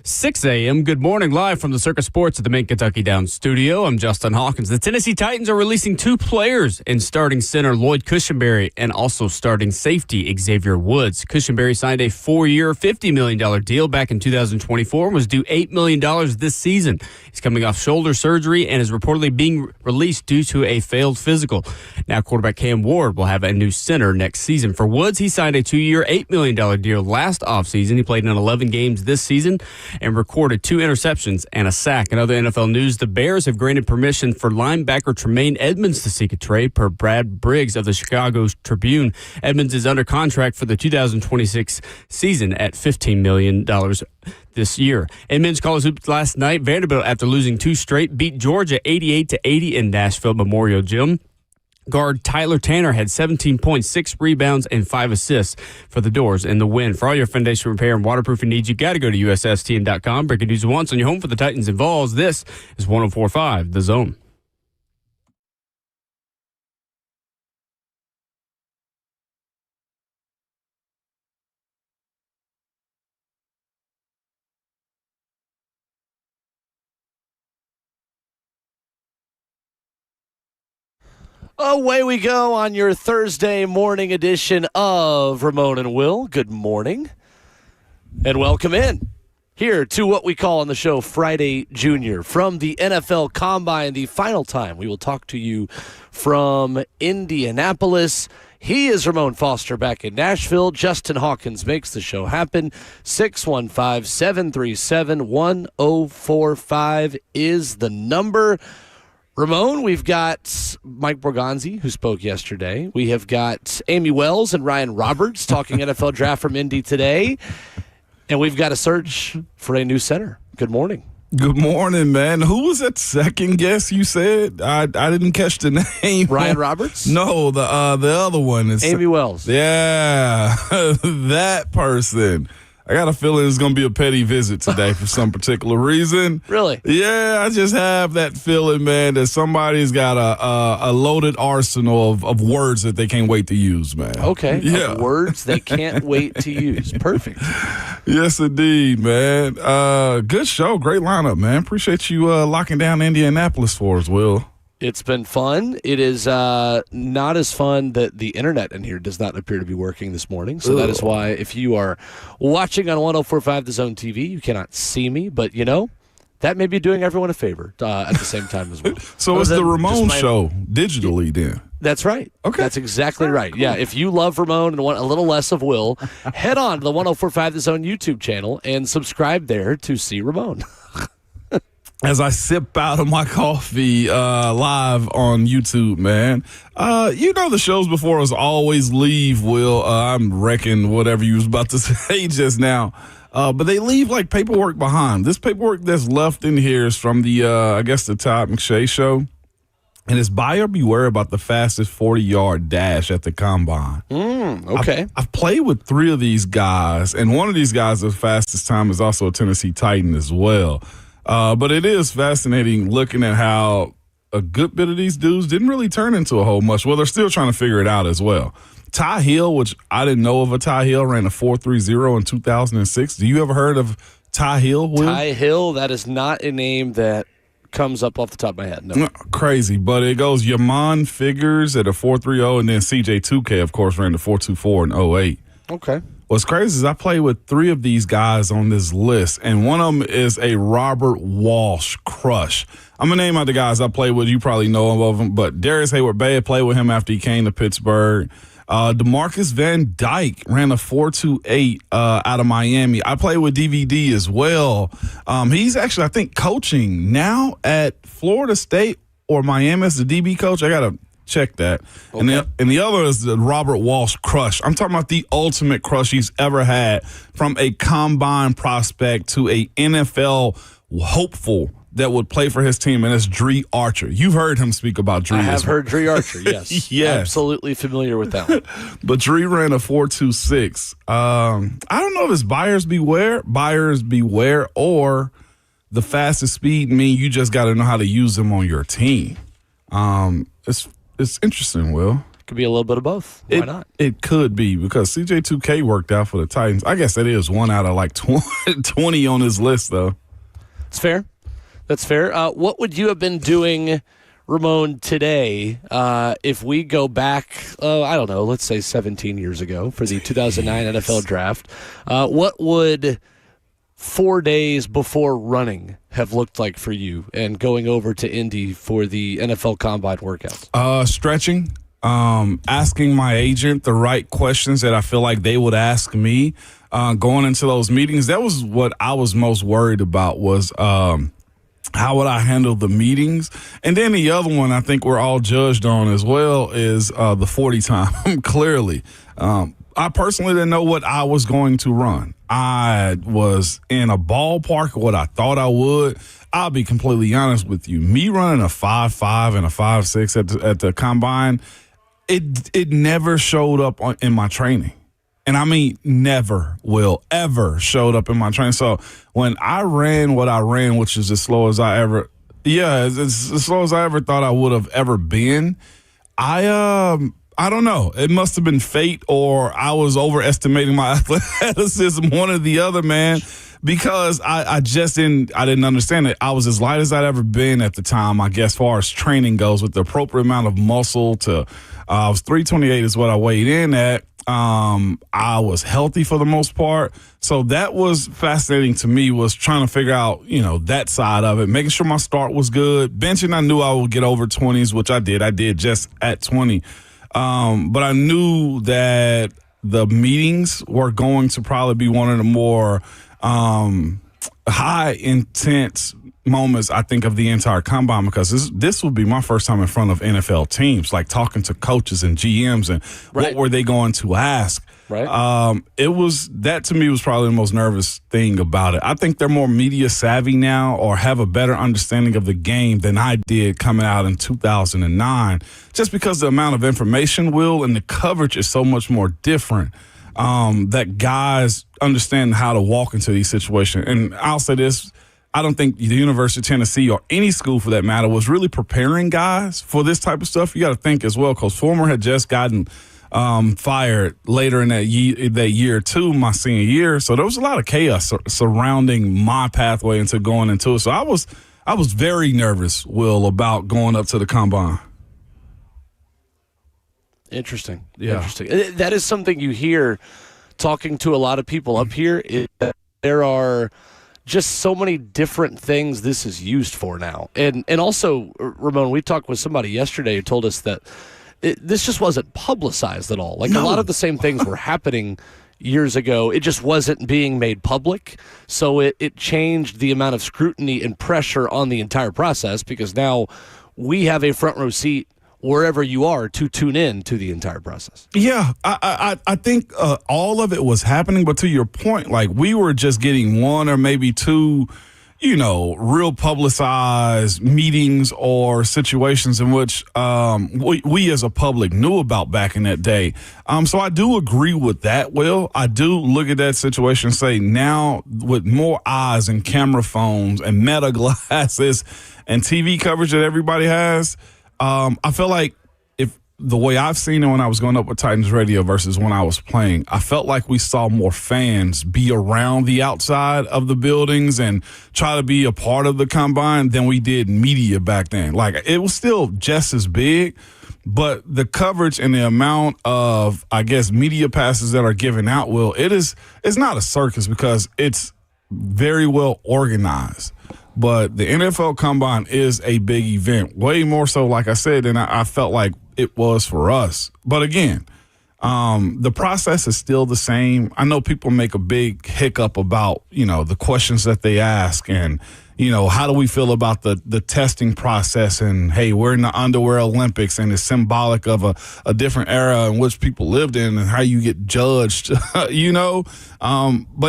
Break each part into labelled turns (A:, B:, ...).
A: 6 a.m. Good morning, live from the Circus Sports at the Main Kentucky Downs studio. I'm Justin Hawkins. The Tennessee Titans are releasing two players in starting center Lloyd Cushenberry and also starting safety Xavier Woods. Cushenberry signed a 4-year, $50 million deal back in 2024 and was due $8 million this season. He's coming off shoulder surgery and is reportedly being released due to a failed physical. Now quarterback Cam Ward will have a new center next season. For Woods, he signed a 2-year, $8 million deal last offseason. He played in 11 games this season and recorded 2 interceptions and a sack. In other NFL news, the Bears have granted permission for linebacker Tremaine Edmonds to seek a trade per Brad Briggs of the Chicago Tribune. Edmonds is under contract for the 2026 season at $15 million this year. Edmonds called his hoops last night. Vanderbilt, after losing 2 straight, beat Georgia 88-80 in Nashville Memorial Gym. Guard Tyler Tanner had 17 points, 6 rebounds, and 5 assists for the Doors in the win. For all your foundation repair and waterproofing needs, you got to go to USSTN.com. Breaking news once on your home for the Titans and Vols. This is 104.5 The Zone.
B: Away we go on your Thursday morning edition of Ramon and Will. Good morning and welcome in here to what we call on the show Friday Junior from the NFL Combine. The final time we will talk to you from Indianapolis. He is Ramon Foster back in Nashville. Justin Hawkins makes the show happen. 615-737-1045 is the number. Ramon, we've got Mike Borgonzi, who spoke yesterday. We have got Amy Wells and Ryan Roberts talking NFL draft from Indy today. And we've got a search for a new center. Good morning.
C: Good morning, man. Who was that second guess you said? I didn't catch the name.
B: Ryan Roberts?
C: No, the other one is
B: Amy Wells.
C: Yeah, that person. I got a feeling it's going to be a petty visit today for some particular reason.
B: Really?
C: Yeah, I just have that feeling, man, that somebody's got a loaded arsenal of words that they can't wait to use, man.
B: Okay.
C: Yeah.
B: Words they can't wait to use. Perfect.
C: Yes, indeed, man. Good show. Great lineup, man. Appreciate you locking down Indianapolis for us, Will.
B: It's been fun. It is not as fun that the internet in here does not appear to be working this morning. So that is why if you are watching on 104.5 The Zone TV, you cannot see me. But, that may be doing everyone a favor at the same time as well.
C: So it's the Ramon show digitally then?
B: That's right.
C: Okay.
B: That's exactly right.
C: Cool.
B: Yeah, if you love Ramon and want a little less of Will, head on to the 104.5 The Zone YouTube channel and subscribe there to see Ramon.
C: As I sip out of my coffee live on YouTube, man. The shows before us always leave, Will. I'm wrecking whatever you was about to say just now. But they leave like paperwork behind. This paperwork that's left in here is from the Todd McShay show. And it's buyer beware about the fastest 40-yard dash at the combine.
B: Okay.
C: I've played with 3 of these guys, and one of these guys, the fastest time, is also a Tennessee Titan as well. But it is fascinating looking at how a good bit of these dudes didn't really turn into a whole much. Well, they're still trying to figure it out as well. Ty Hill, which I didn't know of a Ty Hill, ran a 4.30 in 2006. Do you ever heard of Ty Hill, Will?
B: Ty Hill, that is not a name that comes up off the top of my head. No.
C: Crazy, but it goes Yamon Figures at a 4.30, and then CJ2K, of course, ran the 4.24 in 08.
B: Okay.
C: What's crazy is I played with 3 of these guys on this list, and one of them is a Robert Walsh crush. I'm going to name out the guys I played with. You probably know of them, but Darius Hayward-Bay played with him after he came to Pittsburgh. DeMarcus Van Dyke ran a 4.28 out of Miami. I played with DVD as well. He's actually, I think, coaching now at Florida State or Miami as the DB coach. I got to check that. Okay. And the other is the Robert Walsh crush. I'm talking about the ultimate crush he's ever had, from a combine prospect to a NFL hopeful that would play for his team, and it's Dree Archer. You've heard him speak about Dree.
B: I have heard Dree Archer, yes.
C: Yes.
B: Absolutely familiar with that one.
C: But Dree ran a 4.26. I don't know if it's buyers beware, or the fastest speed mean you just got to know how to use them on your team. It's interesting, Will.
B: Could be a little bit of both. Why not?
C: It could be because CJ2K worked out for the Titans. I guess that is one out of like 20 on his list, though.
B: It's fair. That's fair. What would you have been doing, Ramon, today if we go back, I don't know, let's say 17 years ago for the 2009 NFL Draft? What would 4 days before running have looked like for you and going over to Indy for the NFL Combine workouts?
C: Stretching, asking my agent the right questions that I feel like they would ask me going into those meetings. That was what I was most worried about was how would I handle the meetings? And then the other one I think we're all judged on as well is the 40 time, clearly. I personally didn't know what I was going to run. I was in a ballpark of what I thought I would. I'll be completely honest with you. Me running a 5.5 and a 5.6 at the combine, it never showed up in my training. And I mean, never will ever showed up in my training. So when I ran what I ran, which is as slow as I ever, it's as slow as I ever thought I would have ever been. I don't know. It must have been fate or I was overestimating my athleticism, one or the other, man, because I didn't understand it. I was as light as I'd ever been at the time, I guess, as far as training goes, with the appropriate amount of muscle to I was 328 is what I weighed in at. I was healthy for the most part. So that was fascinating to me, was trying to figure out, that side of it, making sure my start was good. Benching, I knew I would get over 20s, which I did. I did just at 20. But I knew that the meetings were going to probably be one of the more high intense moments, I think, of the entire combine, because this would be my first time in front of NFL teams, like talking to coaches and GMs and what were they going to ask. Right. It was, that to me was probably the most nervous thing about it. I think they're more media savvy now, or have a better understanding of the game than I did coming out in 2009, just because the amount of information, and the coverage is so much more different, that guys understand how to walk into these situations. And I'll say this, I don't think the University of Tennessee, or any school for that matter, was really preparing guys for this type of stuff. You got to think as well, because Fulmer had just gotten fired later in that year too, my senior year. So there was a lot of chaos surrounding my pathway into going into it. So I was very nervous, Will, about going up to the combine.
B: Interesting.
C: Yeah.
B: Interesting. That is something you hear talking to a lot of people up here, is that there are just so many different things this is used for now. And also, Ramon, we talked with somebody yesterday who told us that this just wasn't publicized at all. Like, a lot of the same things were happening years ago. It just wasn't being made public. So it changed the amount of scrutiny and pressure on the entire process, because now we have a front row seat wherever you are to tune in to the entire process. Yeah,
C: I think all of it was happening. But to your point, like, we were just getting one or maybe two, real publicized meetings or situations in which we as a public knew about back in that day. So I do agree with that, Will. I do look at that situation and say, now with more eyes and camera phones and meta glasses and TV coverage that everybody has, I feel like if the way I've seen it when I was going up with Titans Radio versus when I was playing, I felt like we saw more fans be around the outside of the buildings and try to be a part of the combine than we did media back then. Like, it was still just as big, but the coverage and the amount of, I guess, media passes that are given out, Will, it's not a circus, because it's very well organized. But the NFL Combine is a big event, way more so, like I said, than I felt like it was for us. But again, the process is still the same. I know people make a big hiccup about, the questions that they ask and, how do we feel about the testing process? And, hey, we're in the Underwear Olympics, and it's symbolic of a different era in which people lived in and how you get judged, But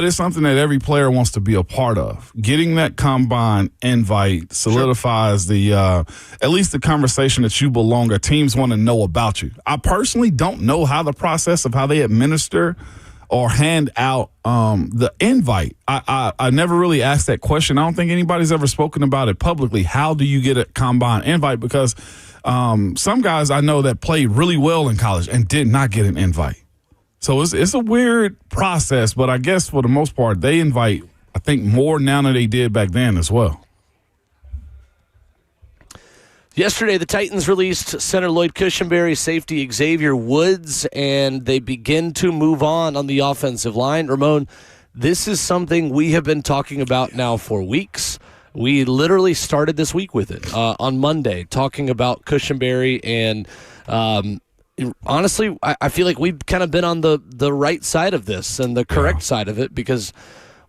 C: it's something that every player wants to be a part of. Getting that combine invite solidifies the at least the conversation that you belong, or teams want to know about you. I personally don't know how the process of how they administer or hand out the invite? I never really asked that question. I don't think anybody's ever spoken about it publicly. How do you get a combine invite? Because some guys I know that played really well in college and did not get an invite. So it's a weird process, but I guess for the most part, they invite, I think, more now than they did back then as well.
B: Yesterday, the Titans released center Lloyd Cushenberry, safety Xavier Woods, and they begin to move on the offensive line. Ramon, this is something we have been talking about now for weeks. We literally started this week with it on Monday, talking about Cushenberry, and honestly, I feel like we've kind of been on the right side of this and the correct side of it, because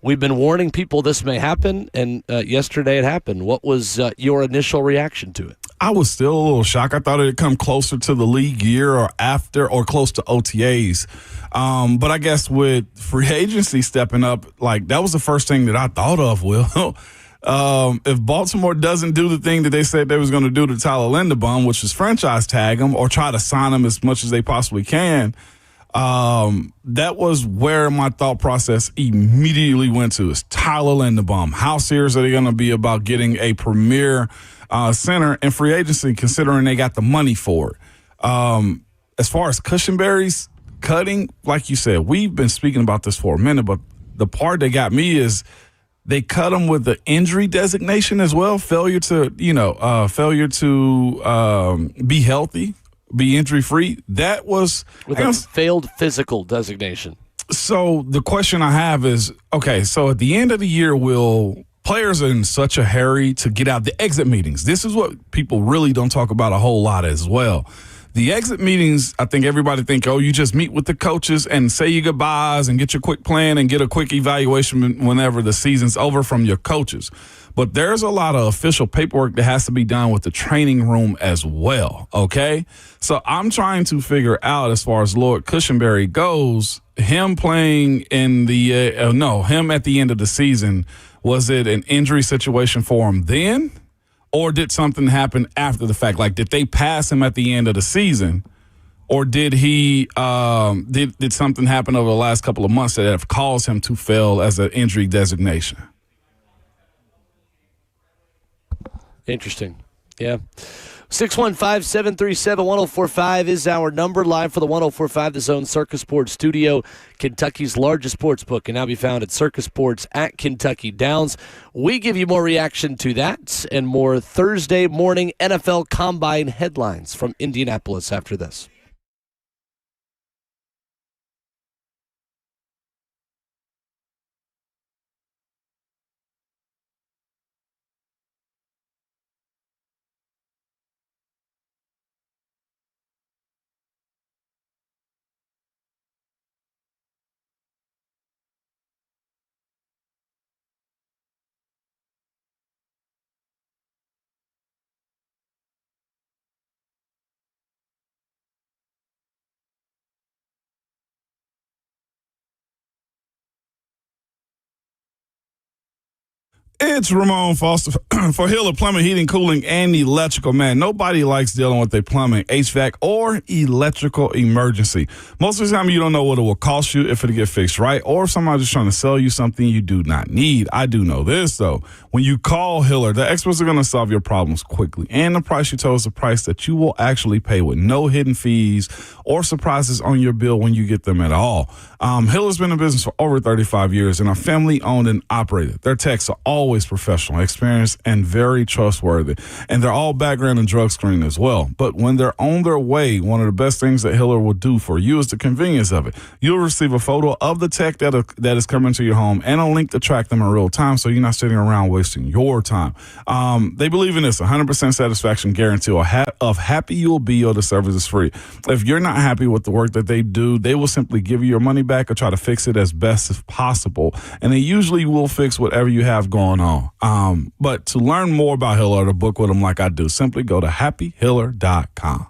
B: we've been warning people this may happen, and yesterday it happened. What was your initial reaction to it?
C: I was still a little shocked. I thought it would come closer to the league year or after, or close to OTAs. But I guess with free agency stepping up, like, that was the first thing that I thought of, Will. If Baltimore doesn't do the thing that they said they was going to do to Tyler Linderbaum, which is franchise tag him or try to sign him as much as they possibly can, that was where my thought process immediately went to, is Tyler Linderbaum. How serious are they going to be about getting a premier center in free agency, considering they got the money for it? As far as Cushenberry's cutting, like you said, we've been speaking about this for a minute, but the part that got me is they cut him with the injury designation as well, failure to be healthy, be injury-free. That was
B: with a failed physical designation.
C: So the question I have is, okay, so at the end of the year, players are in such a hurry to get out the exit meetings. This is what people really don't talk about a whole lot as well. The exit meetings, I think everybody think, you just meet with the coaches and say your goodbyes and get your quick plan and get a quick evaluation whenever the season's over from your coaches. But there's a lot of official paperwork that has to be done with the training room as well, okay? So I'm trying to figure out, as far as Lloyd Cushenberry goes, him playing in him at the end of the season, was it an injury situation for him then? Or did something happen after the fact? Like, did they pass him at the end of the season? Or did he did something happen over the last couple of months that have caused him to fail as an injury designation?
B: Interesting. Yeah. 615-737-1045 is our number. Live for the 1045 The Zone Circus Sports Studio. Kentucky's largest sports book can now be found at Circus Sports at Kentucky Downs. We give you more reaction to that and more Thursday morning NFL Combine headlines from Indianapolis after this.
C: It's Ramon Foster for Hiller Plumbing, Heating, Cooling, and Electrical. Man, nobody likes dealing with a plumbing, HVAC, or electrical emergency. Most of the time, you don't know what it will cost you if it get fixed right, or if somebody's just trying to sell you something you do not need. I do know this, though. When you call Hiller, the experts are going to solve your problems quickly, and the price you tell is the price that you will actually pay, with no hidden fees or surprises on your bill when you get them at all. Hiller's been in business for over 35 years and are family-owned and operated. Their techs are always professional, experienced, and very trustworthy. And they're all background and drug screened as well. But when they're on their way, one of the best things that Hiller will do for you is the convenience of it. You'll receive a photo of the tech that is coming to your home and a link to track them in real time, so you're not sitting around wasting your time. They believe in this 100% satisfaction guarantee of happy you'll be, or the service is free. If you're not happy with the work that they do, they will simply give you your money back or try to fix it as best as possible. And they usually will fix whatever you have going on. But to learn more about Hiller or to book with them like I do, simply go to happyhiller.com.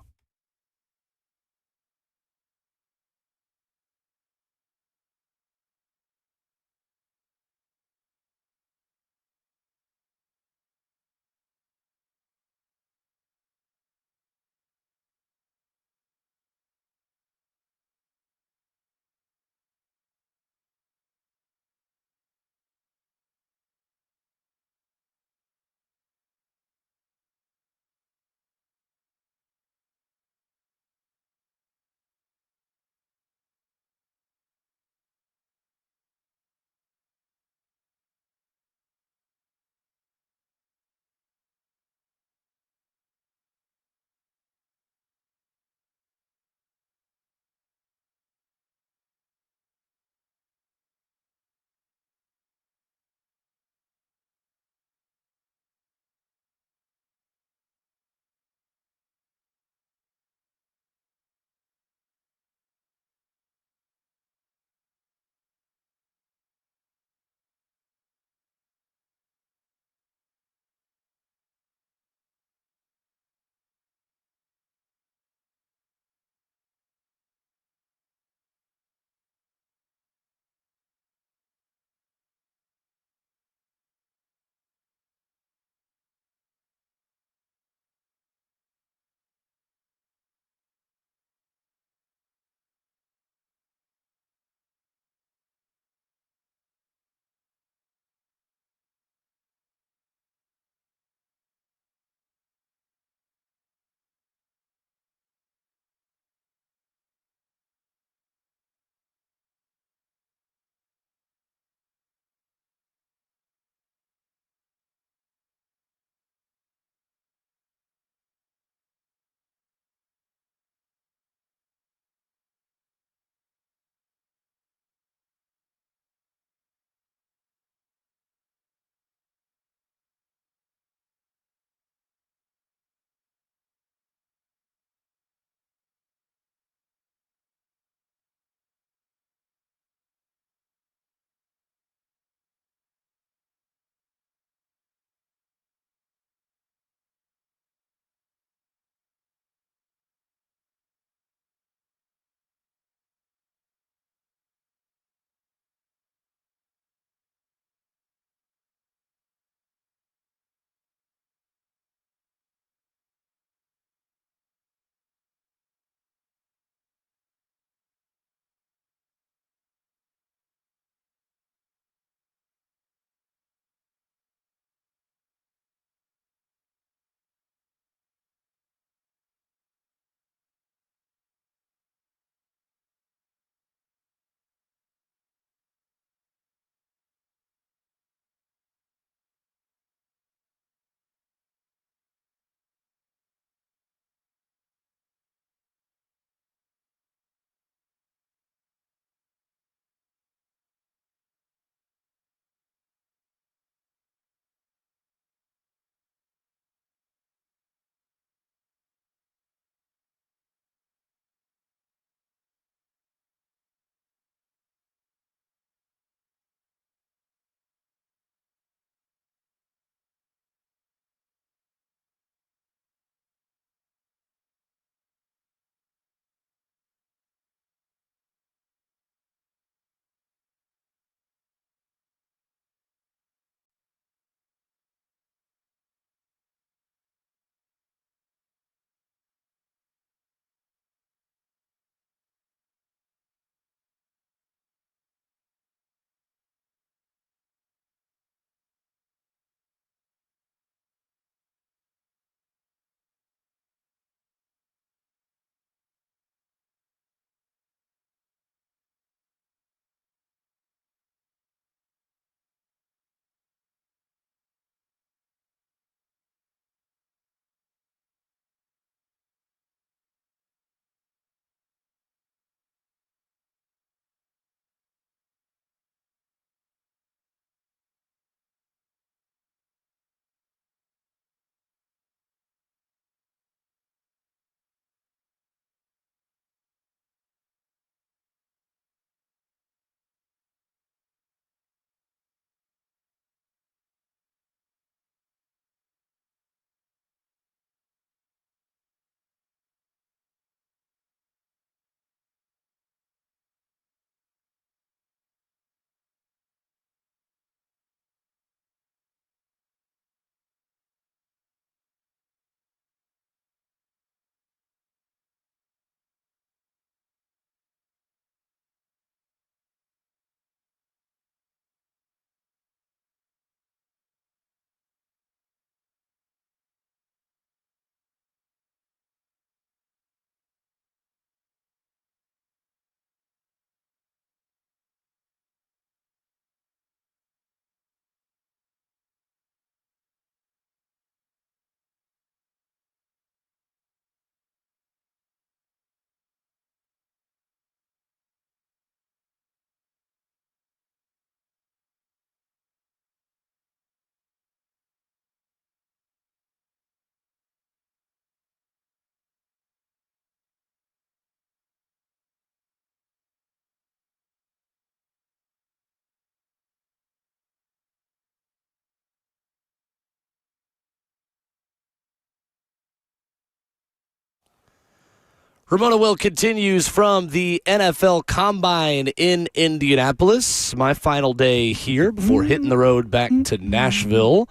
B: Ramona Will continues from the NFL Combine in Indianapolis. My final day here before hitting the road back to Nashville.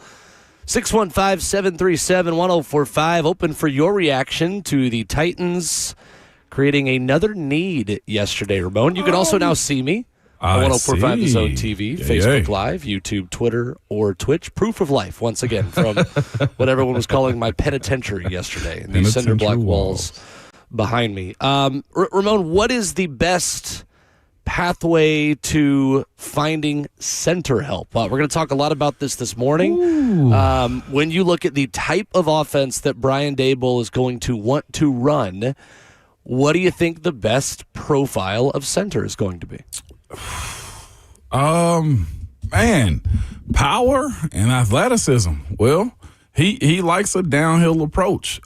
B: 615-737-1045. Open for your reaction to the Titans creating another need yesterday, Ramon. You can also now see me on 1045 The Zone TV, Facebook Live, YouTube, Twitter, or Twitch. Proof of life, once again, from what everyone was calling my penitentiary yesterday in these cinder block walls behind me. Ramon, what is the best pathway to finding center help? We're going to talk a lot about this morning. When you look at the type of offense that Brian Dable is going to want to run, what do you think the best profile of center is going to be?
C: Man, power and athleticism. Well, he likes a downhill approach.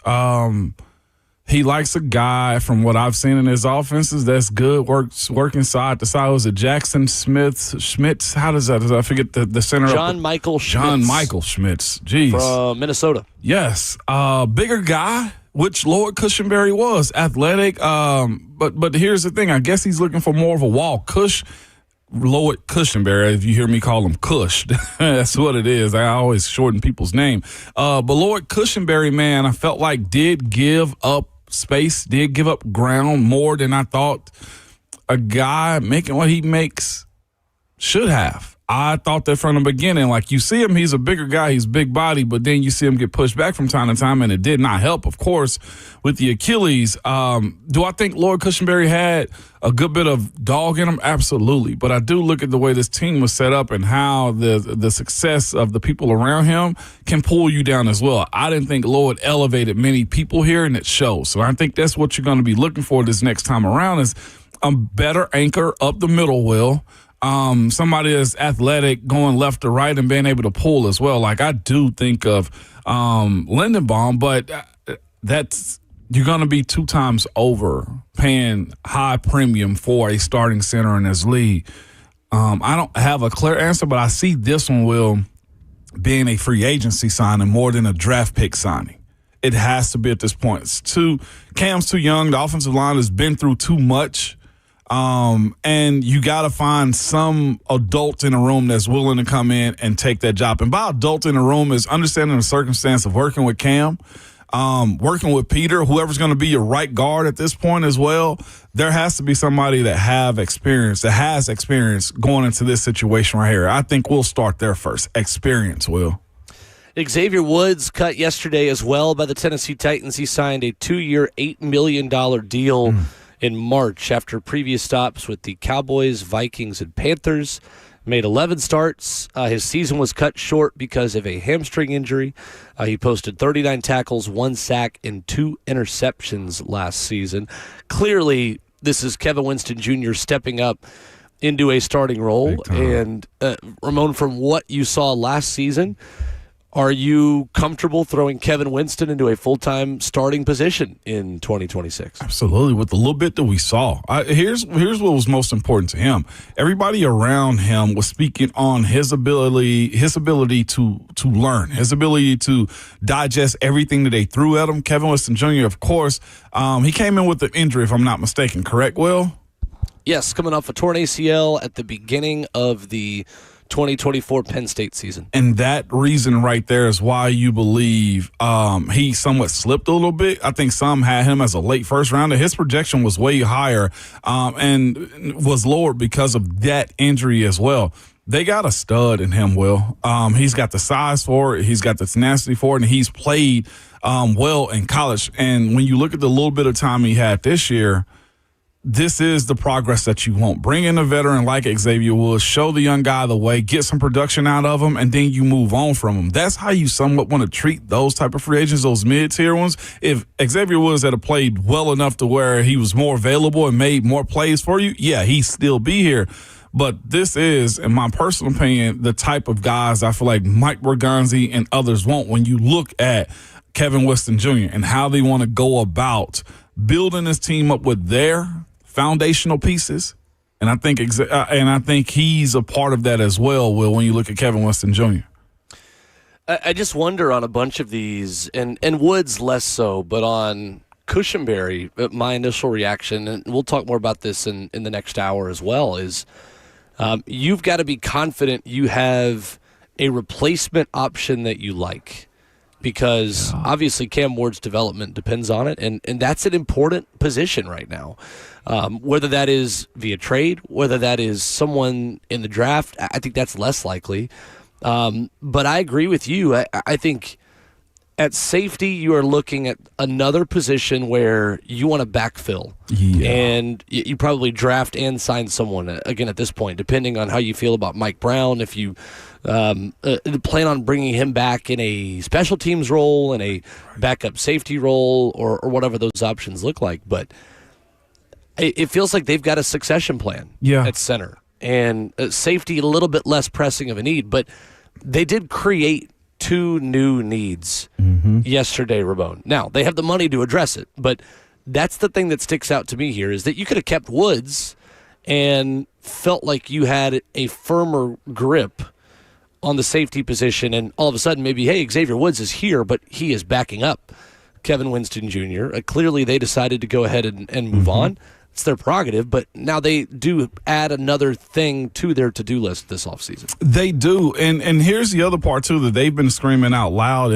C: He likes a guy, from what I've seen in his offenses, that's good, working side to side. Was it Jackson Schmitz? How does that? I forget the center.
B: John Michael Schmitz.
C: John Michael Schmitz. Jeez.
B: From Minnesota.
C: Yes. Bigger guy, which Lloyd Cushenberry was. Athletic. But here's the thing. I guess he's looking for more of a wall. Lloyd Cushenberry, if you hear me call him Cush. That's what it is. I always shorten people's name. But Lloyd Cushenberry, man, I felt like did give up space, did give up ground more than I thought a guy making what he makes should have. I thought that from the beginning. Like, you see him, he's a bigger guy, he's big body, but then you see him get pushed back from time to time, and it did not help, of course, with the Achilles. Do I think Lloyd Cushenberry had a good bit of dog in him? Absolutely. But I do look at the way this team was set up and how the success of the people around him can pull you down as well. I didn't think Lloyd elevated many people here, and it shows. So I think that's what you're going to be looking for this next time around, is a better anchor up the middle, Will. Somebody that's athletic, going left to right and being able to pull as well. Like, I do think of Lindenbaum, but you're going to be 2 times over paying high premium for a starting center in this league. I don't have a clear answer, but I see this one, Will, being a free agency signing more than a draft pick signing. It has to be at this point. Cam's too young. The offensive line has been through too much. And you got to find some adult in a room that's willing to come in and take that job. And by adult in a room is understanding the circumstance of working with Cam, working with Peter, whoever's going to be your right guard at this point as well. There has to be somebody that has experience going into this situation right here. I think we'll start there first. Experience, Will.
B: Xavier Woods cut yesterday as well by the Tennessee Titans. He signed a 2-year, $8 million deal in March after previous stops with the Cowboys, Vikings, and Panthers. Made 11 starts. His season was cut short because of a hamstring injury. He posted 39 tackles, 1 sack, and 2 interceptions last season. Clearly, this is Kevin Winston Jr. stepping up into a starting role. And Ramon, from what you saw last season, are you comfortable throwing Kevin Winston into a full-time starting position in 2026?
C: Absolutely. With the little bit that we saw, here's what was most important to him. Everybody around him was speaking on his ability to learn, his ability to digest everything that they threw at him. Kevin Winston Jr., of course, he came in with an injury, if I'm not mistaken. Correct, Will?
B: Yes, coming off a torn ACL at the beginning of the 2024 Penn State season.
C: And that reason right there is why you believe he somewhat slipped a little bit. I think some had him as a late first rounder. His projection was way higher and was lowered because of that injury as well. They got a stud in him, Will. He's got the size for it. He's got the tenacity for it, and he's played well in college. And when you look at the little bit of time he had this year, this is the progress that you want. Bring in a veteran like Xavier Woods, show the young guy the way, get some production out of him, and then you move on from him. That's how you somewhat want to treat those type of free agents, those mid-tier ones. If Xavier Woods had played well enough to where he was more available and made more plays for you, yeah, he'd still be here. But this is, in my personal opinion, the type of guys I feel like Mike Berganzi and others want when you look at Kevin Winston Jr. and how they want to go about building this team up with their foundational pieces, and I think he's a part of that as well, Will, when you look at Kevin Winston Jr.
B: I just wonder on a bunch of these, and Woods less so, but on Cushenberry, my initial reaction, and we'll talk more about this in the next hour as well, is you've got to be confident you have a replacement option that you like. Because obviously Cam Ward's development depends on it, and that's an important position right now. Whether that is via trade, whether that is someone in the draft, I think that's less likely. But I agree with you. I think at safety you are looking at another position where you want to backfill. Yeah. And you probably draft and sign someone, again, at this point, depending on how you feel about Mike Brown, if you plan on bringing him back in a special teams role, in a backup safety role, or whatever those options look like. But it feels like they've got a succession plan at center. And safety, a little bit less pressing of a need. But they did create 2 new needs yesterday, Ramon. Now, they have the money to address it. But that's the thing that sticks out to me here, is that you could have kept Woods and felt like you had a firmer grip on the safety position, and all of a sudden maybe, hey, Xavier Woods is here, but he is backing up Kevin Winston Jr. Clearly they decided to go ahead and move on. It's their prerogative, but now they do add another thing to their to-do list this offseason.
C: They do, and here's the other part, too, that they've been screaming out loud.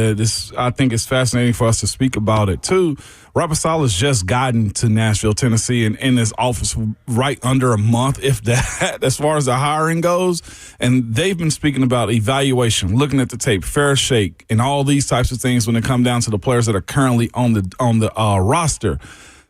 C: I think it's fascinating for us to speak about it, too. Robert Saleh's just gotten to Nashville, Tennessee, and in his office right under a month, if that, as far as the hiring goes. And they've been speaking about evaluation, looking at the tape, fair shake, and all these types of things when it comes down to the players that are currently on the roster.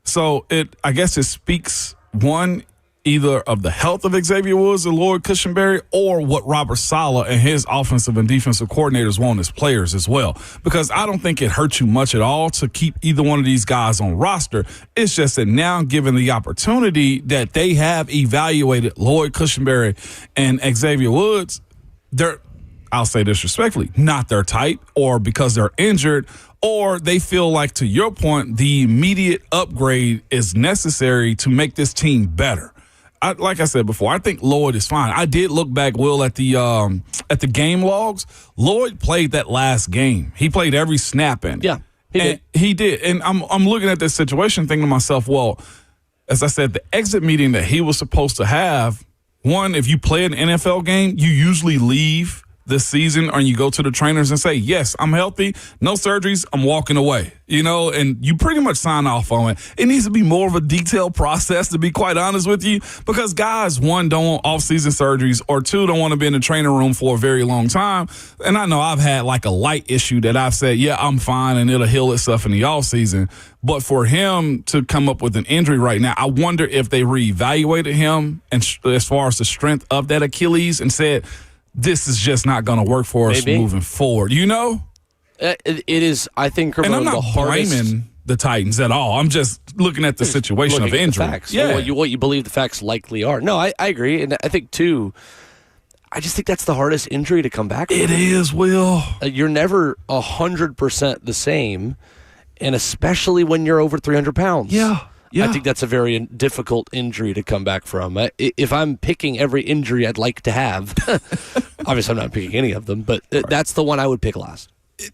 C: So I guess it speaks, one, either of the health of Xavier Woods or Lloyd Cushenberry, or what Robert Saleh and his offensive and defensive coordinators want as players as well. Because I don't think it hurts you much at all to keep either one of these guys on roster. It's just that now, given the opportunity that they have evaluated Lloyd Cushenberry and Xavier Woods, they're, I'll say this respectfully, not their type, or because they're injured, or they feel like, to your point, the immediate upgrade is necessary to make this team better. Like I said before, I think Lloyd is fine. I did look back, Will, at the game logs. Lloyd played that last game. He played every snap in it.
B: Yeah,
C: he did. And I'm looking at this situation thinking to myself, well, as I said, the exit meeting that he was supposed to have, one, if you play an NFL game, you usually leave this season, or you go to the trainers and say, yes, I'm healthy, no surgeries, I'm walking away, and you pretty much sign off on it. It needs to be more of a detailed process, to be quite honest with you, because guys, one, don't want off-season surgeries, or two, don't want to be in the training room for a very long time. And I know I've had like a light issue that I've said, yeah, I'm fine, and it'll heal itself in the off-season. But for him to come up with an injury right now, I wonder if they reevaluated him and as far as the strength of that Achilles and said, this is just not going to work for us moving forward.
B: It is, I think,
C: and I'm not blaming the Titans at all. I'm just looking at the situation of injury.
B: Facts. Yeah, what you believe the facts likely are. No, I agree, and I think too. I just think that's the hardest injury to come back from.
C: It is, Will.
B: You're never 100% the same, and especially when you're over 300 pounds.
C: Yeah.
B: I think that's a very difficult injury to come back from. If I'm picking every injury I'd like to have, obviously I'm not picking any of them, but that's the one I would pick last.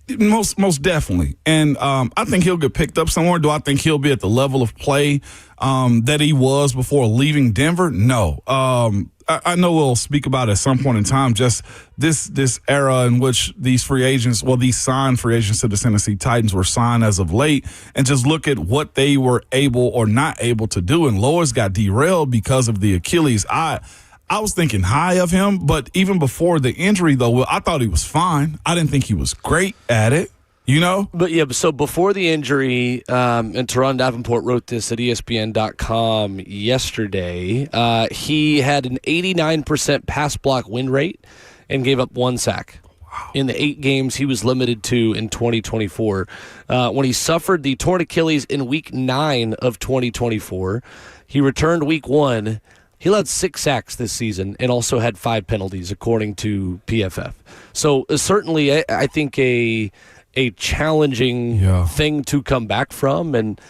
C: Most definitely. And I think he'll get picked up somewhere. Do I think he'll be at the level of play that he was before leaving Denver? No. I know we'll speak about at some point in time just this era in which these signed free agents to the Tennessee Titans were signed as of late, and just look at what they were able or not able to do. And Lois got derailed because of the Achilles. I was thinking high of him, but even before the injury, though, I thought he was fine. I didn't think he was great at it. But
B: yeah, so before the injury, and Teron Davenport wrote this at ESPN.com yesterday, he had an 89% pass block win rate and gave up 1 sack. Wow. In the 8 games he was limited to in 2024. When he suffered the torn Achilles in week 9 of 2024, he returned week 1. He allowed 6 sacks this season and also had 5 penalties, according to PFF. So certainly I think a challenging thing to come back from, and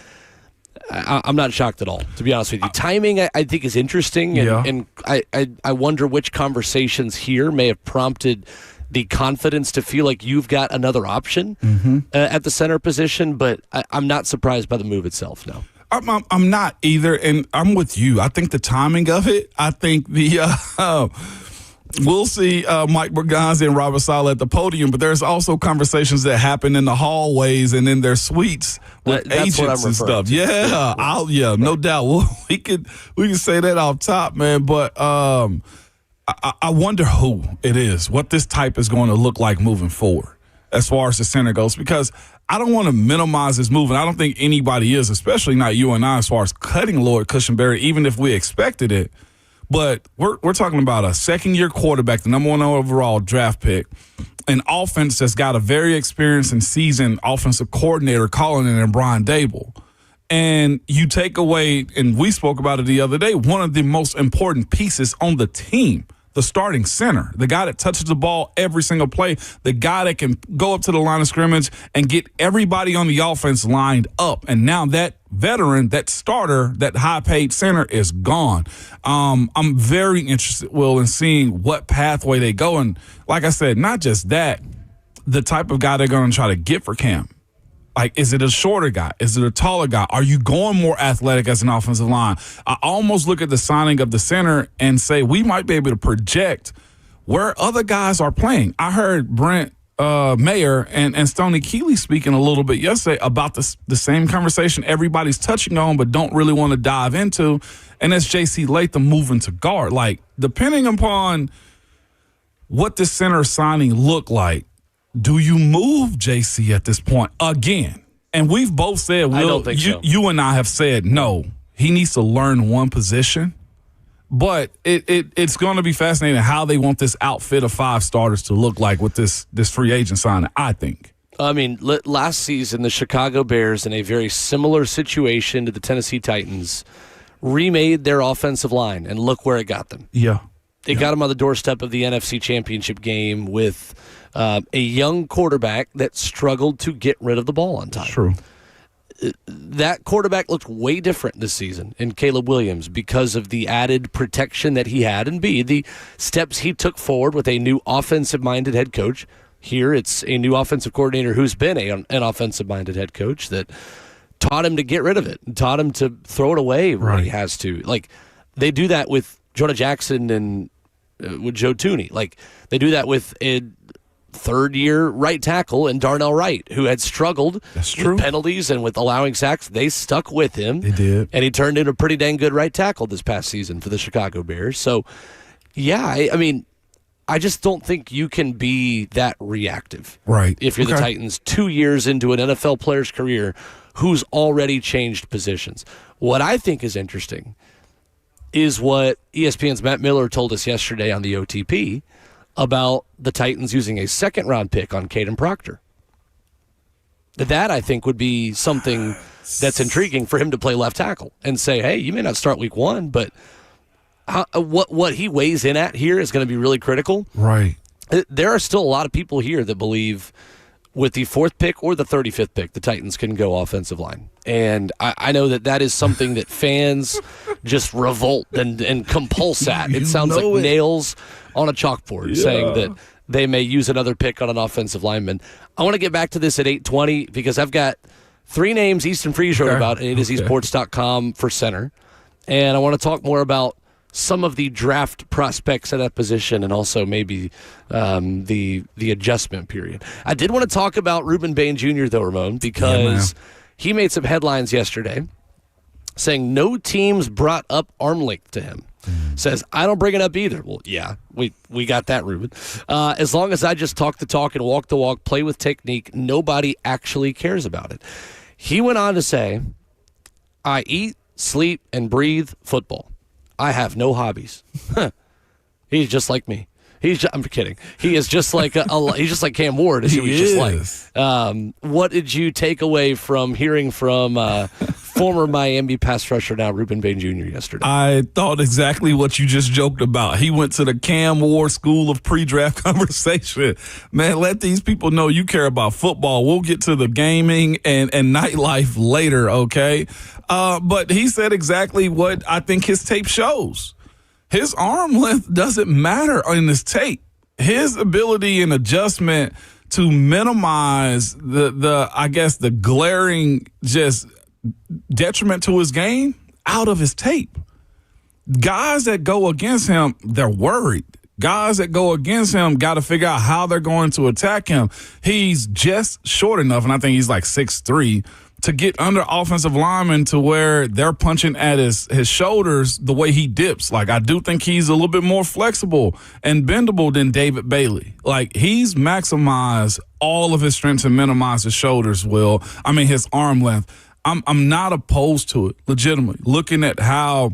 B: I'm not shocked at all, to be honest with you. Timing, I think, is interesting, and I wonder which conversations here may have prompted the confidence to feel like you've got another option at the center position, but I'm not surprised by the move itself, no.
C: I'm not either, and I'm with you. I think the timing of it, I think we'll see Mike Berganza and Robert Saleh at the podium, but there's also conversations that happen in the hallways and in their suites with agents and stuff. Yeah, no doubt. We could say that off top, man, but I wonder who it is, what this type is going to look like moving forward as far as the center goes, because I don't want to minimize this move, and I don't think anybody is, especially not you and I, as far as cutting Lloyd Cushenberry, even if we expected it. But we're talking about a second-year quarterback, the number 1 overall draft pick, an offense that's got a very experienced and seasoned offensive coordinator calling it in Brian Dable. And you take away, and we spoke about it the other day, one of the most important pieces on the team, the starting center, the guy that touches the ball every single play, the guy that can go up to the line of scrimmage and get everybody on the offense lined up. And now that veteran, that starter, that high-paid center is gone. I'm very interested, Will, in seeing what pathway they go. And like I said, not just that, the type of guy they're going to try to get for Cam. Like, is it a shorter guy? Is it a taller guy? Are you going more athletic as an offensive line? I almost look at the signing of the center and say we might be able to project where other guys are playing. I heard Brent Mayer and Stoney Keeley speaking a little bit yesterday about the same conversation everybody's touching on but don't really want to dive into, and that's J.C. Latham moving to guard. Like, depending upon what the center signing looked like, do you move JC at this point again? And we've both said, Will,
B: I don't think so.
C: You and I have said, no, he needs to learn one position. But it's going to be fascinating how they want this outfit of 5 starters to look like with this free agent signing, I think.
B: I mean, last season, the Chicago Bears, in a very similar situation to the Tennessee Titans, remade their offensive line, and look where it got them.
C: Yeah.
B: It got them on the doorstep of the NFC Championship game with a young quarterback that struggled to get rid of the ball on time.
C: True.
B: That quarterback looked way different this season in Caleb Williams because of the added protection that he had, and B, the steps he took forward with a new offensive-minded head coach. Here it's a new offensive coordinator who's been an offensive-minded head coach that taught him to get rid of it and taught him to throw it away when he has to. Like, they do that with Jonah Jackson and with Joe Tooney. Like, they do that with a third-year right tackle and Darnell Wright, who had struggled with penalties and with allowing sacks. They stuck with him.
C: They did.
B: And he turned into a pretty dang good right tackle this past season for the Chicago Bears. So, yeah, I mean, I just don't think you can be that reactive.
C: Right.
B: If you're the Titans 2 years into an NFL player's career who's already changed positions. What I think is interesting is what ESPN's Matt Miller told us yesterday on the OTP about the Titans using a second-round pick on Caden Proctor. That, I think, would be something that's intriguing for him to play left tackle and say, hey, you may not start week 1, but what he weighs in at here is going to be really critical.
C: Right.
B: There are still a lot of people here that believe with the 4th pick or the 35th pick, the Titans can go offensive line. And I know that is something that fans just revolt and compulse at. It sounds like nails on a chalkboard saying that they may use another pick on an offensive lineman. I want to get back to this at 8:20 because I've got 3 names Easton Freeze wrote about at AtoZSports.com for center. And I want to talk more about some of the draft prospects at that position and also maybe the adjustment period. I did want to talk about Ruben Bane Jr., though, Ramon, because he made some headlines yesterday saying no teams brought up arm length to him. Says, I don't bring it up either. Well, yeah, we got that, Ruben. As long as I just talk the talk and walk the walk, play with technique, nobody actually cares about it. He went on to say, I eat, sleep, and breathe football. I have no hobbies. He's just like me. I'm kidding. He is just like he's just like Cam Ward. Is who he's just like. What did you take away from hearing from former Miami pass rusher now Ruben Bane Jr. yesterday?
C: I thought exactly what you just joked about. He went to the Cam Ward School of Pre-Draft Conversation. Man, let these people know you care about football. We'll get to the gaming and nightlife later, okay? But he said exactly what I think his tape shows. His arm length doesn't matter in this tape. his ability and adjustment to minimize the glaring just detriment to his game out of his tape. Guys that go against him, they're worried. Guys that go against him got to figure out how they're going to attack him. He's just short enough, and I think he's like 6'3", to get under offensive linemen to where they're punching at his shoulders the way he dips. Like, I do think he's a little bit more flexible and bendable than David Bailey. Like, he's maximized all of his strengths and minimized his shoulders, his arm length. I'm not opposed to it, legitimately. Looking at how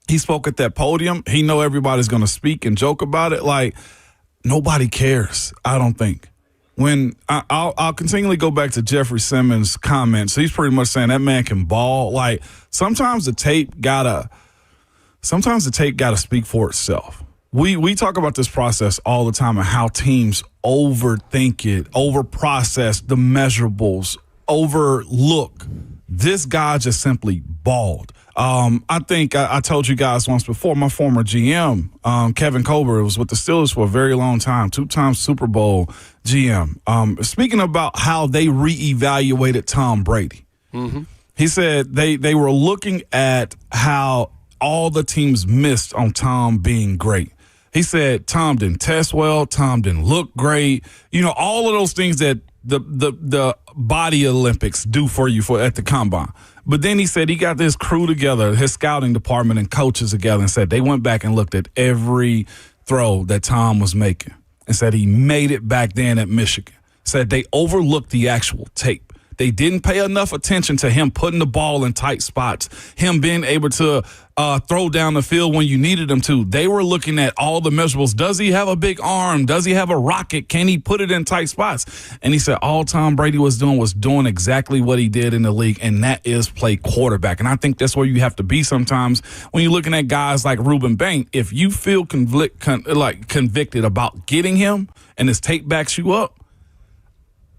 C: he spoke at that podium, he know everybody's going to speak and joke about it. Like, nobody cares, I don't think. When I'll continually go back to Jeffrey Simmons' comments. He's pretty much saying that man can ball. Like, sometimes the tape gotta speak for itself. We talk about this process all the time and how teams overthink it, overprocess the measurables, overlook. This guy just simply balled. I think I told you guys once before, my former GM, Kevin Colbert, was with the Steelers for a very long time, 2-time Super Bowl GM. Speaking about how they reevaluated Tom Brady, he said they were looking at how all the teams missed on Tom being great. He said Tom didn't test well, Tom didn't look great, all of those things that the body Olympics do for you at the combine. But then he said he got this crew together, his scouting department and coaches together, and said they went back and looked at every throw that Tom was making and said he made it back then at Michigan. Said they overlooked the actual tape. They didn't pay enough attention to him putting the ball in tight spots, him being able to throw down the field when you needed him to. They were looking at all the measurables. Does he have a big arm? Does he have a rocket? Can he put it in tight spots? And he said all Tom Brady was doing exactly what he did in the league, and that is play quarterback. And I think that's where you have to be sometimes when you're looking at guys like Ruben Bane. If you feel convicted about getting him and his tape backs you up,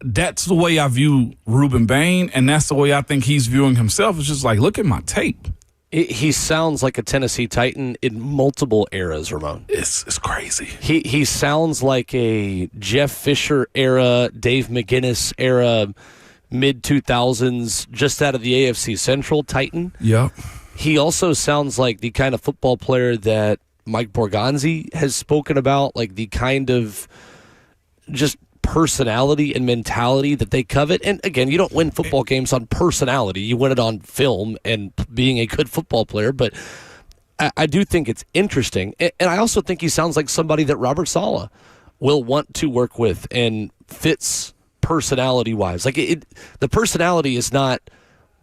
C: that's the way I view Ruben Bane, and that's the way I think he's viewing himself. It's just like, look at my tape.
B: He sounds like a Tennessee Titan in multiple eras, Ramon.
C: It's crazy.
B: He sounds like a Jeff Fisher era, Dave McGinnis era, mid-2000s, just out of the AFC Central Titan.
C: Yep.
B: He also sounds like the kind of football player that Mike Borgonzi has spoken about, like the kind of just personality and mentality that they covet. And again, you don't win football games on personality. You win it on film and being a good football player. But I do think it's interesting. And I also think he sounds like somebody that Robert Saleh will want to work with and fits personality-wise. Like the personality is not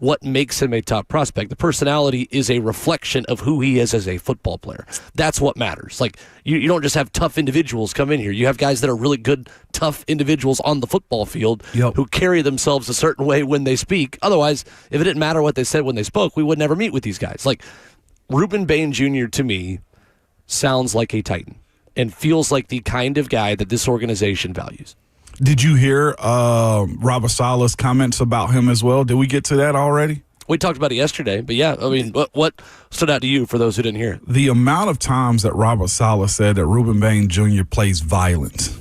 B: what makes him a top prospect. The personality is a reflection of who he is as a football player. That's what matters. Like, you don't just have tough individuals come in here. You have guys that are really good, tough individuals on the football field who carry themselves a certain way when they speak. Otherwise, if it didn't matter what they said when they spoke, we would never meet with these guys. Like, Ruben Bane Jr. to me sounds like a Titan and feels like the kind of guy that this organization values.
C: Did you hear Robert Saleh's comments about him as well? Did we get to that already?
B: We talked about it yesterday, but yeah, I mean, what stood out to you for those who didn't hear it?
C: The amount of times that Robert Saleh said that Ruben Bane Jr. plays violent.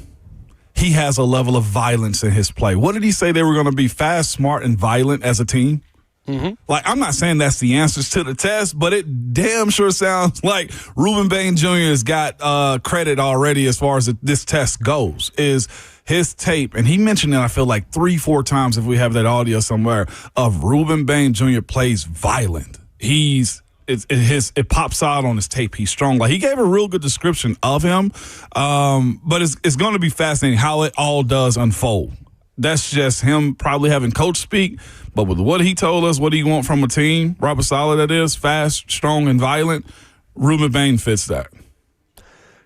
C: He has a level of violence in his play. What did he say? They were going to be fast, smart, and violent as a team? Mm-hmm. Like, I'm not saying that's the answers to the test, but it damn sure sounds like Ruben Bane Jr. has got credit already as far as this test goes, is his tape, and he mentioned it, I feel like 3-4 times if we have that audio somewhere, of Ruben Bane Jr. plays violent. It pops out on his tape. He's strong. Like, he gave a real good description of him, but it's going to be fascinating how it all does unfold. That's just him probably having coach speak, but with what he told us, what he want from a team, Robert Saleh that is, fast, strong, and violent, Ruben Bane fits that.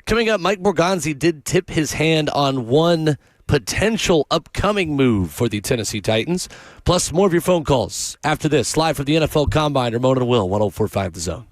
B: Coming up, Mike Borgonzi did tip his hand on one potential upcoming move for the Tennessee Titans. Plus, more of your phone calls after this. Live from the NFL Combine, Ramon and Will, 104.5 The Zone.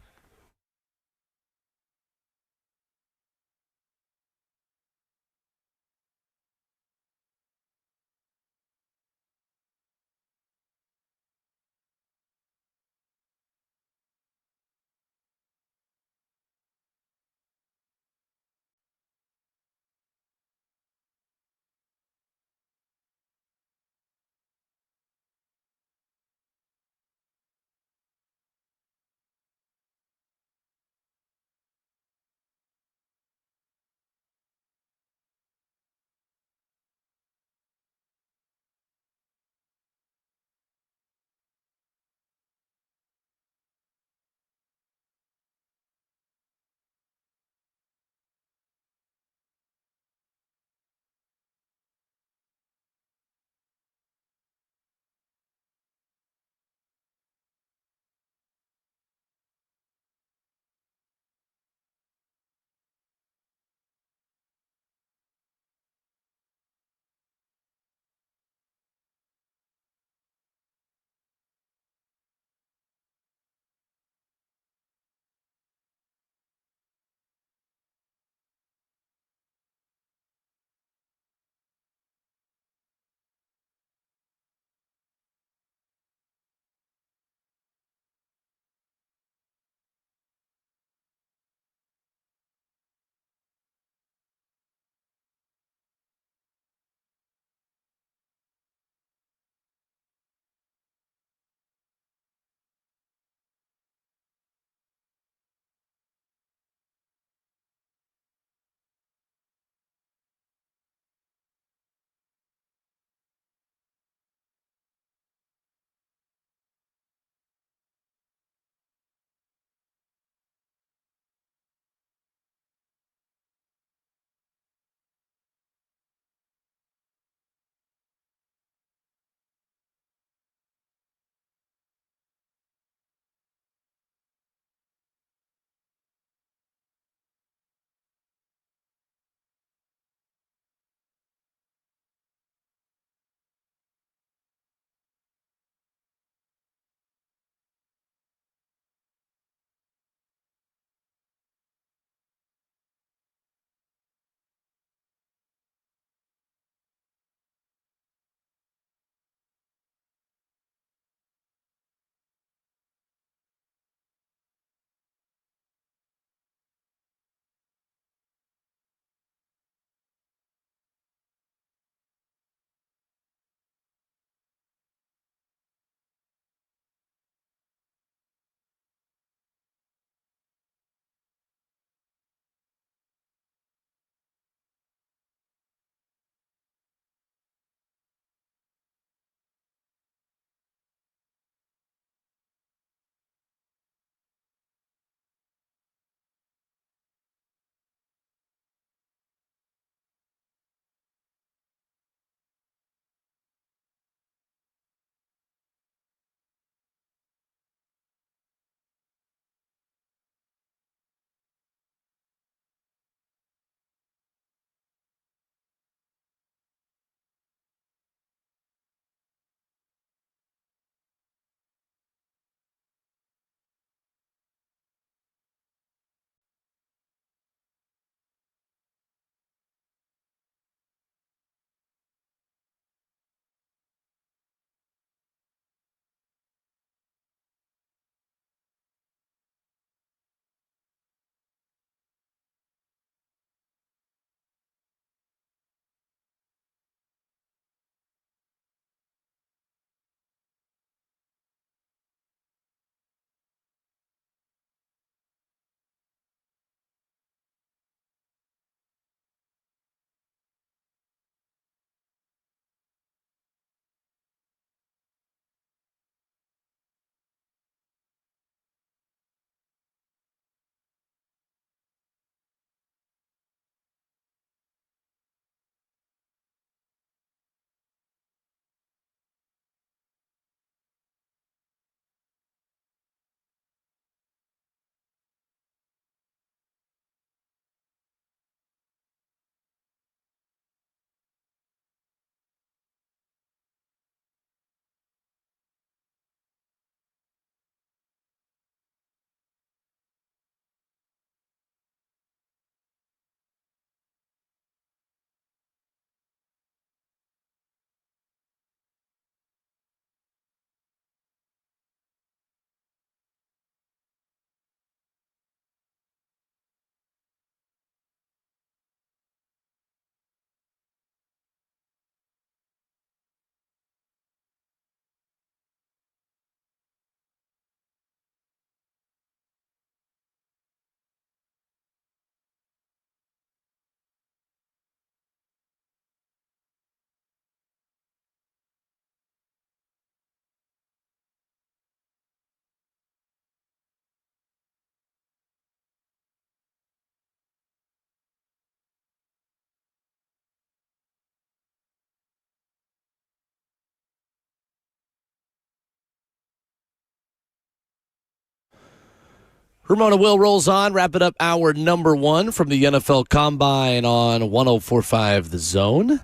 B: Ramona Will rolls on, wrapping up hour number 1 from the NFL Combine on 104.5 The Zone.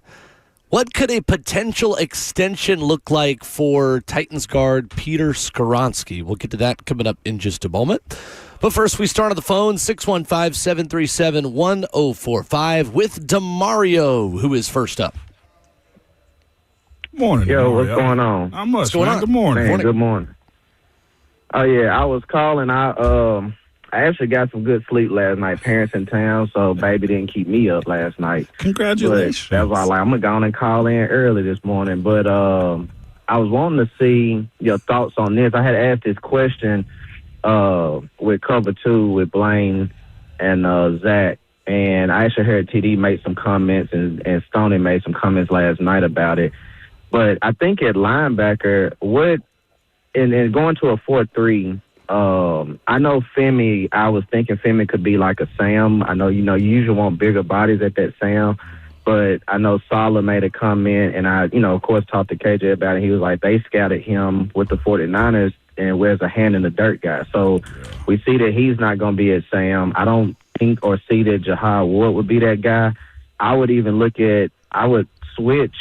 B: What could a potential extension look like for Titans guard Peter Skoronski? We'll get to that coming up in just a moment. But first, we start on the phone, 615-737-1045 with DeMario, who is first up.
C: Morning,
D: Yo,
C: DeMario.
D: what's going on?
C: Not much,
B: What's going
C: man.
B: on?
C: Good morning.
D: Man, good morning. Oh yeah, I was calling. I actually got some good sleep last night. Parents in town, so baby didn't keep me up last night.
C: Congratulations.
D: But that's why I'm gonna go on and call in early this morning. But I was wanting to see your thoughts on this. I had asked this question with cover 2 with Blaine and Zach, and I actually heard TD make some comments and Stoney made some comments last night about it. But I think at linebacker, and going to a 4-3, I know Femi, I was thinking Femi could be like a Sam. I know, you usually want bigger bodies at that Sam, but I know Sala made a comment, and I, of course, talked to KJ about it. He was like, they scouted him with the 49ers and wears a hand in the dirt guy. So we see that he's not going to be at Sam. I don't think or see that Germad Ward would be that guy. I would switch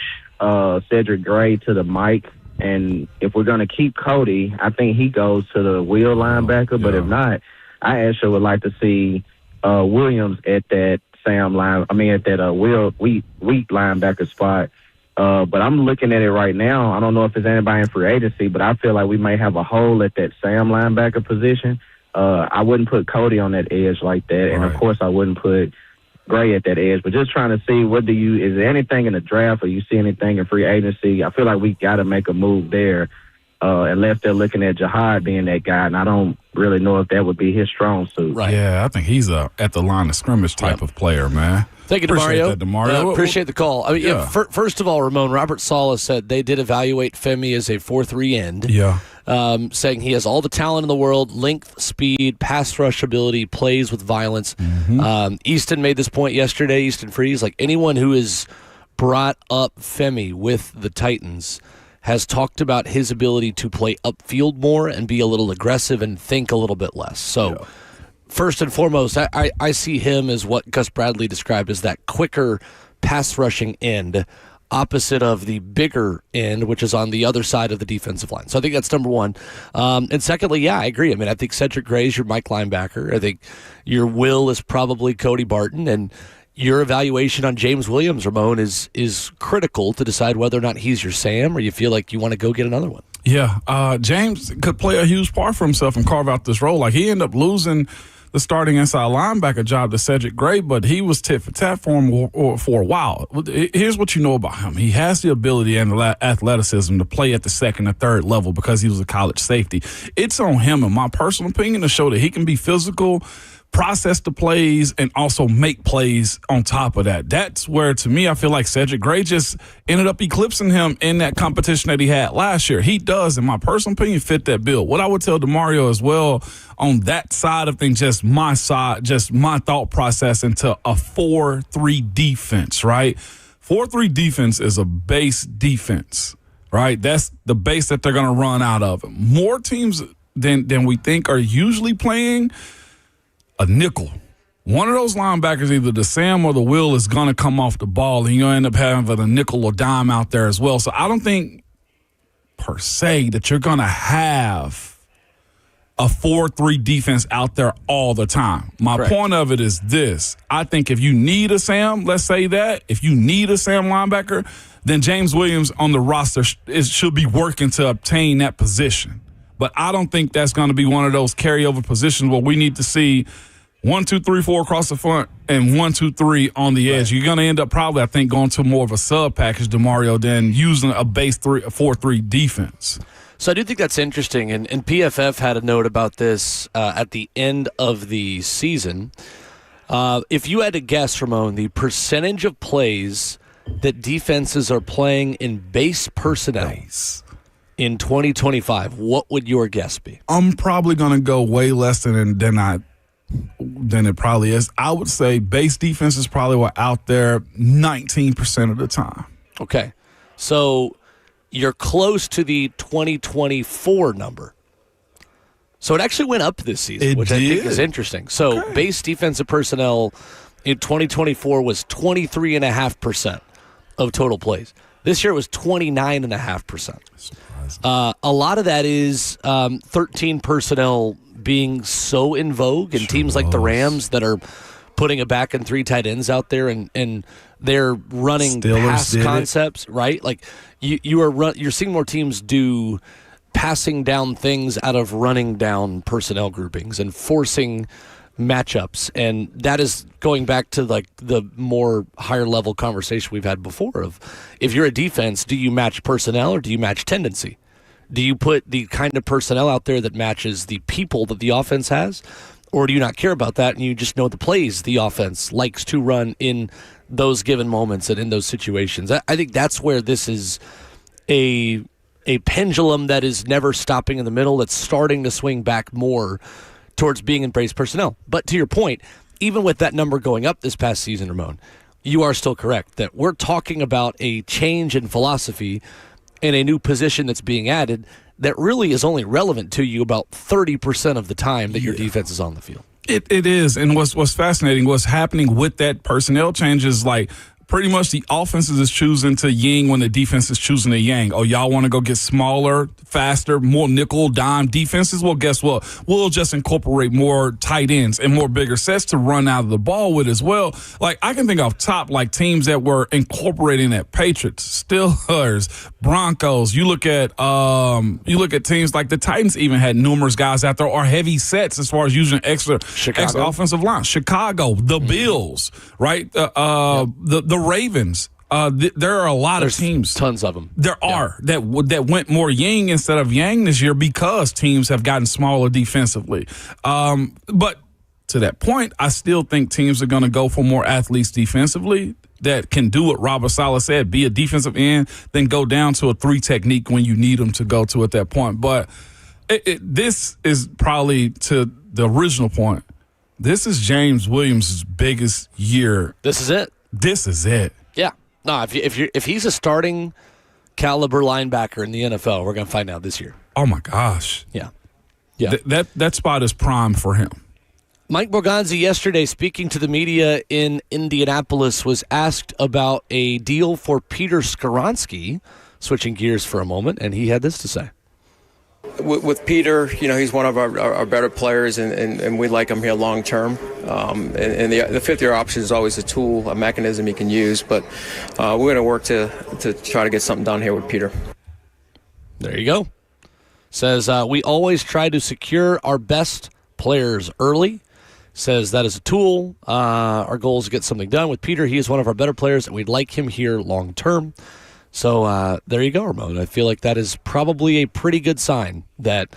D: Cedric Gray to the Mike, and if we're going to keep Cody, I think he goes to the wheel linebacker, but if not, I actually would like to see Williams at that weak linebacker spot. But I'm looking at it right now. I don't know if there's anybody in free agency, but I feel like we may have a hole at that Sam linebacker position. I wouldn't put Cody on that edge like that, and of course I wouldn't put Gray at that edge. But just trying to see, is there anything in the draft or you see anything in free agency? I feel like we got to make a move there, unless they're looking at Germad being that guy, and I don't really know if that would be his strong suit.
B: Right.
C: Yeah, I think he's a at the line of scrimmage type of player, man.
B: Thank you,
C: Appreciate
B: DeMario.
C: that, DeMario.
B: Appreciate the call. I mean, first of all, Ramon, Robert Saleh said they did evaluate Femi as a 4-3 end.
C: Yeah.
B: Saying he has all the talent in the world, length, speed, pass rush ability, plays with violence. Easton made this point yesterday, Easton Freeze, like anyone who has brought up Femi with the Titans has talked about his ability to play upfield more and be a little aggressive and think a little bit less. So first and foremost, I see him as what Gus Bradley described as that quicker pass rushing end, opposite of the bigger end, which is on the other side of the defensive line. So I think that's number one. And secondly, I agree. I mean, I think Cedric Gray is your Mike linebacker. I think your Will is probably Cody Barton, and your evaluation on James Williams, Ramon, is critical to decide whether or not he's your Sam or you feel like you want to go get another one.
C: Yeah, James could play a huge part for himself and carve out this role. Like, he ended up losing the starting inside linebacker job to Cedric Gray, but he was tit for tat for him for a while. Here's what you know about him. He has the ability and the athleticism to play at the second or third level because he was a college safety. It's on him, in my personal opinion, to show that he can be physical, process the plays, and also make plays on top of that. That's where, to me, I feel like Cedric Gray just ended up eclipsing him in that competition that he had last year. He does, in my personal opinion, fit that bill. What I would tell DeMario as well on that side of things, just my thought process into a 4-3 defense, right? 4-3 defense is a base defense, right? That's the base that they're going to run out of. More teams than we think are usually playing a nickel. One of those linebackers, either the Sam or the Will, is going to come off the ball, and you're going to end up having a nickel or dime out there as well. So I don't think, per se, that you're going to have a 4-3 defense out there all the time. My point of it is this. I think if you need a Sam, let's say that, if you need a Sam linebacker, then James Williams on the roster should be working to obtain that position. But I don't think that's going to be one of those carryover positions where we need to see 1, 2, 3, 4 across the front and 1, 2, 3 on the edge. You're going to end up probably, I think, going to more of a sub package, DeMario, than using a base 4-3 defense.
B: So I do think that's interesting, and PFF had a note about this at the end of the season. If you had to guess, Ramon, the percentage of plays that defenses are playing in base personnel in 2025, what would your guess be?
C: I'm probably going to go way less than it probably is. I would say base defense is probably out there 19% of the time.
B: Okay. So you're close to the 2024 number. So it actually went up this season, which I think is interesting. So base defensive personnel in 2024 was 23.5% of total plays. This year it was 29.5%. A lot of that is 13 personnel being so in vogue, and teams like the Rams that are putting a back and 3 tight ends out there, and they're running pass concepts, right? Like you're seeing more teams do passing down things out of running down personnel groupings and forcing matchups, and that is going back to like the more higher level conversation we've had before of, if you're a defense, do you match personnel or do you match tendency? Do you put the kind of personnel out there that matches the people that the offense has, or do you not care about that and you just know the plays the offense likes to run in those given moments and in those situations? I think that's where this is a pendulum that is never stopping in the middle, that's starting to swing back more towards being in base personnel. But to your point, even with that number going up this past season, Ramon, you are still correct that we're talking about a change in philosophy and a new position that's being added that really is only relevant to you about 30% of the time that your defense is on the field.
C: It is. And what's fascinating, what's happening with that personnel change is like, pretty much the offenses is choosing to yin when the defense is choosing to yang. Oh, y'all want to go get smaller, faster, more nickel, dime defenses? Well, guess what? We'll just incorporate more tight ends and more bigger sets to run out of the ball with as well. Like, I can think off top, like teams that were incorporating that: Patriots, Steelers, Broncos. You look at teams like the Titans even had numerous guys out there, or heavy sets as far as using extra offensive line. Chicago, the Bills, right? The Ravens. There are a lot of teams.
B: Tons of them.
C: There are that went more yin instead of yang this year because teams have gotten smaller defensively. But to that point, I still think teams are going to go for more athletes defensively that can do what Robert Saleh said, be a defensive end, then go down to a 3 technique when you need them to go to at that point. But this is probably, to the original point, this is James Williams' biggest year.
B: This is it.
C: This is it.
B: Yeah. No, if he's a starting caliber linebacker in the NFL, we're going to find out this year.
C: Oh my gosh.
B: Yeah.
C: That spot is prime for him.
B: Mike Borgonzi yesterday, speaking to the media in Indianapolis, was asked about a deal for Peter Skoronski, switching gears for a moment, and he had this to say.
E: With Peter, he's one of our better players, and we like him here long term. And the fifth-year option is always a tool, a mechanism you can use. But we're going to work to try to get something done here with Peter.
B: There you go. Says we always try to secure our best players early. Says that is a tool. Our goal is to get something done with Peter. He is one of our better players, and we'd like him here long term. So there you go, Ramon. I feel like that is probably a pretty good sign that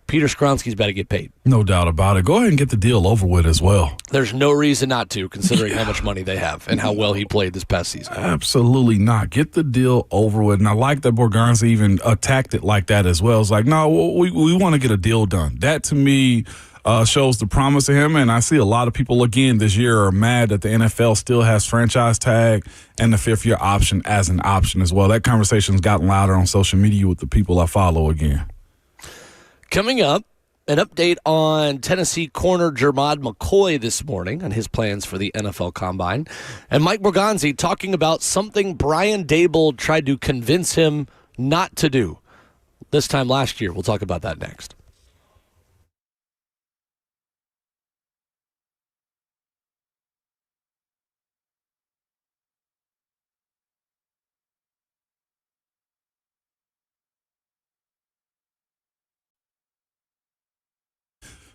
B: Peter Skoronski's about to get paid.
C: No doubt about it. Go ahead and get the deal over with as well.
B: There's no reason not to, considering how much money they have and how well he played this past season.
C: Absolutely not. Get the deal over with. And I like that Borgonzi even attacked it like that as well. It's like, no, we want to get a deal done. That, to me, shows the promise of him. And I see a lot of people, again, this year are mad that the NFL still has franchise tag and the fifth-year option as an option as well. That conversation's gotten louder on social media with the people I follow again.
B: Coming up, an update on Tennessee corner Germad McCoy this morning and his plans for the NFL Combine. And Mike Borgonzi talking about something Brian Dable tried to convince him not to do this time last year. We'll talk about that next.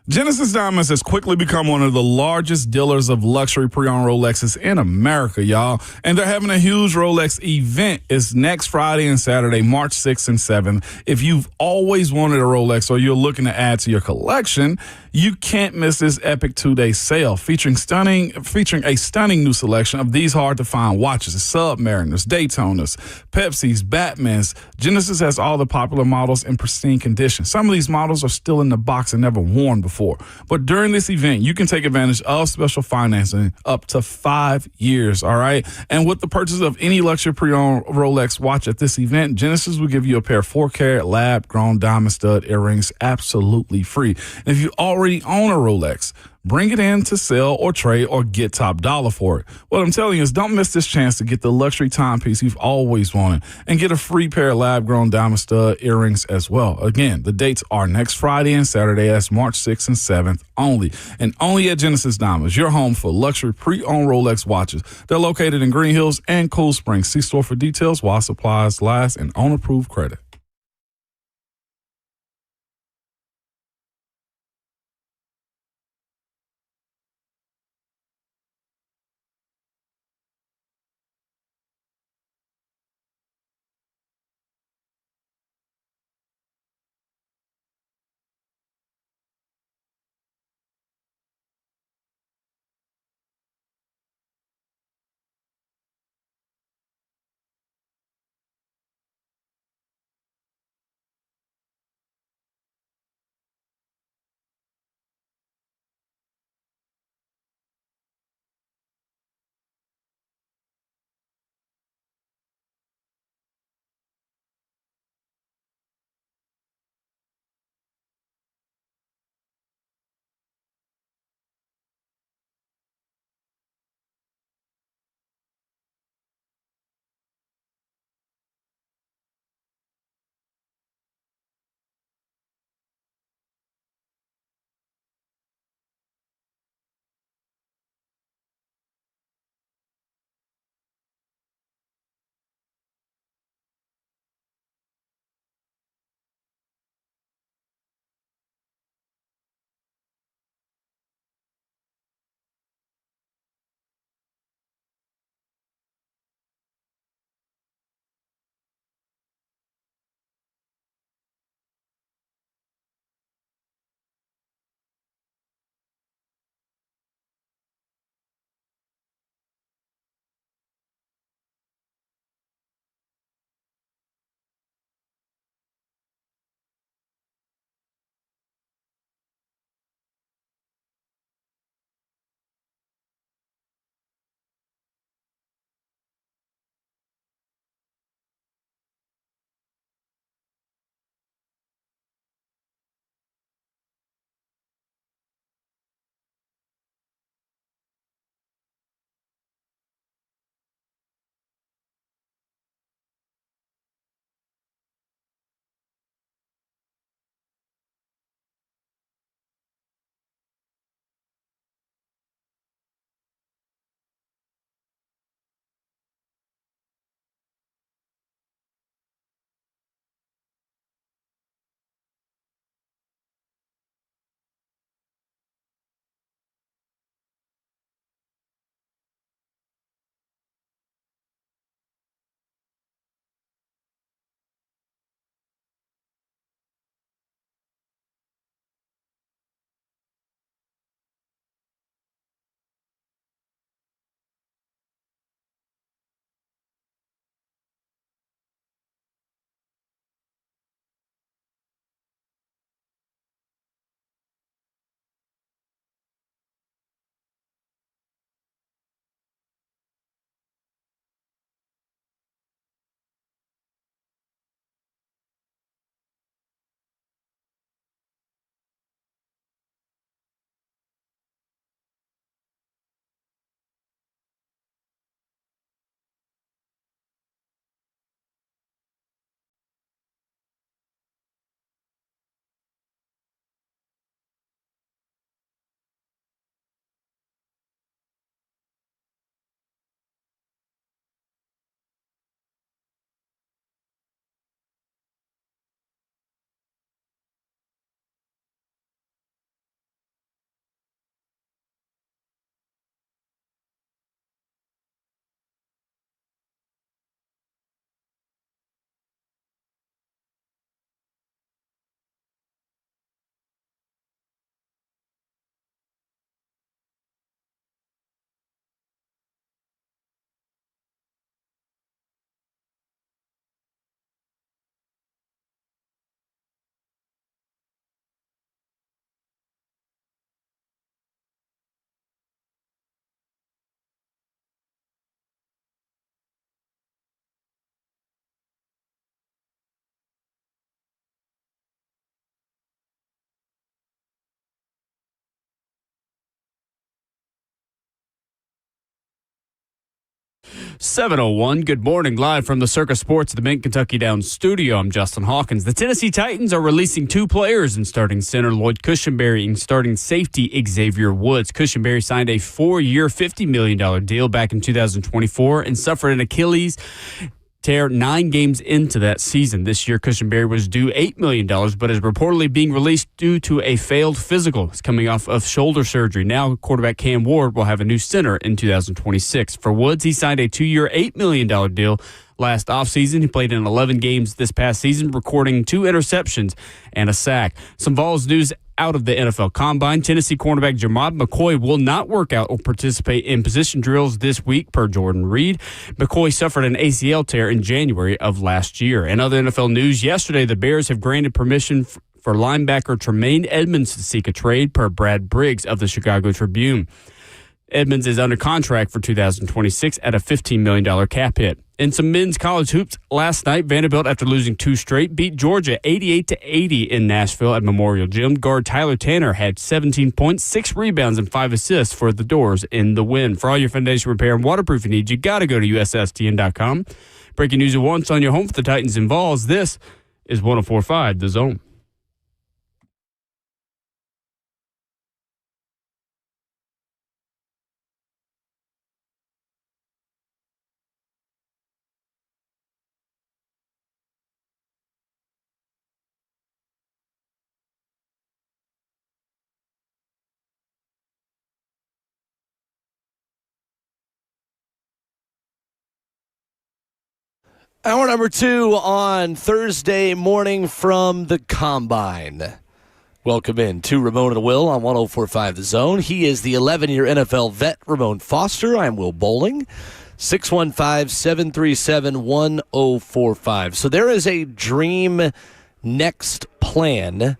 C: Genesis Diamonds has quickly become one of the largest dealers of luxury pre-owned Rolexes in America, y'all. And they're having a huge Rolex event. It's next Friday and Saturday, March 6th and 7th. If you've always wanted a Rolex or you're looking to add to your collection, you can't miss this epic 2-day sale featuring a stunning new selection of these hard-to-find watches: Submariners, Daytonas, Pepsis, Batmans. Genesis has all the popular models in pristine condition. Some of these models are still in the box and never worn before. before. But during this event, you can take advantage of special financing up to 5 years, all right? And with the purchase of any luxury pre-owned Rolex watch at this event, Genesis will give you a pair of 4-carat lab-grown diamond stud earrings absolutely free. And if you already own a Rolex, bring it in to sell or trade or get top dollar for it. What I'm telling you is don't miss this chance to get the luxury timepiece you've always wanted and get a free pair of lab-grown diamond stud earrings as well. Again, the dates are next Friday and Saturday. That's March 6th and 7th only. And only at Genesis Diamonds, your home for luxury pre-owned Rolex watches. They're located in Green Hills and Cool Springs. See store for details while supplies last and on approved credit.
A: 7:01. Good morning, live from the Circus Sports at the Mint Kentucky Downs studio. I'm Justin Hawkins. The Tennessee Titans are releasing two players in starting center Lloyd Cushenberry and starting safety Xavier Woods. Cushenberry signed a 4-year, $50 million deal back in 2024 and suffered an Achilles tear 9 games into that season. This year, Cushenberry was due $8 million, but is reportedly being released due to a failed physical. He's coming off of shoulder surgery. Now, quarterback Cam Ward will have a new center in 2026. For Woods, he signed a 2-year, $8 million deal last offseason. He played in 11 games this past season, recording 2 interceptions and a sack. Some Vols news out of the NFL Combine. Tennessee cornerback Germad McCoy will not work out or participate in position drills this week, per Jordan Reed. McCoy suffered an ACL tear in January of last year. In other NFL news, yesterday the Bears have granted permission for linebacker Tremaine Edmonds to seek a trade, per Brad Briggs of the Chicago Tribune. Edmonds is under contract for 2026 at a $15 million cap hit. In some men's college hoops, last night, Vanderbilt, after losing 2 straight, beat Georgia 88-80 in Nashville at Memorial Gym. Guard Tyler Tanner had 17 points, 6 rebounds, and 5 assists for the Doors in the win. For all your foundation repair and waterproofing needs, you got to go to USSTN.com. Breaking news at once on your home for the Titans and Vols. This is 104.5 The Zone.
B: Hour number 2 on Thursday morning from the Combine. Welcome in to Ramon and Will on 104.5 The Zone. He is the 11-year NFL vet, Ramon Foster. I'm Will Bowling. 615-737-1045. So there is a dream next plan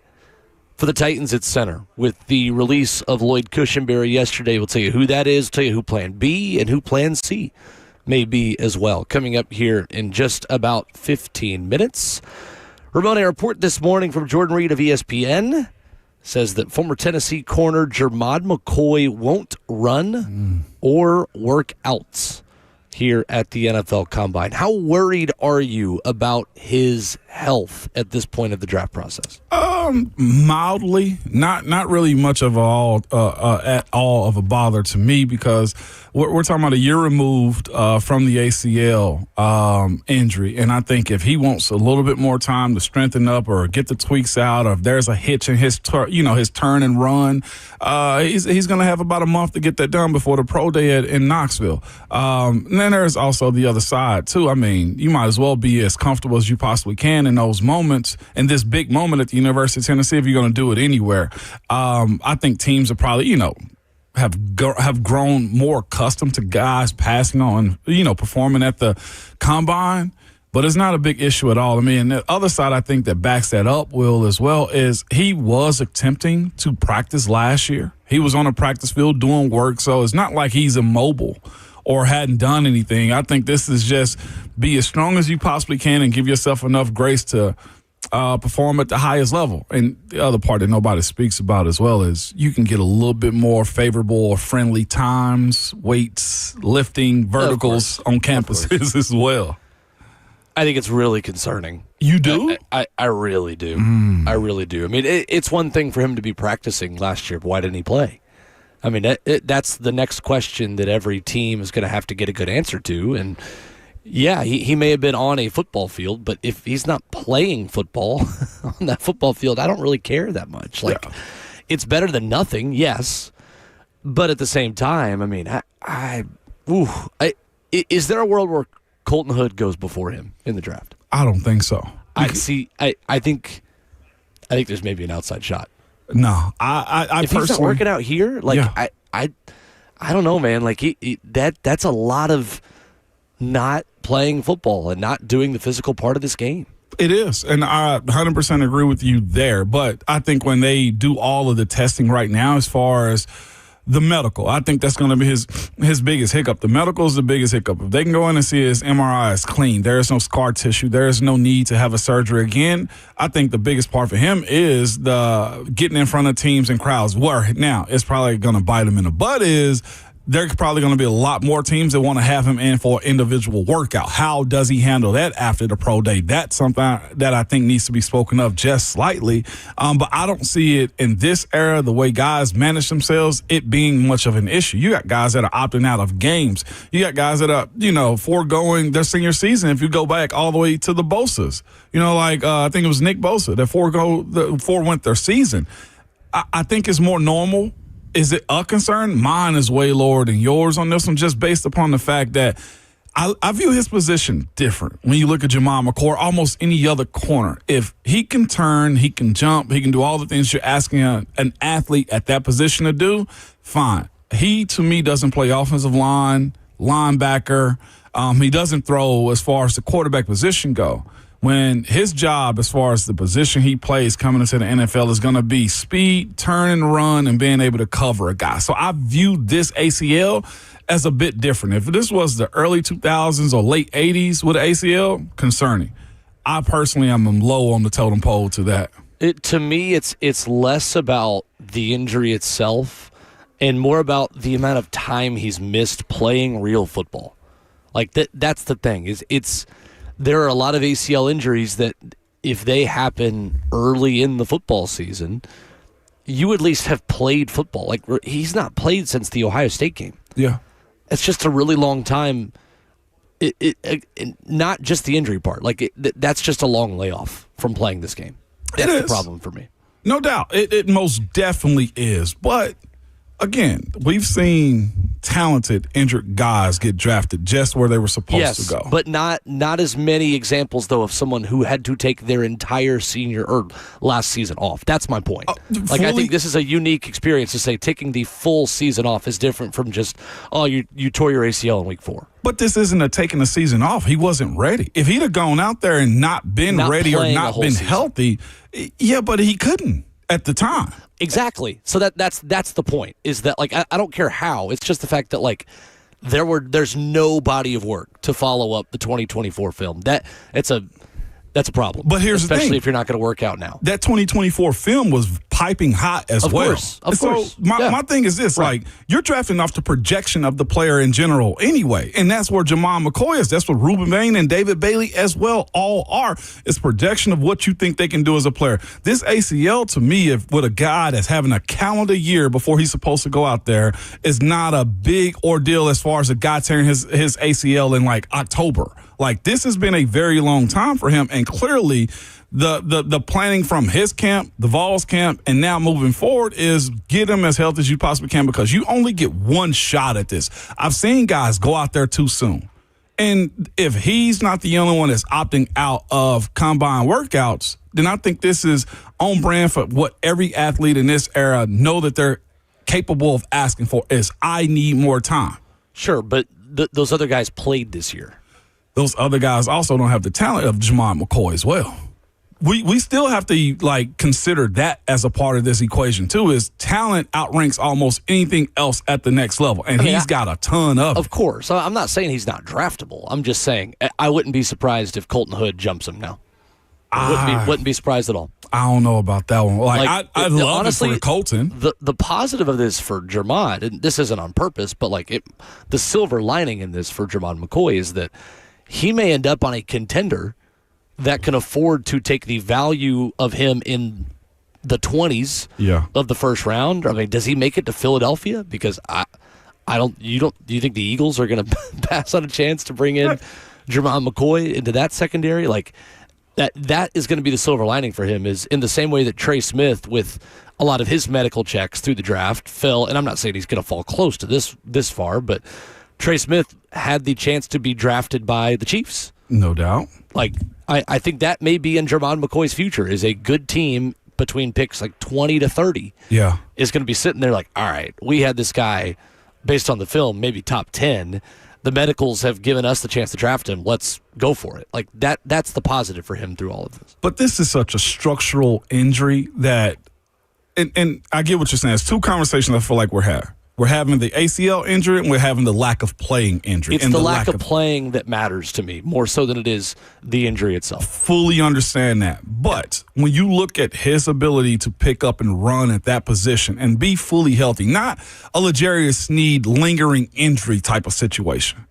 B: for the Titans at center with the release of Lloyd Cushenberry yesterday. We'll tell you who that is, tell you who plan B and who plan C may be as well. Coming up here in just about 15 minutes. Ramon, a report this morning from Jordan Reed of ESPN says that former Tennessee corner Germad McCoy won't run or work out here at the NFL Combine. How worried are you about his health at this point of the draft process?
C: Mildly, not really much of at all of a bother to me, because we're talking about a year removed from the ACL injury, and I think if he wants a little bit more time to strengthen up or get the tweaks out, or if there's a hitch in his his turn and run, he's going to have about a month to get that done before the pro day in Knoxville. And then there's also the other side too. I mean, you might as well be as comfortable as you possibly can in those moments, in this big moment at the University of Tennessee, if you're going to do it anywhere. I think teams are probably, have grown more accustomed to guys passing on, performing at the Combine, but it's not a big issue at all. I mean, the other side I think that backs that up, Will, as well, is he was attempting to practice last year. He was on a practice field doing work, so it's not like he's immobile or hadn't done anything. I think this is just be as strong as you possibly can and give yourself enough grace to perform at the highest level. And the other part that nobody speaks about as well is you can get a little bit more favorable or friendly times, weights, lifting, verticals on campuses as well.
B: I think it's really concerning.
C: You do?
B: I really do. I really do. I mean, it's one thing for him to be practicing last year, but why didn't he play? I mean, that's the next question that every team is going to have to get a good answer to. And yeah, he may have been on a football field, but if he's not playing football on that football field, I don't really care that much. It's better than nothing, yes. But at the same time, I mean, is there a world where Colton Hood goes before him in the draft?
C: I don't think so.
B: I think there's maybe an outside shot.
C: No, I
B: if he's not working out here, I don't know, man. That's a lot of not playing football and not doing the physical part of this game.
C: It is, and I 100% agree with you there. But I think when they do all of the testing right now, as far as the medical, I think that's going to be his biggest hiccup. The medical is the biggest hiccup. If they can go in and see his MRI is clean, there is no scar tissue, there is no need to have a surgery again, I think the biggest part for him is the getting in front of teams and crowds. Where now it's probably going to bite him in the butt is there's probably going to be a lot more teams that want to have him in for an individual workout. How does he handle that after the pro day? That's something that I think needs to be spoken of just slightly. But I don't see it in this era, the way guys manage themselves, it being much of an issue. You got guys that are opting out of games. You got guys that are, foregoing their senior season. If you go back all the way to the Bosas, I think it was Nick Bosa that forewent their season. I think it's more normal. Is it a concern? Mine is way lower than yours on this one, just based upon the fact that I view his position different. When you look at Germad McCoy, almost any other corner, if he can turn, he can jump, he can do all the things you're asking an athlete at that position to do, fine. He, to me, doesn't play offensive line, linebacker. He doesn't throw as far as the quarterback position go. When his job, as far as the position he plays coming into the NFL, is going to be speed, turn and run, and being able to cover a guy. So I view this ACL as a bit different. If this was the early 2000s or late 80s with ACL, concerning. I personally am low on the totem pole to that.
B: To me, it's less about the injury itself and more about the amount of time he's missed playing real football. Like that's the thing. There are a lot of ACL injuries that if they happen early in the football season, you at least have played football. Like, he's not played since the Ohio State game.
C: Yeah.
B: It's just a really long time. Not just the injury part. Like, that's just a long layoff from playing this game. That's the problem for me.
C: No doubt. It most definitely is. But, again, we've seen talented, injured guys get drafted just where they were supposed to go.
B: But not as many examples, though, of someone who had to take their entire senior or last season off. That's my point. I think this is a unique experience to say taking the full season off is different from just, you tore your ACL in week 4.
C: But this isn't a taking the season off. He wasn't ready. If he'd have gone out there and not been ready or not been healthy, but he couldn't at the time.
B: Exactly. So that's the point, is that, like, I don't care how. It's just the fact that, like, there's no body of work to follow up the 2024 film. That's a problem.
C: But here's the thing.
B: Especially if you're not going to work out now.
C: That 2024 film was piping hot as well.
B: Of course.
C: My thing is this, right. You're drafting off the projection of the player in general anyway. And that's where Germad McCoy is. That's what Ruben Bane and David Bailey as well all are. It's projection of what you think they can do as a player. This ACL, to me, with a guy that's having a calendar year before he's supposed to go out there, is not a big ordeal as far as a guy tearing his ACL in, like, October. Like, this has been a very long time for him, and clearly the planning from his camp, the Vols camp, and now moving forward is get him as healthy as you possibly can, because you only get one shot at this. I've seen guys go out there too soon. And if he's not the only one that's opting out of combine workouts, then I think this is on brand for what every athlete in this era know that they're capable of asking for, is I need more time.
B: Sure, but those other guys played this year.
C: Those other guys also don't have the talent of Germad McCoy as well. We still have to, like, consider that as a part of this equation too, is talent outranks almost anything else at the next level. And he's got a ton of it.
B: Of course. I'm not saying he's not draftable. I'm just saying I wouldn't be surprised if Colton Hood jumps him now. Wouldn't be surprised at all. I
C: don't know about that one. I love
B: honestly,
C: it for Colton.
B: The positive of this for Germad, and this isn't on purpose, but the silver lining in this for Germad McCoy is that he may end up on a contender that can afford to take the value of him in the 20s of the first round. I mean, does he make it to Philadelphia? Because do you think the Eagles are going to pass on a chance to bring in Germad McCoy into that secondary? Like, that is going to be the silver lining for him, is in the same way that Trey Smith, with a lot of his medical checks through the draft, fell, and I'm not saying he's going to fall close to this far, but Trey Smith had the chance to be drafted by the Chiefs.
C: No doubt.
B: Like, I think that may be in Germad McCoy's future, is a good team between picks like 20 to 30 is going to be sitting there like, all right, we had this guy based on the film, maybe top 10. The medicals have given us the chance to draft him. Let's go for it. Like, that's the positive for him through all of this.
C: But this is such a structural injury that, and I get what you're saying. It's two conversations I feel like we're having. We're having the ACL injury, and we're having the lack of playing injury.
B: It's
C: and
B: the lack of playing that matters to me more so than it is the injury itself.
C: Fully understand that. But when you look at his ability to pick up and run at that position and be fully healthy, not a L'Jarius Sneed lingering injury type of situation,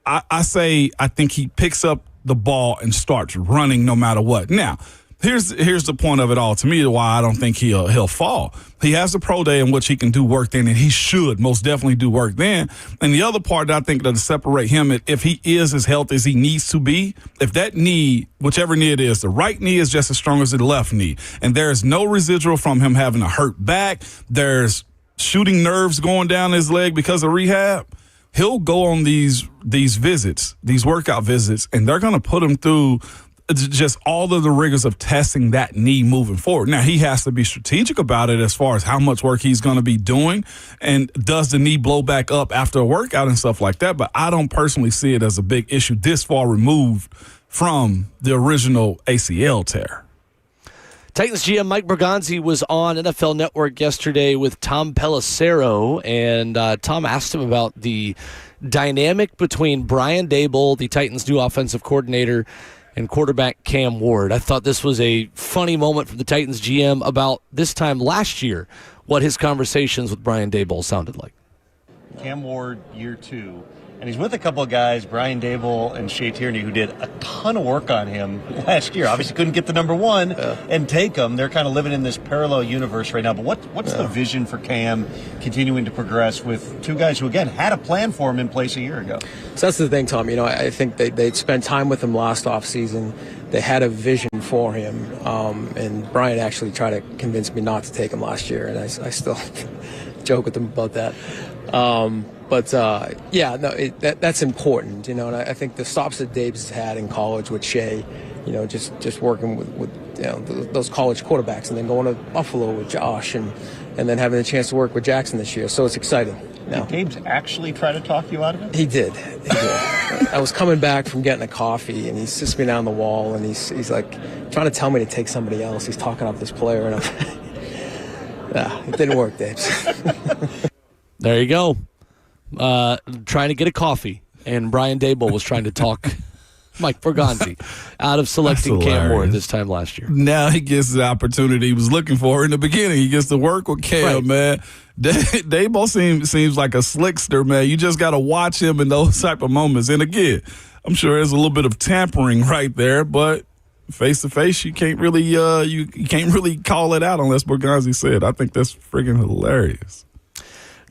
C: I think he picks up the ball and starts running no matter what. Now, here's the point of it all. To me, why I don't think he'll fall. He has a pro day in which he can do work then, and he should most definitely do work then. And the other part that I think that'll separate him, if he is as healthy as he needs to be, if that knee, whichever knee it is, the right knee is just as strong as the left knee, and there's no residual from him having a hurt back, there's shooting nerves going down his leg because of rehab, he'll go on these visits, these workout visits, and they're going to put him through just all of the rigors of testing that knee moving forward. Now, he has to be strategic about it as far as how much work he's going to be doing, and does the knee blow back up after a workout and stuff like that. But I don't personally see it as a big issue this far removed from the original ACL tear.
B: Titans GM Mike Bergonzi was on NFL Network yesterday with Tom Pelissero, and Tom asked him about the dynamic between Brian Dable, the Titans' new offensive coordinator, and quarterback Cam Ward. I thought this was a funny moment from the Titans GM about this time last year, what his conversations with Brian Dable sounded like.
F: Cam Ward, year 2. And he's with a couple of guys, Brian Dable and Shea Tierney, who did a ton of work on him last year. Obviously couldn't get the number 1 and take him. They're kind of living in this parallel universe right now. But what's the vision for Cam continuing to progress with 2 guys who, again, had a plan for him in place a year ago?
E: So that's the thing, Tom. I think they'd spent time with him last offseason. They had a vision for him. And Brian actually tried to convince me not to take him last year, and I still joke with him about that. That's important, and I think the stops that Dave's had in college with Shea, just working with those college quarterbacks, and then going to Buffalo with Josh, and then having the chance to work with Jackson this year. So it's exciting.
F: Did Dave's actually try to talk you out of it?
E: He did. I was coming back from getting a coffee, and he sits me down the wall, and he's like trying to tell me to take somebody else. He's talking up this player, and it didn't work, Dave.
B: There you go. Trying to get a coffee, and Brian Dable was trying to talk Mike Bergonzi out of selecting Cam Ward this time last year.
C: Now he gets the opportunity he was looking for in the beginning. He gets to work with Cam, right. Man. Dable seems like a slickster, man. You just got to watch him in those type of moments. And again, I'm sure there's a little bit of tampering right there, but face to face, you can't really you can't really call it out unless Bergonzi said. I think that's friggin' hilarious.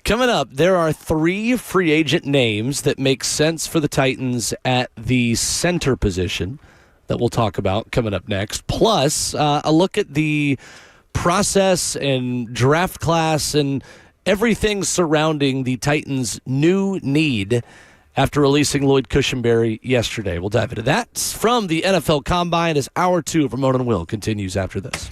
B: Coming up, there are 3 free agent names that make sense for the Titans at the center position that we'll talk about coming up next. Plus, a look at the process and draft class and everything surrounding the Titans' new need after releasing Lloyd Cushenberry yesterday. We'll dive into that from the NFL Combine as Hour 2 of Ramon and Will continues after this.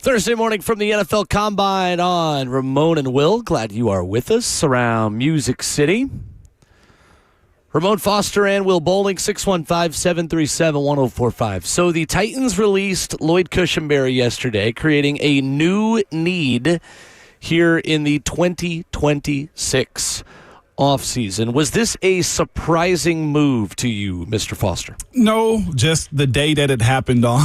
B: Thursday morning from the NFL Combine on Ramon and Will. Glad you are with us around Music City. Ramon Foster and Will Bowling, 615-737-1045. So the Titans released Lloyd Cushenberry yesterday, creating a new need here in the 2026 offseason. Was this a surprising move to you, Mr. Foster?
C: No, just the day that it happened on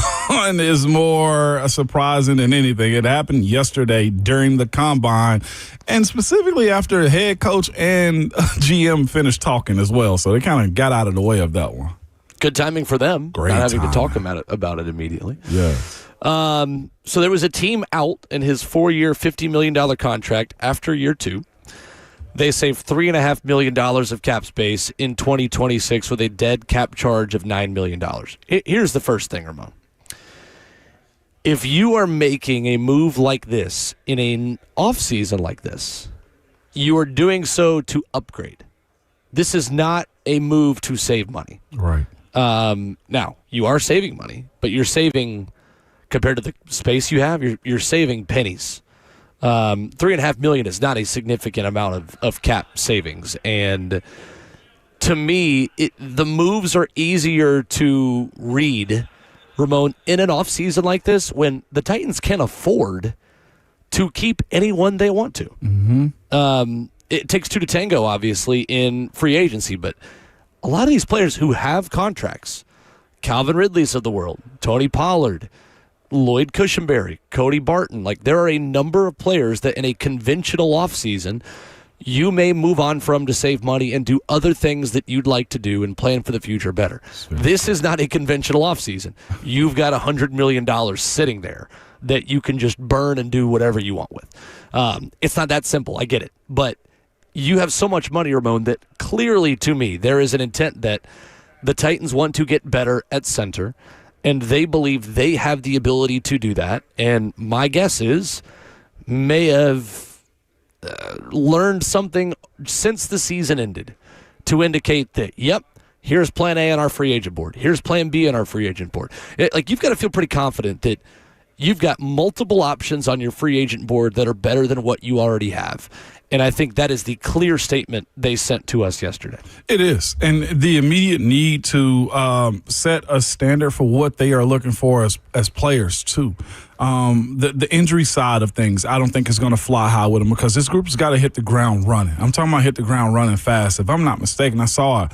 C: is more surprising than anything. It happened yesterday during the Combine, and specifically after head coach and GM finished talking as well. So they kind of got out of the way of that one.
B: Good timing for them.
C: Great
B: not having
C: time.
B: to talk about it immediately.
C: Yeah.
B: So there was a team out in his 4-year, $50 million contract after year 2. They saved $3.5 million of cap space in 2026 with a dead cap charge of $9 million. Here's the first thing, Ramon. If you are making a move like this in an offseason like this, you are doing so to upgrade. This is not a move to save money.
C: Right.
B: Now, you are saving money, but you're saving, compared to the space you have, you're saving pennies. $3.5 million is not a significant amount of cap savings, and to me, the moves are easier to read, Ramon, in an offseason like this when the Titans can afford to keep anyone they want to.
C: Mm-hmm.
B: It takes two to tango, obviously, in free agency, but a lot of these players who have contracts, Calvin Ridley's of the world, Tony Pollard, Lloyd Cushenberry, Cody Barton, like there are a number of players that in a conventional offseason you may move on from to save money and do other things that you'd like to do and plan for the future better. This is not a conventional offseason. You've got $100 million sitting there that you can just burn and do whatever you want with. It's not that simple. I get it. But you have so much money, Ramon, that clearly to me there is an intent that the Titans want to get better at center, and they believe they have the ability to do that. And my guess is may have learned something since the season ended to indicate that, yep, here's plan A on our free agent board. Here's plan B on our free agent board. You've got to feel pretty confident that you've got multiple options on your free agent board that are better than what you already have. And I think that is the clear statement they sent to us yesterday.
C: It is. And the immediate need to set a standard for what they are looking for as players, too. The injury side of things, I don't think is going to fly high with them because this group has got to hit the ground running. I'm talking about hit the ground running fast. If I'm not mistaken, I saw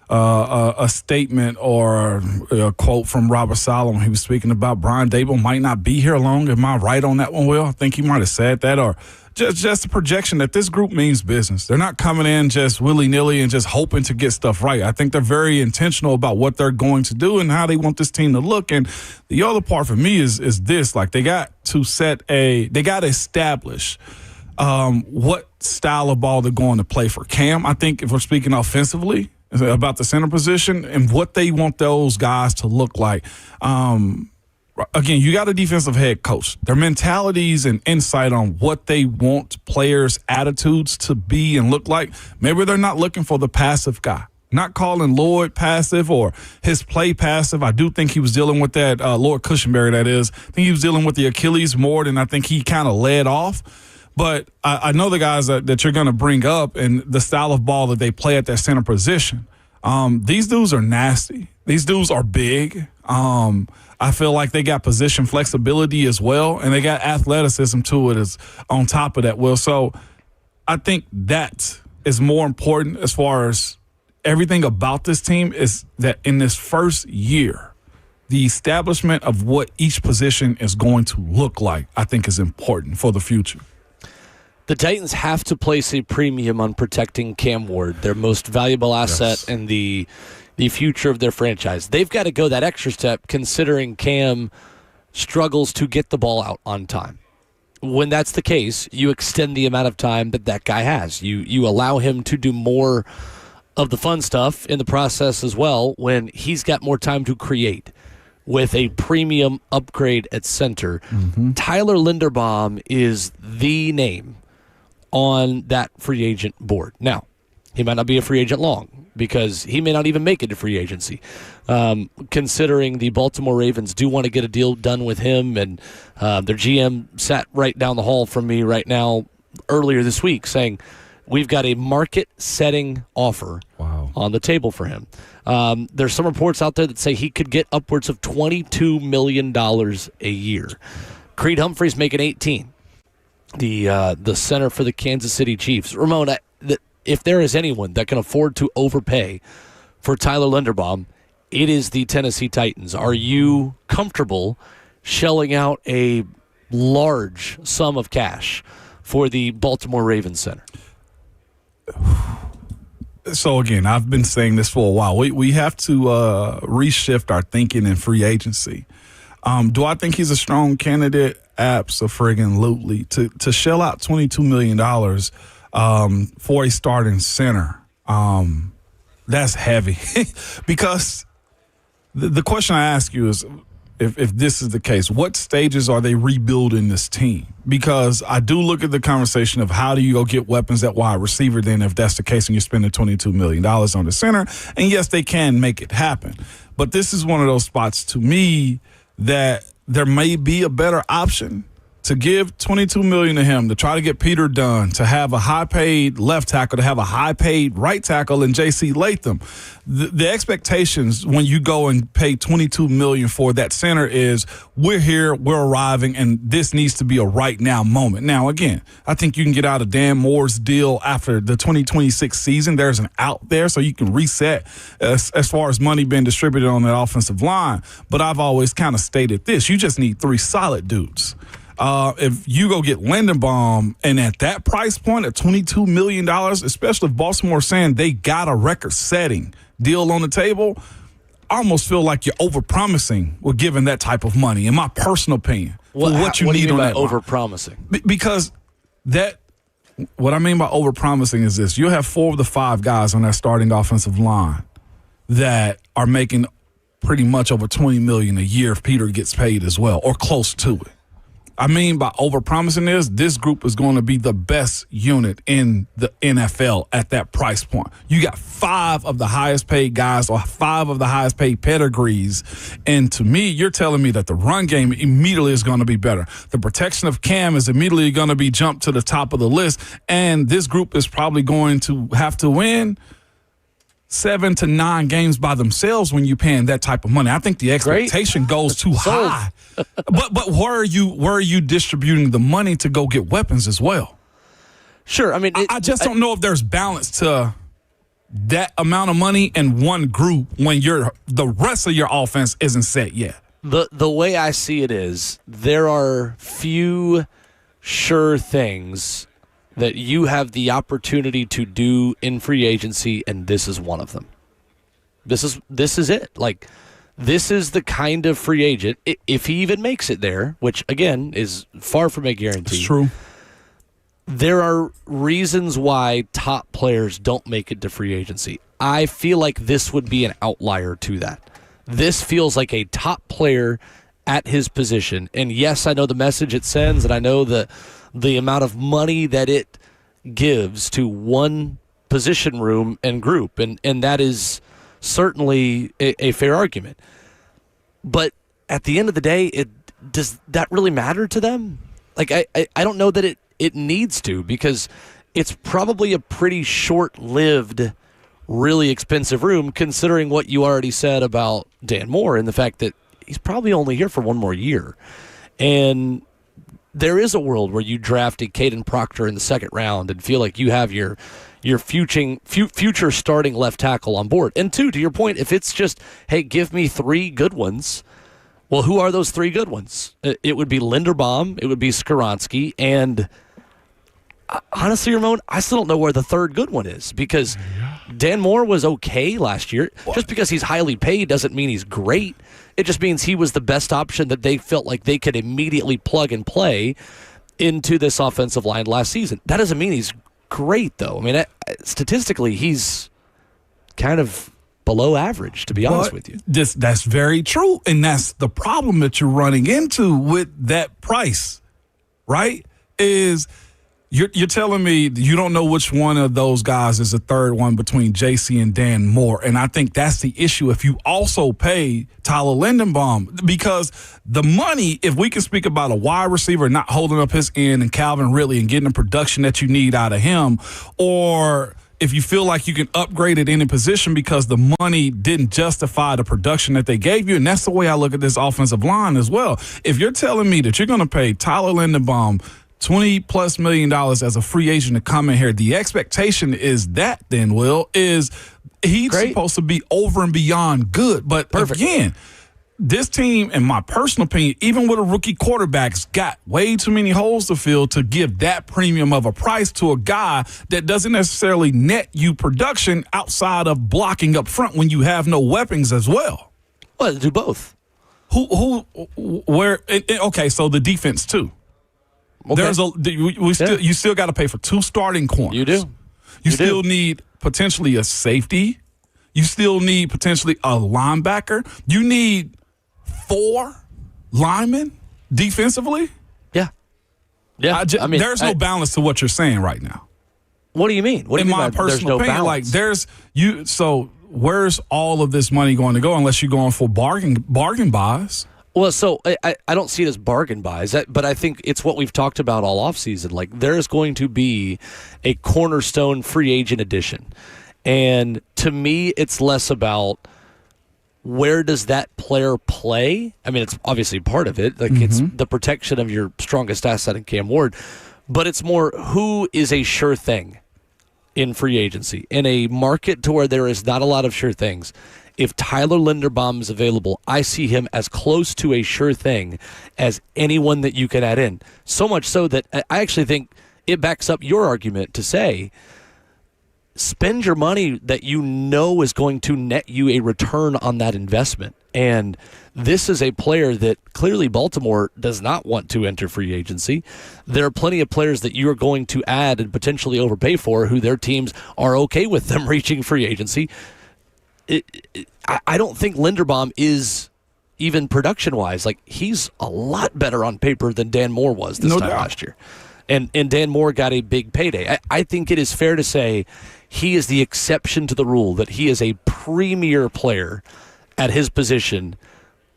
C: a statement or a quote from Robert Solomon. He was speaking about Brian Dable might not be here long. Am I right on that one, Will? I think he might have said that, or just a projection that this group means business. They're not coming in just willy-nilly and just hoping to get stuff right. I think they're very intentional about what they're going to do and how they want this team to look. And the other part for me is this, like they got to establish what style of ball they're going to play for Cam. I think if we're speaking offensively about the center position and what they want those guys to look like. Again, you got a defensive head coach. Their mentalities and insight on what they want players' attitudes to be and look like. Maybe they're not looking for the passive guy. Not calling Lloyd passive or his play passive. I do think he was dealing with that, Lloyd Cushenberry, that is. I think he was dealing with the Achilles more than I think he kind of led off. But I know the guys that you're going to bring up and the style of ball that they play at that center position. These dudes are nasty. These dudes are big. I feel like they got position flexibility as well, and they got athleticism to it as on top of that, Will. So I think that is more important as far as everything about this team is that in this first year, the establishment of what each position is going to look like, I think is important for the future.
B: The Titans have to place a premium on protecting Cam Ward, their most valuable asset and the future of their franchise. They've got to go that extra step considering Cam struggles to get the ball out on time. When that's the case, you extend the amount of time that guy has. You allow him to do more of the fun stuff in the process as well when he's got more time to create with a premium upgrade at center. Mm-hmm. Tyler Linderbaum is the name on that free agent board. Now, He might not be a free agent long because he may not even make it to free agency. Considering the Baltimore Ravens do want to get a deal done with him, and their GM sat right down the hall from me right now earlier this week saying, we've got a market-setting offer on the table for him. There's some reports out there that say he could get upwards of $22 million a year. Creed Humphrey's making 18. The center for the Kansas City Chiefs. Ramon, if there is anyone that can afford to overpay for Tyler Linderbaum, it is the Tennessee Titans. Are you comfortable shelling out a large sum of cash for the Baltimore Ravens center?
C: So, again, I've been saying this for a while. We have to reshift our thinking in free agency. Do I think he's a strong candidate? Abso-friggin-lutely. To shell out $22 million for a starting center, that's heavy. Because the question I ask you is, if this is the case, what stages are they rebuilding this team? Because I do look at the conversation of how do you go get weapons at wide receiver then if that's the case and you're spending $22 million on the center. And, yes, they can make it happen. But this is one of those spots to me that there may be a better option to give $22 million to him, to try to get Peter Dunn, to have a high-paid left tackle, to have a high-paid right tackle in J.C. Latham. The expectations when you go and pay $22 million for that center is we're here, we're arriving, and this needs to be a right-now moment. Now, again, I think you can get out of Dan Moore's deal after the 2026 season. There's an out there, so you can reset as far as money being distributed on that offensive line. But I've always kind of stated this. You just need 3 solid dudes. If you go get Linderbaum, and at that price point, at $22 million, especially if Baltimore's saying they got a record-setting deal on the table, I almost feel like you're overpromising with giving that type of money, in my personal opinion, for what you need on that line.
B: Overpromising?
C: Because what I mean by overpromising is this. You have 4 of the 5 guys on that starting offensive line that are making pretty much over $20 million a year if Peter gets paid as well, or close to it. I mean by overpromising this group is going to be the best unit in the NFL at that price point. You got 5 of the highest paid guys or 5 of the highest paid pedigrees. And to me, you're telling me that the run game immediately is going to be better. The protection of Cam is immediately going to be jumped to the top of the list. And this group is probably going to have to win 7 to 9 games by themselves when you're paying that type of money. I think the expectation goes too high. But where are you distributing the money to go get weapons as well?
B: Sure. I mean,
C: I just don't know if there's balance to that amount of money in one group when the rest of your offense isn't set yet.
B: The way I see it is there are few sure things that you have the opportunity to do in free agency, and this is one of them. This is it. Like, this is the kind of free agent, if he even makes it there, which, again, is far from a guarantee.
C: It's true.
B: There are reasons why top players don't make it to free agency. I feel like this would be an outlier to that. This feels like a top player at his position. And, yes, I know the message it sends, and I know the amount of money that it gives to one position room and group, and that is certainly a fair argument. But at the end of the day, does that really matter to them? Like, I don't know that it needs to, because it's probably a pretty short-lived, really expensive room, considering what you already said about Dan Moore and the fact that he's probably only here for one more year. And there is a world where you drafted Caden Proctor in the 2nd round and feel like you have your future starting left tackle on board. And 2, to your point, if it's just, hey, give me 3 good ones, well, who are those 3 good ones? It would be Linderbaum, it would be Skoronski, and honestly, Ramon, I still don't know where the 3rd good one is, because Dan Moore was okay last year. Just because he's highly paid doesn't mean he's great. It just means he was the best option that they felt like they could immediately plug and play into this offensive line last season. That doesn't mean he's great, though. I mean, statistically, he's kind of below average, to be honest with you.
C: That's very true, and that's the problem that you're running into with that price, right? Is You're telling me you don't know which one of those guys is the third one between JC and Dan Moore. And I think that's the issue if you also pay Tyler Linderbaum. Because the money, if we can speak about a wide receiver not holding up his end and Calvin Ridley and getting the production that you need out of him, or if you feel like you can upgrade at any position because the money didn't justify the production that they gave you, and that's the way I look at this offensive line as well. If you're telling me that you're going to pay Tyler Linderbaum $20+ million as a free agent to come in here, the expectation is that then, Will, is he's supposed to be over and beyond good. But again, this team, in my personal opinion, even with a rookie quarterback, has got way too many holes to fill to give that premium of a price to a guy that doesn't necessarily net you production outside of blocking up front when you have no weapons as well.
B: Well, do both.
C: Okay, so the defense too. Okay. You still got to pay for 2 starting corners.
B: You do.
C: You still need potentially a safety. You still need potentially a linebacker. You need 4 linemen defensively.
B: Yeah. Yeah.
C: There's no balance to what you're saying right now.
B: What do you mean? What do you mean?
C: In my personal opinion, so where's all of this money going to go unless you're going for bargain buys?
B: Well, so I don't see it as bargain buys, but I think it's what we've talked about all offseason. Like, there's going to be a cornerstone free agent addition. And to me, it's less about where does that player play. I mean, it's obviously part of it. Like, it's the protection of your strongest asset in Cam Ward. But it's more who is a sure thing in free agency. In a market to where there is not a lot of sure things, if Tyler Linderbaum is available, I see him as close to a sure thing as anyone that you can add in. So much so that I actually think it backs up your argument to say, spend your money that you know is going to net you a return on that investment. And this is a player that clearly Baltimore does not want to enter free agency. There are plenty of players that you are going to add and potentially overpay for who their teams are okay with them reaching free agency. I don't think Linderbaum is, even production-wise, like, he's a lot better on paper than Dan Moore was this time last year. And Dan Moore got a big payday. I think it is fair to say he is the exception to the rule, that he is a premier player at his position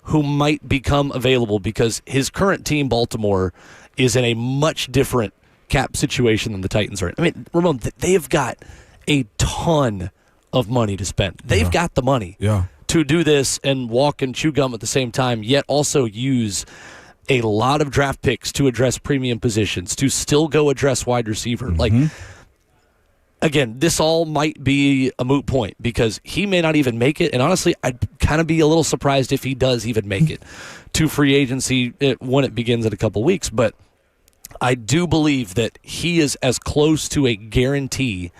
B: who might become available because his current team, Baltimore, is in a much different cap situation than the Titans are in. I mean, Ramon, they have got a ton of money to spend. They've got the money to do this and walk and chew gum at the same time, yet also use a lot of draft picks to address premium positions, to still go address wide receiver. Like, again, this all might be a moot point because he may not even make it. And honestly, I'd kind of be a little surprised if he does even make it to free agency when it begins in a couple weeks. But I do believe that he is as close to a guarantee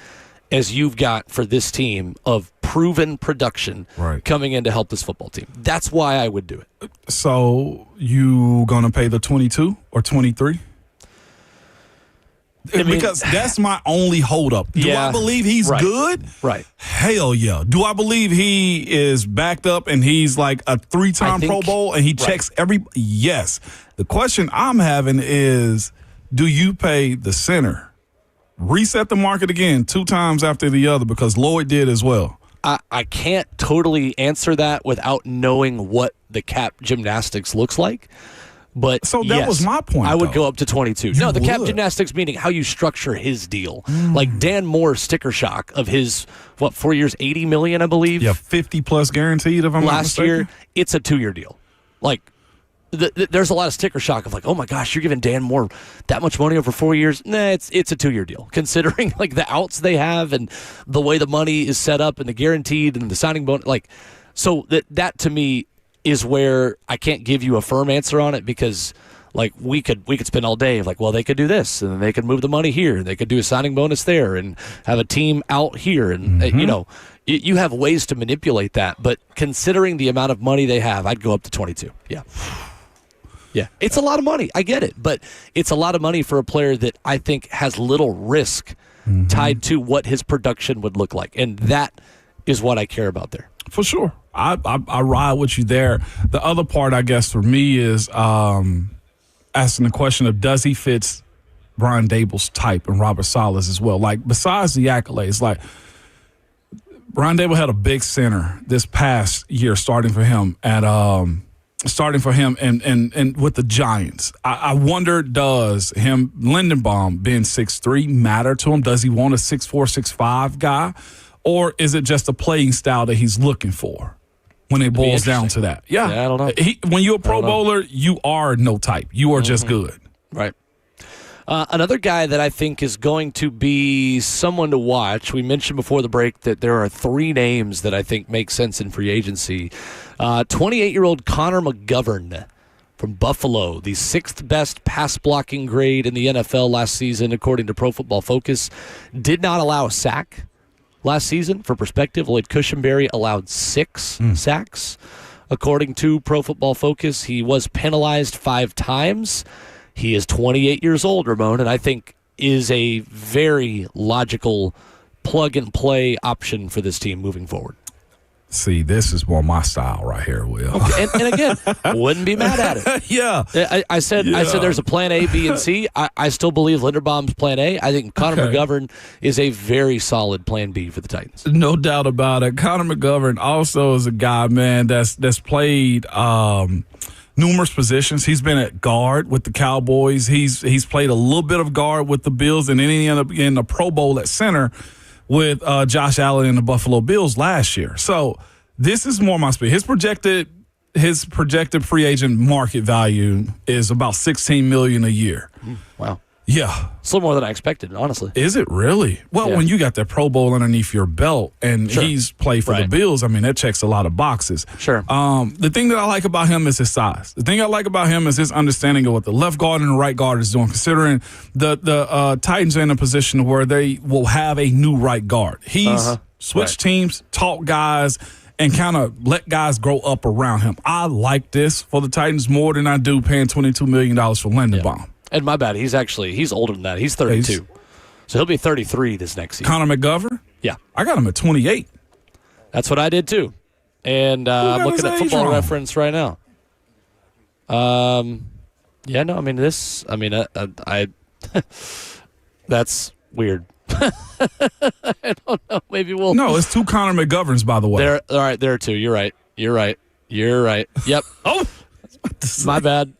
B: as you've got for this team of proven production coming in to help this football team. That's why I would do it.
C: So you going to pay the 22 or 23? Because that's my only holdup. Do I believe he's good?
B: Right.
C: Hell yeah. Do I believe he is backed up and he's like a 3-time Pro Bowl and he checks every? Yes. The question I'm having is, do you pay the center? Reset the market again 2 times after the other because Lloyd did as well.
B: I can't totally answer that without knowing what the cap gymnastics looks like. But
C: so that was my point.
B: I would go up to 22. No, the cap gymnastics meaning how you structure his deal. Like Dan Moore's sticker shock of his 4 years, $80 million, I believe.
C: Yeah, 50+ guaranteed if I'm not mistaken.
B: Last year, it's a 2-year deal. Like, there's a lot of sticker shock of like, oh my gosh, you're giving Dan Moore that much money over 4 years. Nah, it's a 2-year deal considering like the outs they have and the way the money is set up and the guaranteed and the signing bonus. Like, so that to me is where I can't give you a firm answer on it because like we could spend all day of like, well, they could do this and they could move the money here and they could do a signing bonus there and have a team out here and you know, you have ways to manipulate that. But considering the amount of money they have, I'd go up to 22. Yeah. Yeah, it's a lot of money. I get it. But it's a lot of money for a player that I think has little risk tied to what his production would look like. And that is what I care about there.
C: For sure. I ride with you there. The other part, I guess, for me is asking the question of does he fit Brian Dable's type and Robert Sala's as well. Like, besides the accolades, like, Brian Dable had a big center this past year starting for him and with the Giants. I wonder, does him, Lindenbaum, being 6'3", matter to him? Does he want a 6'4", 6'5" guy? Or is it just a playing style that he's looking for when it boils down to that? Yeah,
B: I don't know.
C: When you're a Pro Bowler, you are no type. You are just good.
B: Right. Another guy that I think is going to be someone to watch, we mentioned before the break that there are 3 names that I think make sense in free agency. 28-year-old Connor McGovern from Buffalo, the 6th best pass blocking grade in the NFL last season, according to Pro Football Focus, did not allow a sack last season. For perspective, Lloyd Cushenberry allowed 6 sacks. According to Pro Football Focus, he was penalized 5 times. He is 28 years old, Ramon, and I think is a very logical plug-and-play option for this team moving forward.
C: See, this is more my style right here, Will.
B: Okay. And again, wouldn't be mad at it.
C: Yeah.
B: I said there's a plan A, B, and C. I still believe Linderbaum's plan A. I think Connor McGovern is a very solid plan B for the Titans.
C: No doubt about it. Connor McGovern also is a guy, man, that's played numerous positions. He's been at guard with the Cowboys. He's played a little bit of guard with the Bills, and then he ended up in the Pro Bowl at center with Josh Allen and the Buffalo Bills last year. So this is more my speed. His projected free agent market value is about $16 million a year.
B: Wow.
C: Yeah.
B: It's a little more than I expected, honestly.
C: Is it really? Well, when you got that Pro Bowl underneath your belt and he's played for the Bills, I mean, that checks a lot of boxes.
B: Sure.
C: The thing that I like about him is his size. The thing I like about him is his understanding of what the left guard and the right guard is doing, considering the Titans are in a position where they will have a new right guard. He's switched teams, taught guys, and kind of let guys grow up around him. I like this for the Titans more than I do paying $22 million for Lindenbaum.
B: Yeah. And my bad, he's older than that. He's 32. So he'll be 33 this next season.
C: Connor McGovern?
B: Yeah.
C: I got him at 28.
B: That's what I did too. And I'm looking at Football Reference right now. Yeah, no, I mean, that's weird. I don't know. Maybe we'll.
C: No, it's 2 Connor McGoverns, by the way.
B: All right, there are 2. You're right. Yep.
C: Oh,
B: my bad.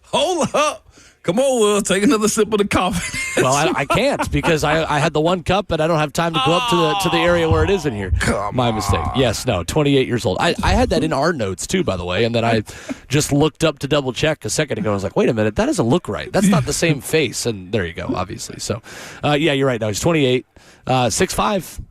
C: Hold up. Come on, Will. Take another sip of the coffee.
B: Well, I can't because I had the 1 cup and I don't have time to go up to the area where it is in here. My mistake. Yes, no, 28 years old. I had that in our notes too, by the way, and then I just looked up to double check a second ago. I was like, wait a minute, that doesn't look right. That's not the same face. And there you go, obviously. So, yeah, you're right. No, he's 28, 6'5",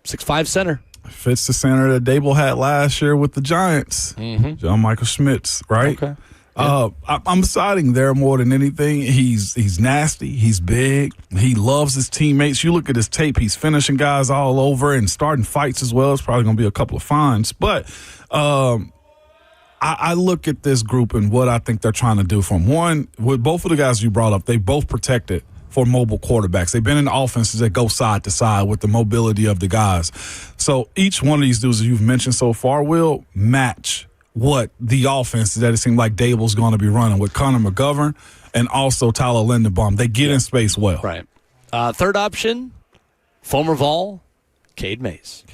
B: 6'5" center.
C: Fits the center that Dable had last year with the Giants. John Michael Schmitz, right?
B: Okay.
C: I'm siding there more than anything. He's nasty. He's big. He loves his teammates. You look at his tape. He's finishing guys all over and starting fights as well. It's probably going to be a couple of fines. But I look at this group and what I think they're trying to do for him. One, with both of the guys you brought up, they both protected for mobile quarterbacks. They've been in offenses that go side to side with the mobility of the guys. So each one of these dudes that you've mentioned so far will match what the offense that it seemed like Dable's going to be running with Connor McGovern and also Tyler Linderbaum. They get in space well.
B: Right. Third option, former Vol, Cade Mays.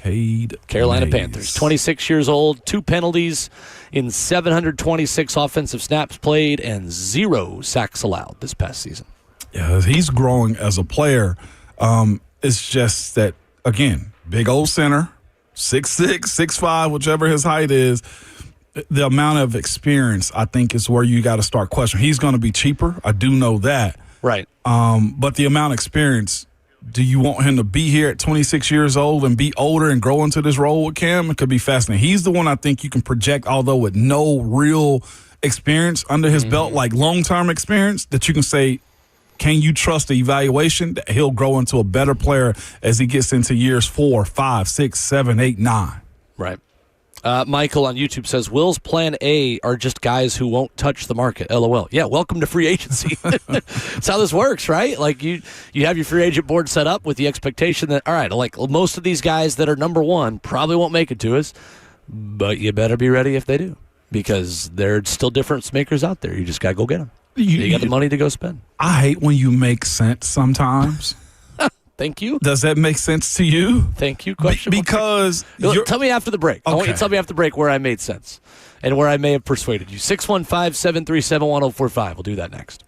B: Carolina Panthers. 26 years old, 2 penalties in 726 offensive snaps played and 0 sacks allowed this past season.
C: Yeah, he's growing as a player. It's just that, again, big old center, 6'6", 6'5", whichever his height is. The amount of experience, I think, is where you got to start questioning. He's going to be cheaper. I do know that.
B: Right.
C: But the amount of experience, do you want him to be here at 26 years old and be older and grow into this role with Cam? It could be fascinating. He's the one I think you can project, although with no real experience under his belt, like long-term experience, that you can say, can you trust the evaluation that he'll grow into a better player as he gets into years 4, 5, 6, 7, 8, 9?
B: Right. Michael on YouTube says, Will's plan A are just guys who won't touch the market. LOL. Yeah, welcome to free agency. That's how this works, right? Like you have your free agent board set up with the expectation that, all right, like most of these guys that are number 1 probably won't make it to us, but you better be ready if they do because there are still difference makers out there. You just got to go get them. You got the money to go spend.
C: I hate when you make sense sometimes.
B: Thank you.
C: Does that make sense to you?
B: Thank you. Question
C: Because
B: tell me after the break. I want you to tell me after the break where I made sense and where I may have persuaded you. 615-737-1045. We'll do that next.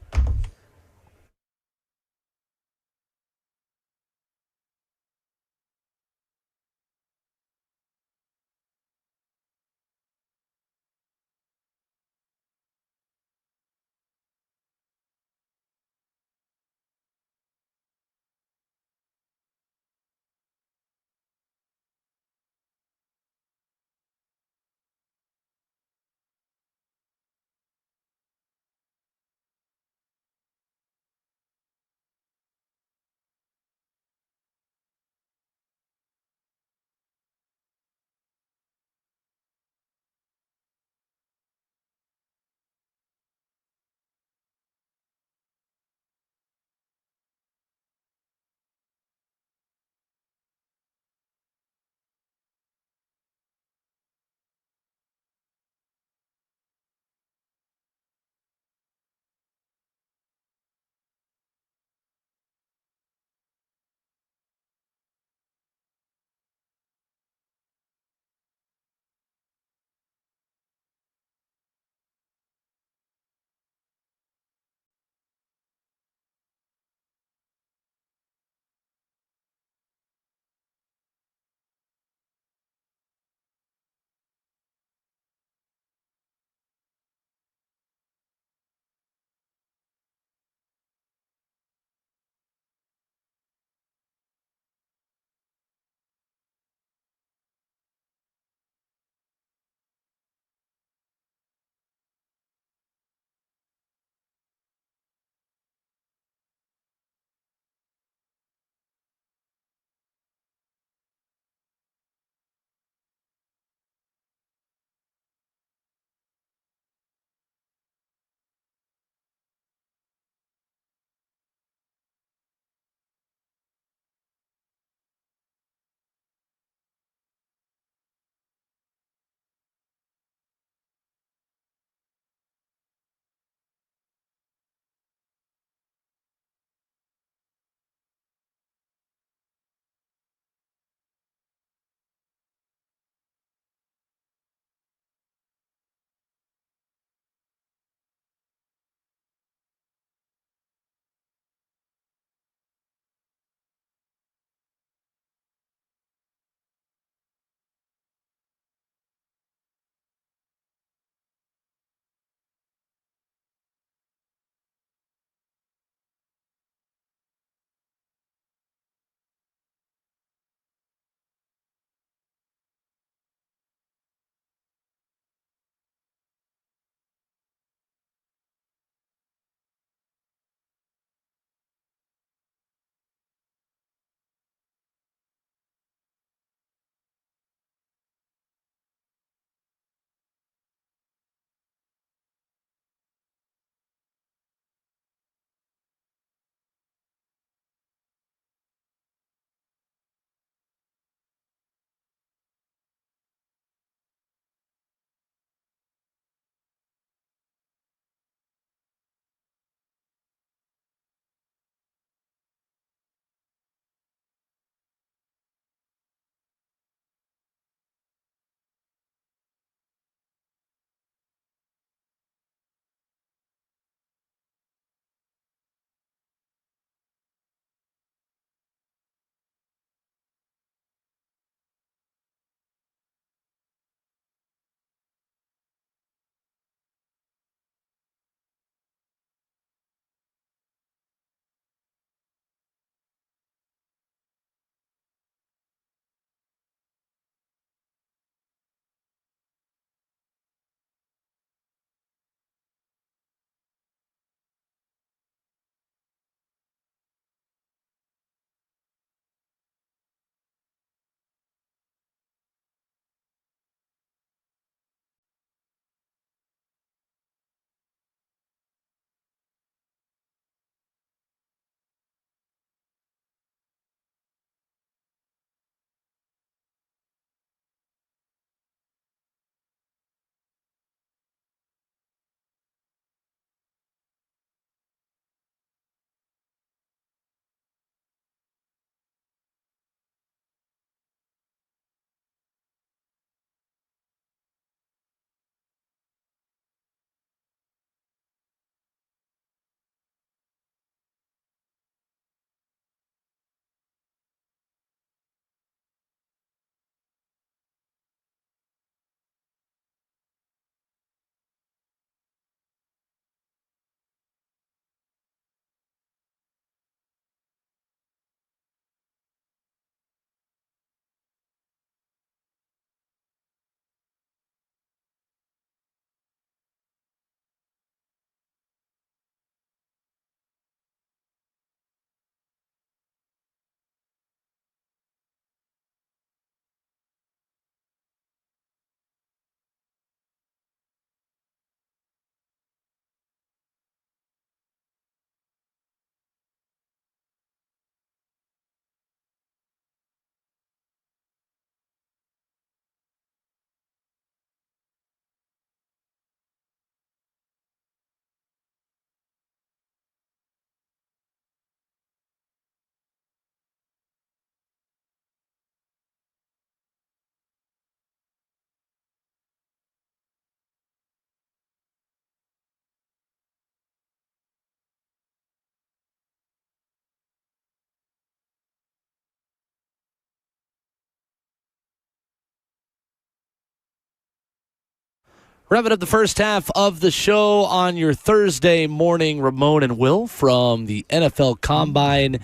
B: Wrapping up the first half of the show on your Thursday morning, Ramon and Will from the NFL Combine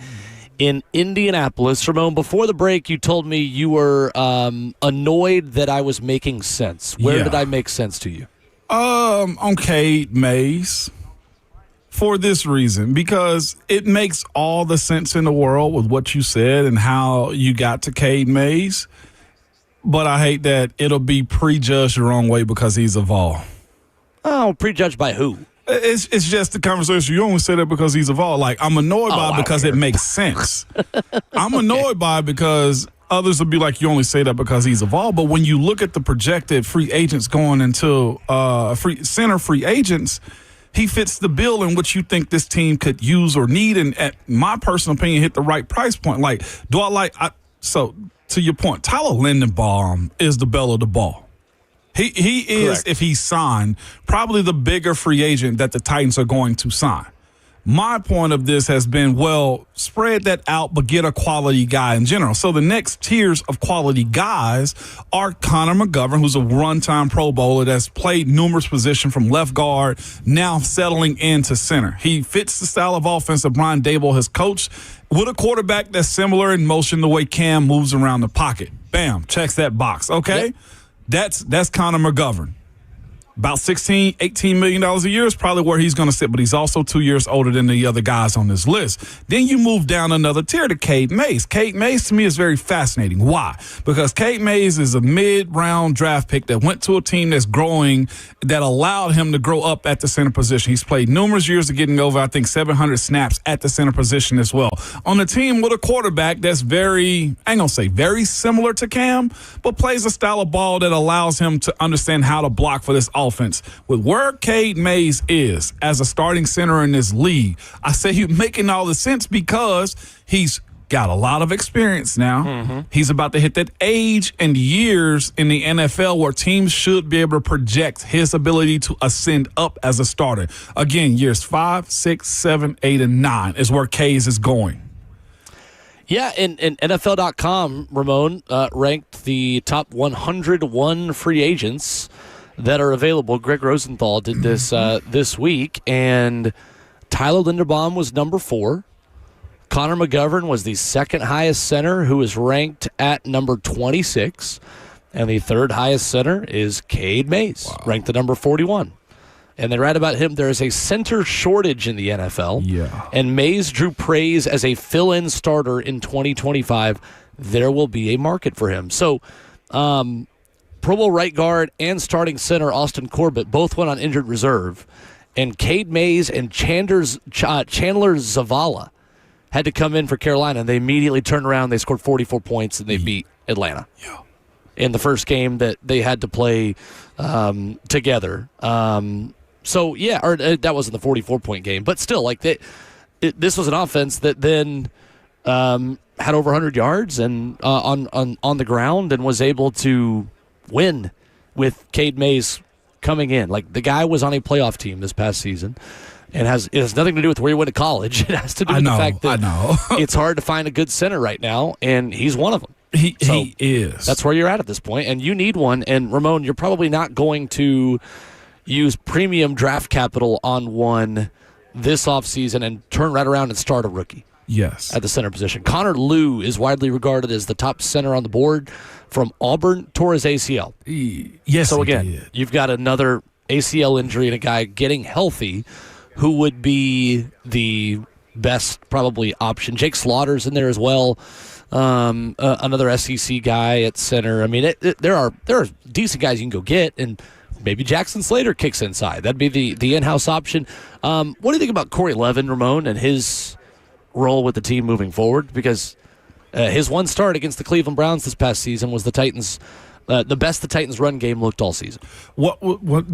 B: in Indianapolis. Ramon, before the break, you told me you were annoyed that I was making sense. Where did I make sense to you?
C: On Cade Mays. For this reason, because it makes all the sense in the world with what you said and how you got to Cade Mays. But I hate that it'll be prejudged the wrong way because he's a Vol.
B: Oh, prejudged by who?
C: It's just the conversation. You only say that because he's a Vol. Like, I'm annoyed by it because it makes sense. I'm annoyed by it because others will be like, you only say that because he's a Vol. But when you look at the projected free agents going into center free agents, he fits the bill in which you think this team could use or need. And at my personal opinion, hit the right price point. Like, to your point, Tyler Lindenbaum is the belle of the ball. He is, correct, if he's signed, probably the bigger free agent that the Titans are going to sign. My point of this has been, well, spread that out, but get a quality guy in general. So the next tiers of quality guys are Connor McGovern, who's a one-time Pro Bowler that's played numerous positions from left guard, now settling into center. He fits the style of offense that Brian Dable has coached with a quarterback that's similar in motion the way Cam moves around the pocket. Bam, checks that box, okay? Yep. That's Connor McGovern. About $16, $18 million a year is probably where he's going to sit, but he's also 2 years older than the other guys on this list. Then you move down another tier to Cade Mays. Cade Mays, to me, is very fascinating. Why? Because Cade Mays is a mid-round draft pick that went to a team that's growing, that allowed him to grow up at the center position. He's played numerous years of getting over, I think, 700 snaps at the center position as well. On a team with a quarterback that's very similar to Cam, but plays a style of ball that allows him to understand how to block for this offense. With where Cade Mays is as a starting center in this league, I say you're making all the sense because he's got a lot of experience now. Mm-hmm. He's about to hit that age and years in the NFL where teams should be able to project his ability to ascend up as a starter. Again, years 5, 6, 7, 8, and 9 is where Cays is going.
B: Yeah, and NFL.com, Ramon, ranked the top 101 free agents that are available. Greg Rosenthal did this this week, and Tyler Linderbaum was number 4. Connor McGovern was the second highest center, who is ranked at number 26. And the third highest center is Cade Mays, ranked at number 41. And they write about him, there is a center shortage in the NFL.
C: Yeah.
B: And Mays drew praise as a fill-in starter in 2025. There will be a market for him. So, Pro Bowl right guard and starting center Austin Corbett both went on injured reserve. And Cade Mays and Chandler Zavala had to come in for Carolina, and they immediately turned around. They scored 44 points, and they beat Atlanta in the first game that they had to play together. That wasn't the 44-point game. But still, like this was an offense that then had over 100 yards and on the ground and was able to win with Cade Mays coming in. Like, the guy was on a playoff team this past season. It has nothing to do with where he went to college. It has to do with the fact that it's hard to find a good center right now, and he's one of them.
C: He is.
B: That's where you're at this point, and you need one. And, Ramon, you're probably not going to use premium draft capital on one this offseason and turn right around and start a rookie.
C: Yes.
B: At the center position. Connor Lew is widely regarded as the top center on the board from Auburn, tore his ACL.
C: Yes.
B: So, again, you've got another ACL injury and a guy getting healthy who would be the best probably option. Jake Slaughter's in there as well. Another SEC guy at center. I mean, there are decent guys you can go get, and maybe Jackson Slater kicks inside. That'd be the in-house option. What do you think about Corey Levin, Ramon, and his role with the team moving forward? Because his one start against the Cleveland Browns this past season was the Titans' the best the Titans' run game looked all season.
C: What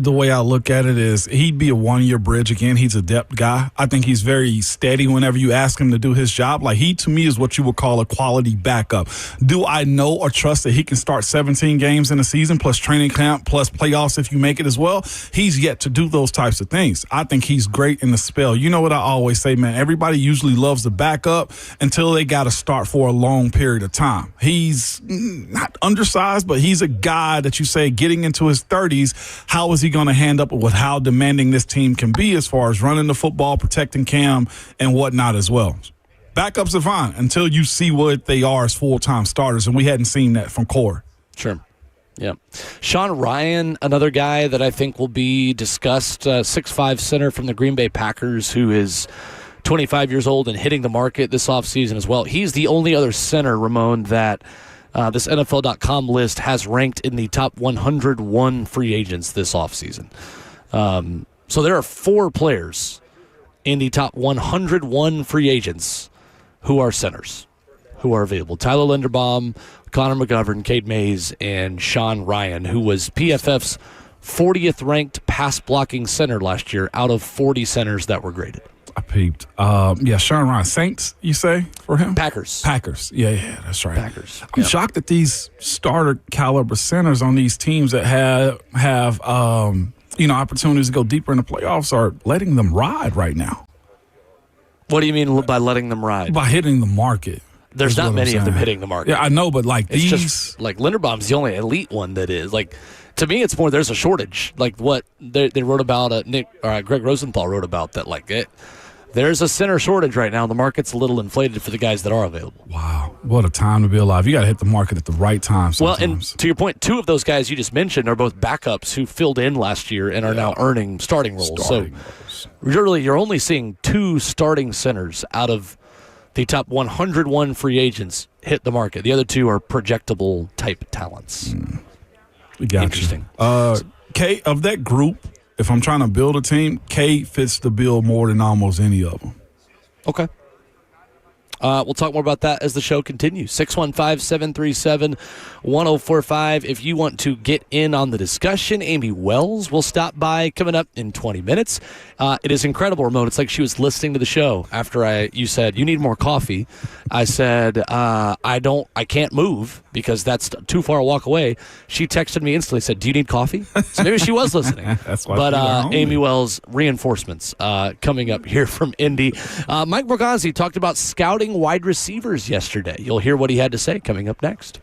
C: the way I look at it is he'd be a one-year bridge again. He's a depth guy. I think he's very steady whenever you ask him to do his job. Like, he, to me, is what you would call a quality backup. Do I know or trust that he can start 17 games in a season, plus training camp, plus playoffs if you make it as well? He's yet to do those types of things. I think he's great in the spell. You know what I always say, man? Everybody usually loves the backup until they got to start for a long period of time. He's not undersized, but he's He's a guy that you say getting into his 30s, how is he going to hand up with how demanding this team can be as far as running the football, protecting Cam, and whatnot as well. Backups are fine until you see what they are as full-time starters, and we hadn't seen that from Core.
B: Sure. Yeah. Sean Ryan, another guy that I think will be discussed, 6'5" center from the Green Bay Packers who is 25 years old and hitting the market this offseason as well. He's the only other center, Ramon, that this NFL.com list has ranked in the top 101 free agents this offseason. So there are 4 players in the top 101 free agents who are centers, who are available. Tyler Linderbaum, Connor McGovern, Cade Mays, and Sean Ryan, who was PFF's 40th ranked pass blocking center last year out of 40 centers that were graded.
C: I peeped. Sean Ryan. Saints, you say, for him?
B: Packers.
C: Yeah, that's right.
B: Packers.
C: I'm shocked that these starter caliber centers on these teams that have opportunities to go deeper in the playoffs are letting them ride right now.
B: What do you mean by letting them ride?
C: By hitting the market.
B: There's not many of them hitting the market.
C: Yeah, I know, but
B: it's just like Linderbaum's the only elite one that is. Like, to me, it's more there's a shortage. Like what they wrote about, Greg Rosenthal wrote about that. There's a center shortage right now. The market's a little inflated for the guys that are available.
C: Wow, what a time to be alive! You got to hit the market at the right time. Sometimes.
B: Well, and to your point, 2 of those guys you just mentioned are both backups who filled in last year and are now earning starting roles. So you're only seeing 2 starting centers out of the top 101 free agents hit the market. The other 2 are projectable type talents.
C: We got
B: Interesting.
C: K, of that group, if I'm trying to build a team, K fits the bill more than almost any of them.
B: Okay. We'll talk more about that as the show continues. 615-737-1045. If you want to get in on the discussion, Amy Wells will stop by coming up in 20 minutes. It is incredible, Ramon. It's like she was listening to the show after you said, you need more coffee. I said, I can't move because that's too far a walk away. She texted me instantly, said, do you need coffee? So maybe she was listening.
C: That's why.
B: But Amy Wells, reinforcements coming up here from Indy. Mike Borgazzi talked about scouting wide receivers yesterday. You'll hear what he had to say coming up next.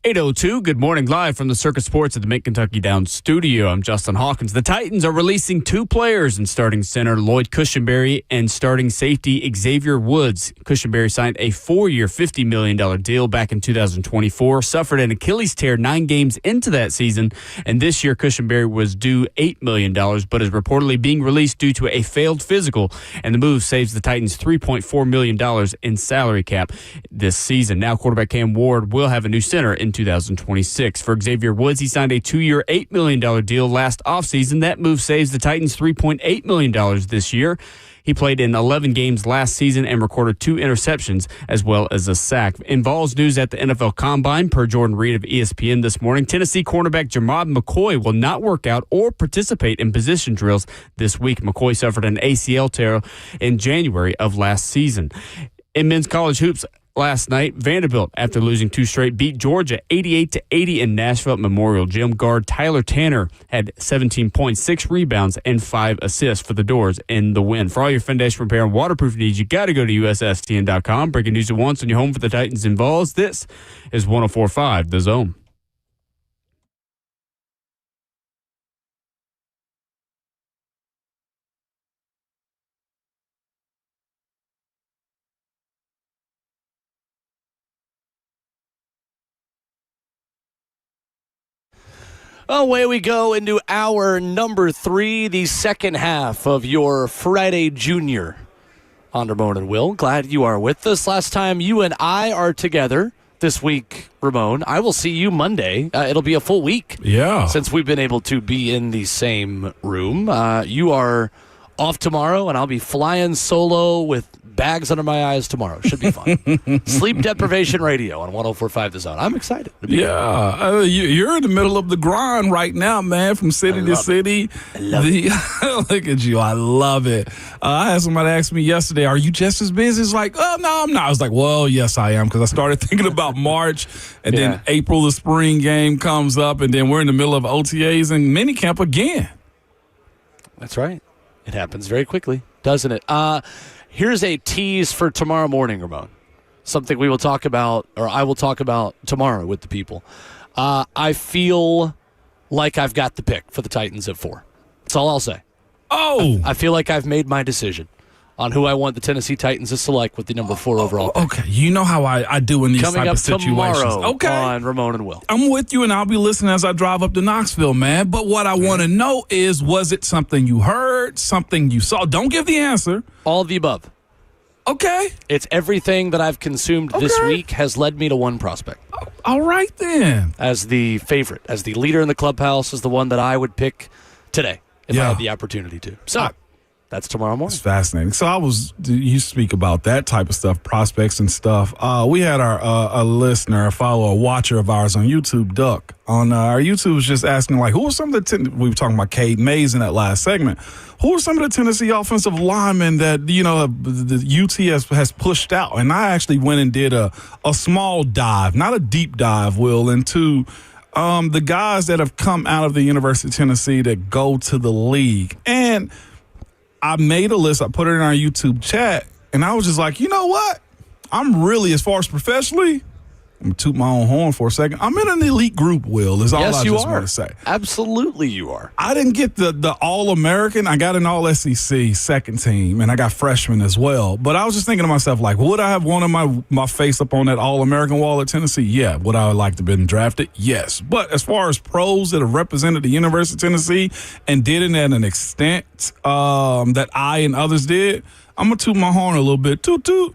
A: 8:02, good morning, live from the Circus Sports at the Mint Kentucky Downs studio. I'm Justin Hawkins. The Titans are releasing two players in starting center Lloyd Cushenberry and starting safety Xavier Woods. Cushenberry signed a 4-year, $50 million deal back in 2024, suffered an Achilles tear 9 games into that season, and this year Cushenberry was due $8 million, but is reportedly being released due to a failed physical, and the move saves the Titans $3.4 million in salary cap this season. Now quarterback Cam Ward will have a new center in 2026. For Xavier Woods, he signed a 2-year, $8 million deal last offseason. That move saves the Titans $3.8 million this year. He played in 11 games last season and recorded 2 interceptions as well as a sack. In Vols news at the NFL Combine, per Jordan Reed of ESPN this morning, Tennessee cornerback Germad McCoy will not work out or participate in position drills this week. McCoy suffered an ACL tear in January of last season. In men's college hoops, last night, Vanderbilt, after losing 2 straight, beat Georgia 88-80 in Nashville at Memorial Gym. Guard Tyler Tanner had 17 points, 6 rebounds, and 5 assists for the Doors in the win. For all your foundation repair and waterproof needs, you got to go to USSTN.com. Breaking news at once on your home for the Titans and Vols. This is 104.5 The Zone.
B: Away we go into hour number 3, the second half of your Friday Junior on Ramon and Will. Glad you are with us. Last time you and I are together this week, Ramon, I will see you Monday. It'll be a full week since we've been able to be in the same room. You are off tomorrow, and I'll be flying solo with bags under my eyes tomorrow. Should be fun. Sleep Deprivation Radio on 104.5 The Zone. I'm excited.
C: You're in the middle of the grind right now, man, from city to city. Look at you. I love it. I had somebody ask me yesterday, are you just as busy? It's like, oh, no, I'm not. I was like, well, yes, I am, because I started thinking about March, and then April, the spring game comes up, and then we're in the middle of OTAs and minicamp again.
B: That's right. It happens very quickly, doesn't it? Here's a tease for tomorrow morning, Ramon. Something we will talk about, or I will talk about tomorrow with the people. I feel like I've got the pick for the Titans at 4. That's all I'll say.
C: Oh!
B: I feel like I've made my decision on who I want the Tennessee Titans to select with the number 4 overall pick.
C: Okay, you know how I do in these type of situations.
B: Coming up tomorrow on Ramon and Will.
C: I'm with you, and I'll be listening as I drive up to Knoxville, man. But what I want to know is, was it something you heard, something you saw? Don't give the answer.
B: All of the above.
C: Okay.
B: It's everything that I've consumed this week has led me to one prospect.
C: All right, then.
B: As the favorite, as the leader in the clubhouse, is the one that I would pick today if I had the opportunity to. So that's tomorrow morning.
C: It's fascinating. So you speak about that type of stuff, prospects and stuff. We had a listener, a follower, a watcher of ours on YouTube, Duck. On our YouTube was just asking, like, who are some of we were talking about Cade Mays in that last segment. Who are some of the Tennessee offensive linemen that, the UT has pushed out? And I actually went and did a small dive, not a deep dive, Will, into the guys that have come out of the University of Tennessee that go to the league. And I made a list. I put it in our YouTube chat, and I was just like, you know what? I'm really, as far as professionally, I'm going to toot my own horn for a second. I'm in an elite group, Will, is all I just want to say.
B: Absolutely you are.
C: I didn't get the All-American. I got an All-SEC second team, and I got freshmen as well. But I was just thinking to myself, like, would I have wanted my face up on that All-American wall at Tennessee? Yeah. Would I like to have been drafted? Yes. But as far as pros that have represented the University of Tennessee and did it at an extent that I and others did, I'm going to toot my horn a little bit. Toot, toot.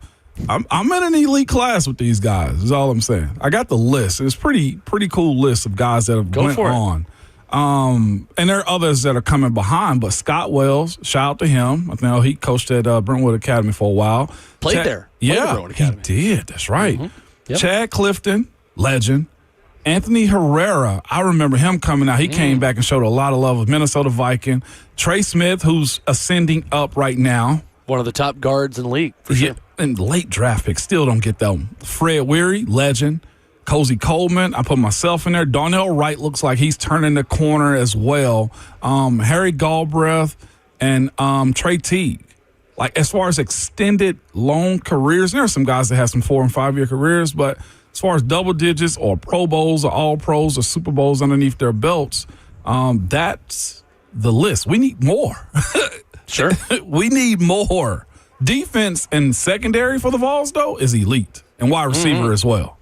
C: I'm in an elite class with these guys, is all I'm saying. I got the list. It's pretty cool list of guys that have went on. And there are others that are coming behind, but Scott Wells, shout out to him. I know he coached at Brentwood Academy for a while.
B: Played there.
C: Yeah, he did. That's right.
B: Mm-hmm. Yep.
C: Chad Clifton, legend. Anthony Herrera, I remember him coming out. He came back and showed a lot of love with Minnesota Viking. Trey Smith, who's ascending up right now.
B: One of the top guards in the league, for sure.
C: And late draft picks, still don't get that one. Fred Weary, legend. Cozy Coleman, I put myself in there. Darnell Wright looks like he's turning the corner as well. Harry Galbraith and Trey Teague. Like, as far as extended long careers, there are some guys that have some 4- and 5-year careers, but as far as double digits or Pro Bowls or All Pros or Super Bowls underneath their belts, that's the list. We need more.
B: Sure.
C: We need more. Defense and secondary for the Vols, though, is elite, and wide receiver as well.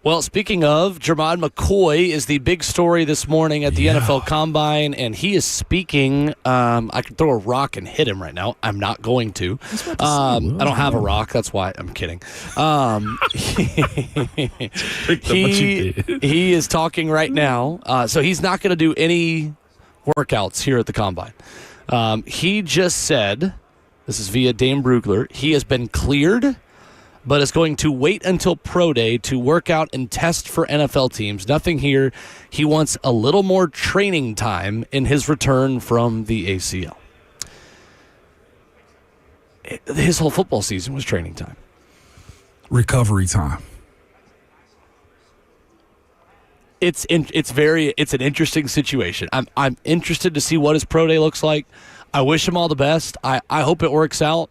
B: Well, speaking of, Germad McCoy is the big story this morning at the NFL Combine, and he is speaking. I could throw a rock and hit him right now. I'm not going to. I don't have a rock. That's why. I'm kidding. He is talking right now, so he's not going to do any workouts here at the Combine. He just said, this is via Dame Brugler, he has been cleared, but is going to wait until Pro Day to work out and test for NFL teams. Nothing here. He wants a little more training time in his return from the ACL. His whole football season was training time.
C: Recovery time.
B: It's an interesting situation. I'm interested to see what his Pro Day looks like. I wish him all the best. I hope it works out.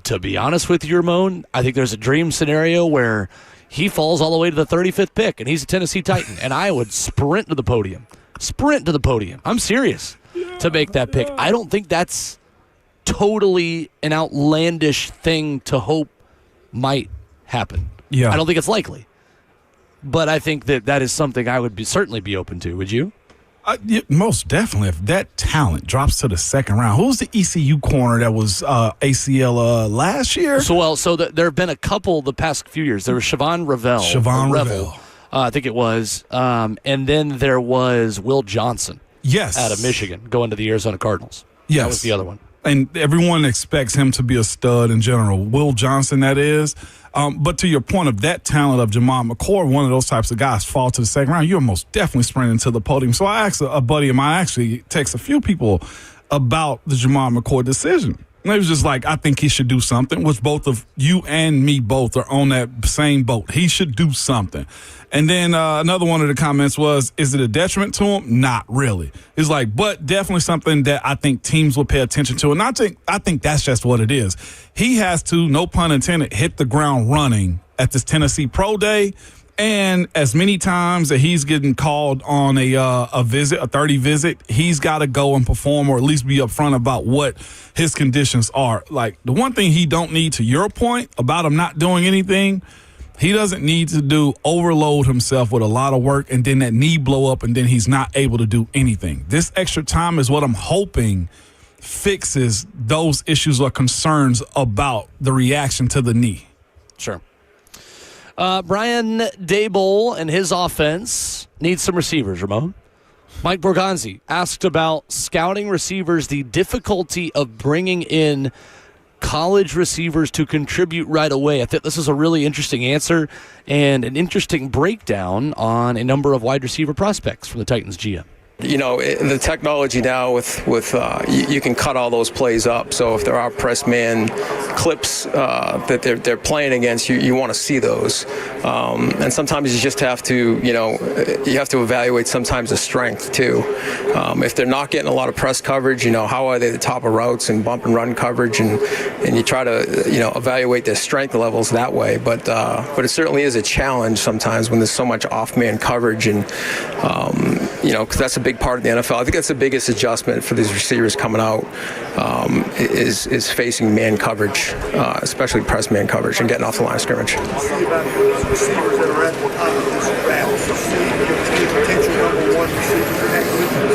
B: To be honest with you, Ramon, I think there's a dream scenario where he falls all the way to the 35th pick and he's a Tennessee Titan, and I would sprint to the podium. I'm serious to make that pick. I don't think that's totally an outlandish thing to hope might happen.
C: Yeah.
B: I don't think it's likely. But I think that is something I would certainly be open to. Would you?
C: Most definitely. If that talent drops to the second round, who's the ECU corner that was ACL last year?
B: So there have been a couple the past few years. There was Siobhan Revel. I think it was. And then there was Will Johnson.
C: Yes.
B: Out of Michigan, going to the Arizona Cardinals.
C: Yes.
B: That was the other one.
C: And everyone expects him to be a stud in general. Will Johnson, that is. But to your point of that talent of Germad McCoy, one of those types of guys fall to the second round, you're most definitely sprinting to the podium. So I asked a buddy of mine, I actually text a few people about the Germad McCoy decision. And they was just like, I think he should do something, which both of you and me both are on that same boat. He should do something. And then another one of the comments was, is it a detriment to him? Not really. It's like, but definitely something that I think teams will pay attention to. And I think that's just what it is. He has to, no pun intended, hit the ground running at this Tennessee Pro Day. And as many times that he's getting called on a visit, a 30 visit, he's got to go and perform or at least be upfront about what his conditions are. Like, the one thing he don't need, to your point about him not doing anything, he doesn't need to overload himself with a lot of work and then that knee blow up and then he's not able to do anything. This extra time is what I'm hoping fixes those issues or concerns about the reaction to the knee.
B: Sure. Brian Dable and his offense needs some receivers, Ramon. Mike Borgonzi asked about scouting receivers, the difficulty of bringing in college receivers to contribute right away. I think this is a really interesting answer and an interesting breakdown on a number of wide receiver prospects from the Titans GM.
E: You know, the technology now with you can cut all those plays up. So if there are press man clips that they're playing against, you want to see those. And sometimes you just have to, you have to evaluate sometimes the strength too. If they're not getting a lot of press coverage, how are they the top of routes and bump and run coverage, and you try to, evaluate their strength levels that way. But it certainly is a challenge sometimes when there's so much off-man coverage, and because that's a big part of the NFL. I think that's the biggest adjustment for these receivers coming out is facing man coverage, especially press man coverage, and getting off the line of scrimmage.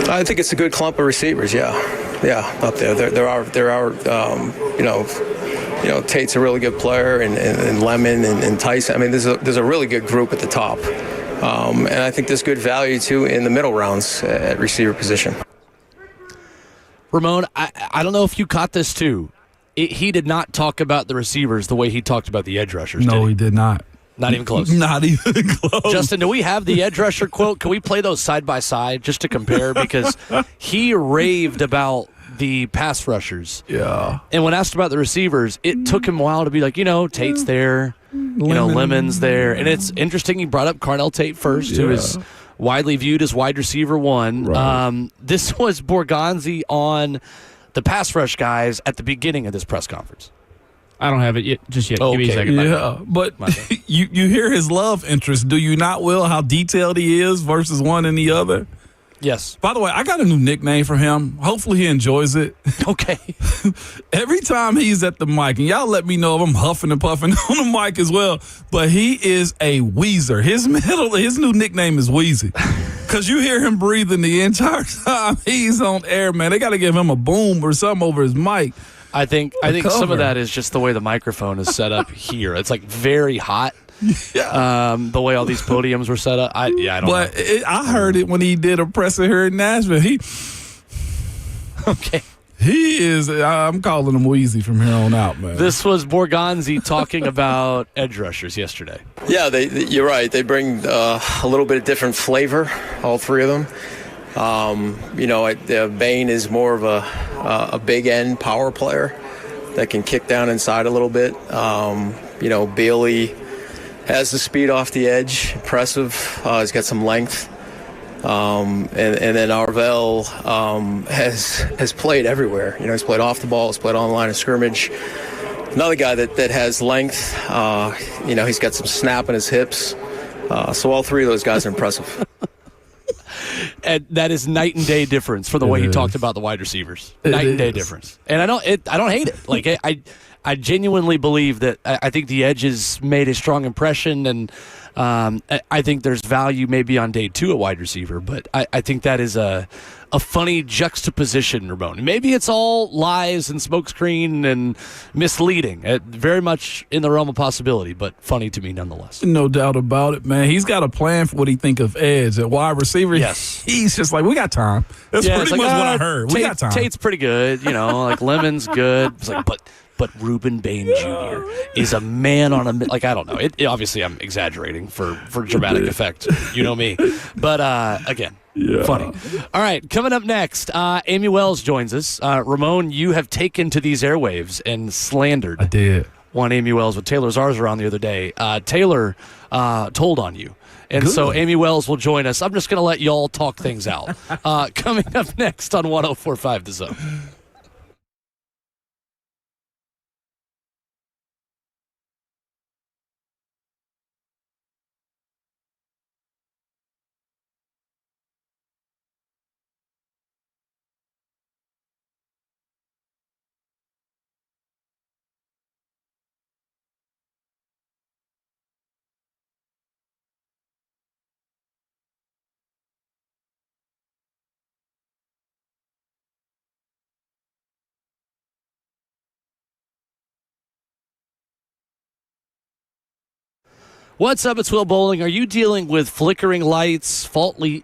E: I think it's a good clump of receivers. Yeah, up there. There are. Tate's a really good player, and Lemon and Tyson. I mean, there's a really good group at the top. And I think there's good value, too, in the middle rounds at receiver position.
B: Ramon, I don't know if you caught this, too. He did not talk about the receivers the way he talked about the edge rushers,
C: No, he did not.
B: Not even close.
C: Not even close.
B: Justin, do we have the edge rusher quote? Can we play those side by side just to compare? Because he raved about the pass rushers.
C: Yeah.
B: And when asked about the receivers, it took him a while to be like, Tate's there. Lemon's there. And it's interesting he brought up Carnell Tate first, who is widely viewed as wide receiver one.
C: Right.
B: This was Borgonzi on the pass rush guys at the beginning of this press conference.
A: I don't have it yet, just yet. Give me a
B: Okay.
A: second.
C: Yeah, but you hear his love interest, do you not, Will, how detailed he is versus one and the other?
B: Yes.
C: By the way, I got a new nickname for him. Hopefully he enjoys it.
B: Okay.
C: Every time he's at the mic, and y'all let me know if I'm huffing and puffing on the mic as well, but he is a wheezer. His new nickname is Wheezy. Because you hear him breathing the entire time he's on air, man. They got to give him a boom or something over his mic.
B: I think some of that is just the way the microphone is set up here. It's like very hot.
C: Yeah.
B: The way all these podiums were set up. I don't know.
C: I heard it when he did a presser here in Nashville.
B: Okay.
C: He is, I'm calling him Wheezy from here on out, man.
B: This was Borgonzi talking about edge rushers yesterday.
E: Yeah, you're right. They bring a little bit of different flavor, all three of them. Bane is more of a big end power player that can kick down inside a little bit. Bailey has the speed off the edge, impressive. He's got some length. And then Arvell has played everywhere. He's played off the ball, he's played on the line of scrimmage. Another guy that has length. He's got some snap in his hips. So all three of those guys are impressive.
B: And that is night and day difference for the way he talked about the wide receivers. Night and day difference. And I don't hate it. Like I genuinely believe that I think the edges made a strong impression, and I think there's value maybe on day 2 at wide receiver, but I think that is a funny juxtaposition, Ramon. Maybe it's all lies and smokescreen and misleading. Very much in the realm of possibility, but funny to me nonetheless.
C: No doubt about it, man. He's got a plan for what he think of edge at wide receiver.
B: Yes.
C: He's just like, we got time. That's pretty much what I heard. We got time.
B: Tate's pretty good, like Lemon's good. It's like, but Ruben Bane Jr. is a man on a I don't know. Obviously I'm exaggerating for dramatic effect. You know me. But again, funny. All right, coming up next, Amy Wells joins us. Ramon, you have taken to these airwaves and slandered.
C: I did.
B: One Amy Wells with Taylor Zarza on the other day. Taylor told on you. And so Amy Wells will join us. I'm just going to let y'all talk things out. Coming up next on 104.5 The Zone. What's up? It's Will Bowling. Are you dealing with flickering lights, faulty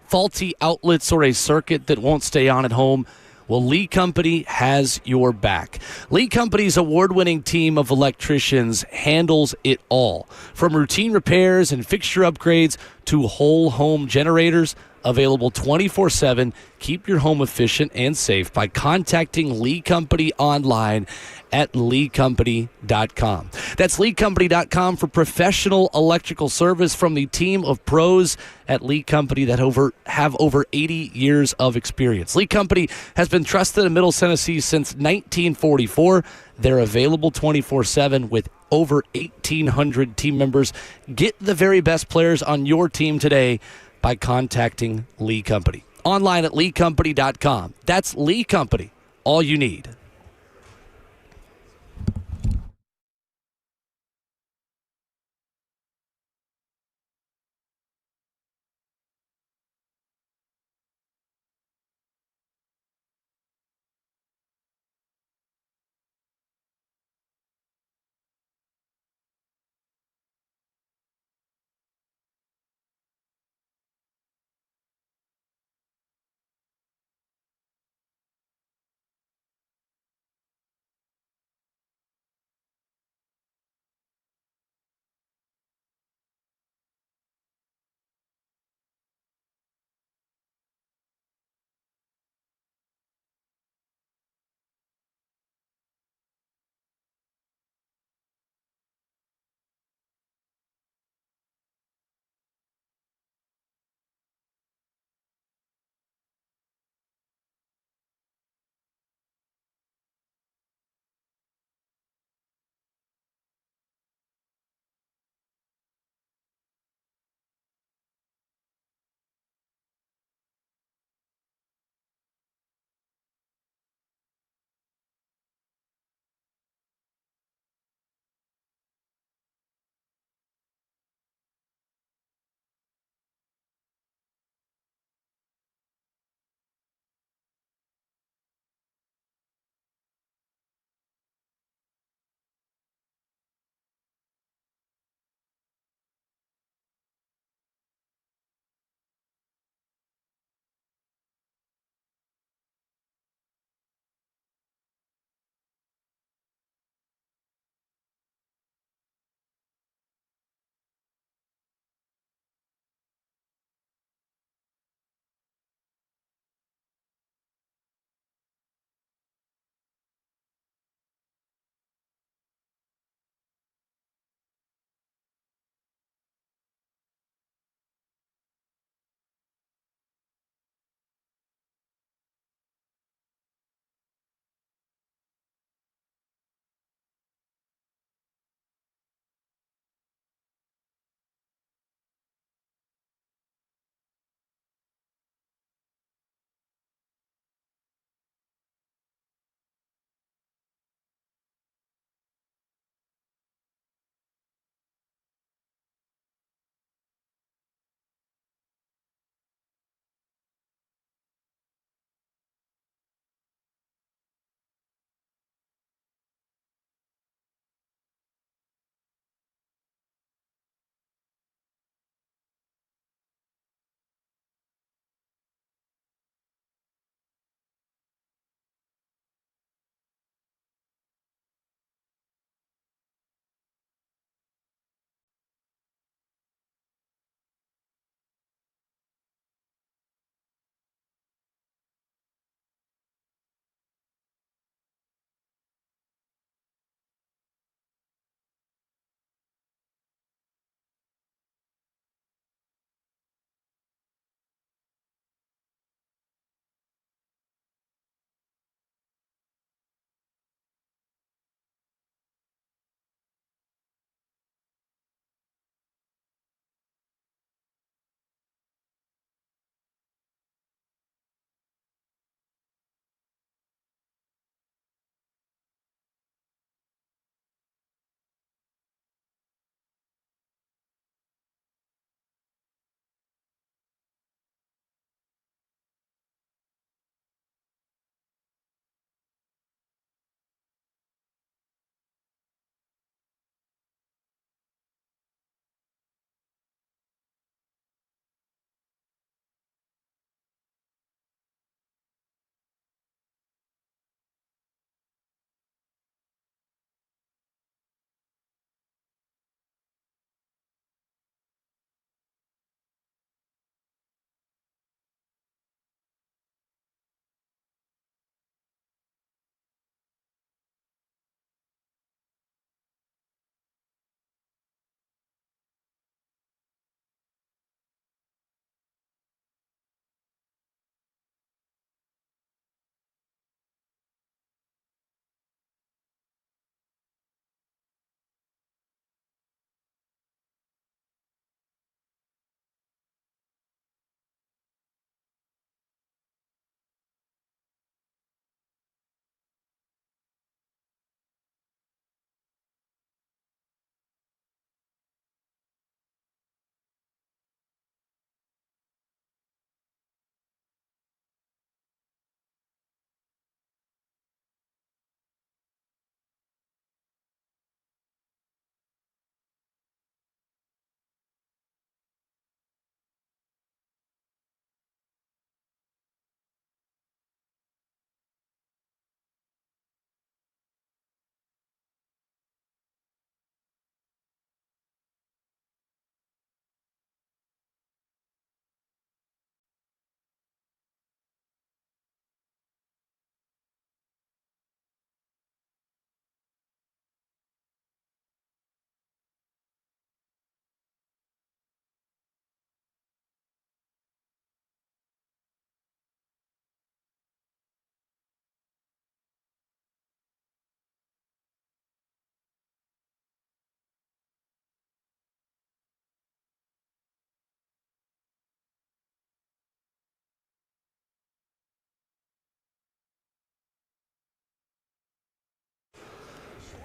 B: outlets, or a circuit that won't stay on at home? Well, Lee Company has your back. Lee Company's award-winning team of electricians handles it all. From routine repairs and fixture upgrades to whole home generators, available 24/7. Keep your home efficient and safe by contacting Lee Company online at leecompany.com. That's leecompany.com for professional electrical service from the team of pros at Lee Company that have over 80 years of experience. Lee Company has been trusted in Middle Tennessee since 1944. They're available 24/7 with over 1,800 team members. Get the very best players on your team today by contacting Lee Company. Online at leecompany.com. That's Lee Company. All you need.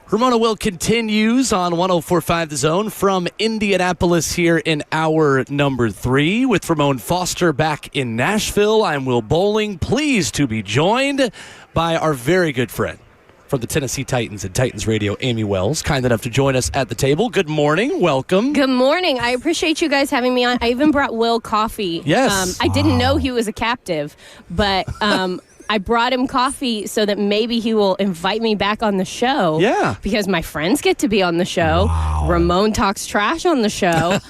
B: Ramona Will continues on 104.5 The Zone from Indianapolis here in hour number 3 with Ramon Foster back in Nashville. I'm Will Bowling, pleased to be joined by our very good friend from the Tennessee Titans and Titans Radio, Amy Wells, kind enough to join us at the table. Good morning. Welcome.
G: Good morning. I appreciate you guys having me on. I even brought Will coffee.
B: Yes.
G: I didn't know he was a captive, but I brought him coffee so that maybe he will invite me back on the show.
B: Yeah.
G: Because my friends get to be on the show. Wow. Ramon talks trash on the show.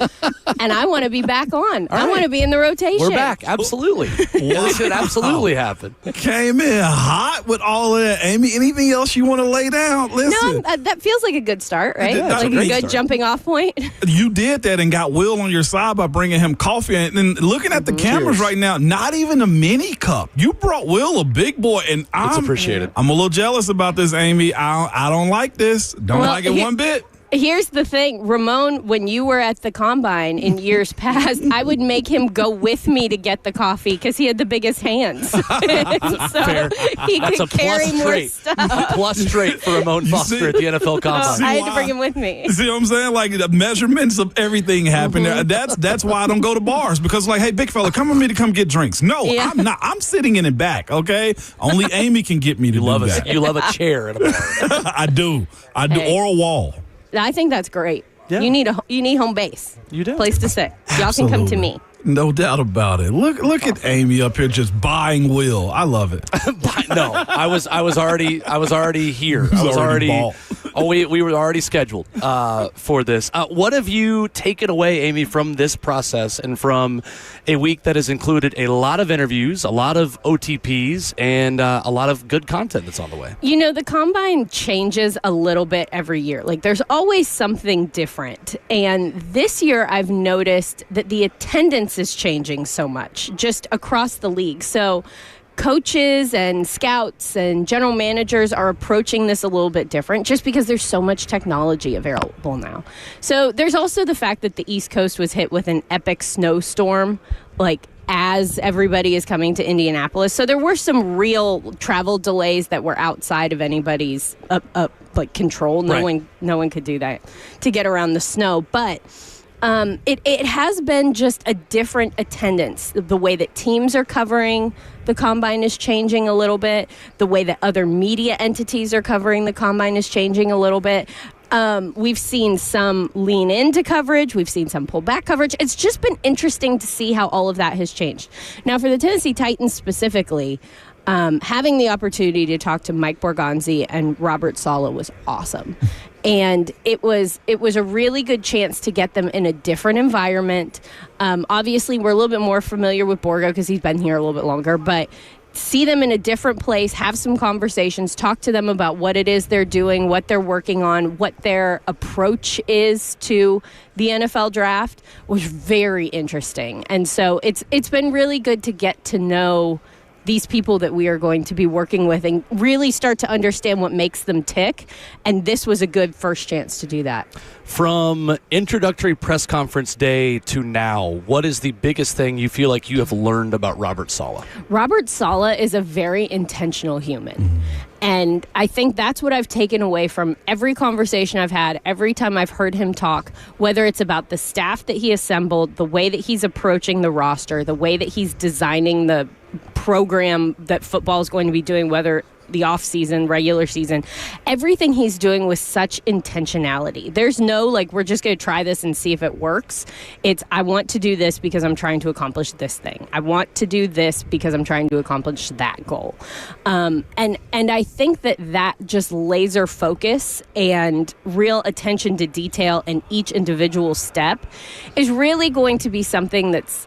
G: And I want to be back on. I want to be in the rotation.
B: We're back. Absolutely. This should absolutely happen.
C: Came in hot with all of that. Amy, anything else you want to lay down? Listen.
G: No, that feels like a good start, right?
C: That's
G: like
C: a
G: a
C: great
G: good
C: start.
G: jumping off point.
C: You did that and got Will on your side by bringing him coffee. And then looking at the cameras right now, not even a mini cup. You brought Will a big boy, and
B: It's appreciated.
C: I'm a little jealous about this, Amy. I don't like this. Don't like it one bit.
G: Here's the thing, Ramon, when you were at the Combine in years past, I would make him go with me to get the coffee because he had the biggest hands. So
B: Fair.
G: he
B: That's
G: could
B: a
G: carry
B: plus
G: more
B: trait.
G: stuff.
B: Plus trait for Ramon Foster
C: see?
B: at the NFL Combine.
G: I had
C: why?
G: to bring him with me.
C: See what I'm saying? Like the measurements of everything happen there. That's why I don't go to bars, because like, hey, big fella, come with me to come get drinks. No,
G: Yeah.
C: I'm not. I'm sitting in the back. Okay, only Amy can get me to do that.
B: You love a chair at a bar.
C: I do,
G: Hey.
C: or a wall.
G: I think that's great.
B: Yeah.
G: You need home base.
B: You do.
G: Place to sit. Y'all can come to me.
C: No doubt about it. Look at Amy up here just buying Will. I love it.
B: No, I was already here. I was
C: already
B: already.
C: bought.
B: We were already scheduled for this. What have you taken away, Amy, from this process and from a week that has included a lot of interviews, a lot of OTPs, and a lot of good content that's on the way?
G: You know, the Combine changes a little bit every year. Like, there's always something different. And this year, I've noticed that the attendance is changing so much just across the league. So coaches and scouts and general managers are approaching this a little bit different just because there's so much technology available now. So there's also the fact that the East Coast was hit with an epic snowstorm, like, as everybody is coming to Indianapolis. So there were some real travel delays that were outside of anybody's control. No one could do that to get around the snow. But it has been just a different attendance. The way that teams are covering the Combine is changing a little bit. The way that other media entities are covering the Combine is changing a little bit. We've seen some lean into coverage. We've seen some pull back coverage. It's just been interesting to see how all of that has changed. Now, for the Tennessee Titans specifically, having the opportunity to talk to Mike Borgonzi and Robert Saleh was awesome. And it was a really good chance to get them in a different environment. Obviously, we're a little bit more familiar with Borgo because he's been here a little bit longer, but see them in a different place, have some conversations, talk to them about what it is they're doing, what they're working on, what their approach is to the NFL draft was very interesting. And so it's been really good to get to know these people that we are going to be working with and really start to understand what makes them tick. And this was a good first chance to do that.
B: From introductory press conference day to now, what is the biggest thing you feel like you have learned about Robert Saleh?
G: Robert Saleh is a very intentional human. And I think that's what I've taken away from every conversation I've had, every time I've heard him talk, whether it's about the staff that he assembled, the way that he's approaching the roster, the way that he's designing the program that football is going to be doing, whether the offseason, regular season, everything he's doing with such intentionality. There's no, like, we're just going to try this and see if it works. It's, I want to do this because I'm trying to accomplish this thing. I want to do this because I'm trying to accomplish that goal. And I think that just laser focus and real attention to detail in each individual step is really going to be something that's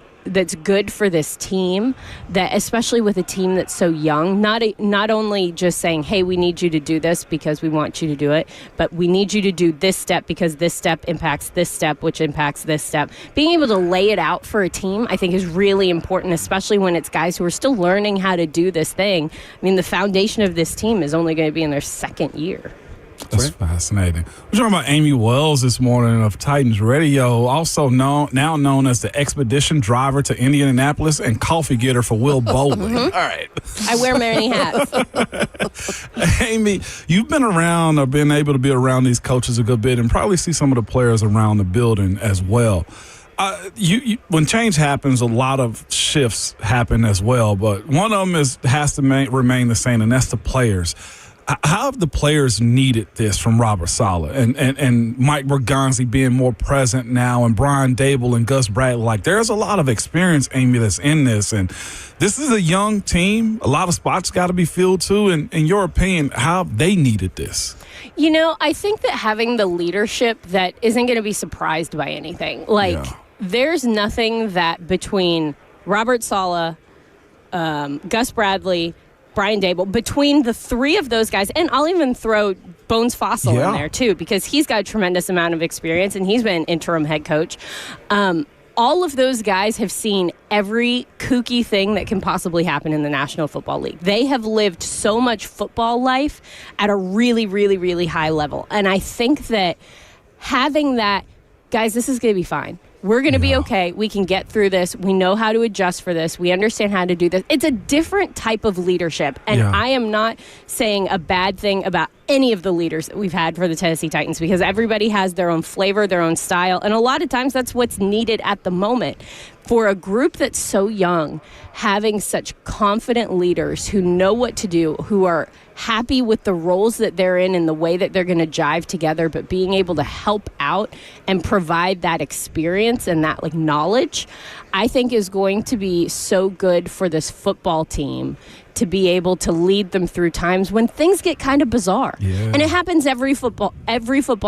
G: good for this team, that especially with a team that's so young, not only just saying, hey, we need you to do this because we want you to do it, but we need you to do this step because this step impacts this step, which impacts this step. Being able to lay it out for a team, I think, is really important, especially when it's guys who are still learning how to do this thing. I mean, the foundation of this team is only going to be in their second year.
C: That's fascinating. We're talking about Amy Wells this morning of Titans Radio, also now known as the expedition driver to Indianapolis and coffee getter for Will Bowling.
B: All right.
G: I wear many hats.
C: Amy, you've been around or been able to be around these coaches a good bit and probably see some of the players around the building as well. When change happens, a lot of shifts happen as well, but one of them has to remain the same, and that's the players. How have the players needed this from Robert Saleh and Mike Bergonzi being more present now, and Brian Dable and Gus Bradley? Like, there's a lot of experience, Amy, that's in this, and this is a young team. A lot of spots got to be filled too. And in your opinion, how have they needed this?
G: You know, I think that having the leadership that isn't going to be surprised by anything. There's nothing that between Robert Saleh, Gus Bradley, Brian Dable, between the three of those guys, and I'll even throw Bones Fossil in there too, because he's got a tremendous amount of experience and he's been interim head coach. All of those guys have seen every kooky thing that can possibly happen in the National Football League. They have lived so much football life at a really, really, really high level. And I think that having that, guys, this is going to be fine. We're going to be okay. We can get through this. We know how to adjust for this. We understand how to do this. It's a different type of leadership. And I am not saying a bad thing about any of the leaders that we've had for the Tennessee Titans, because everybody has their own flavor, their own style. And a lot of times that's what's needed at the moment. For a group that's so young, having such confident leaders who know what to do, who are happy with the roles that they're in and the way that they're going to jive together, but being able to help out and provide that experience and that knowledge, I think is going to be so good for this football team to be able to lead them through times when things get kind of bizarre. And it happens every football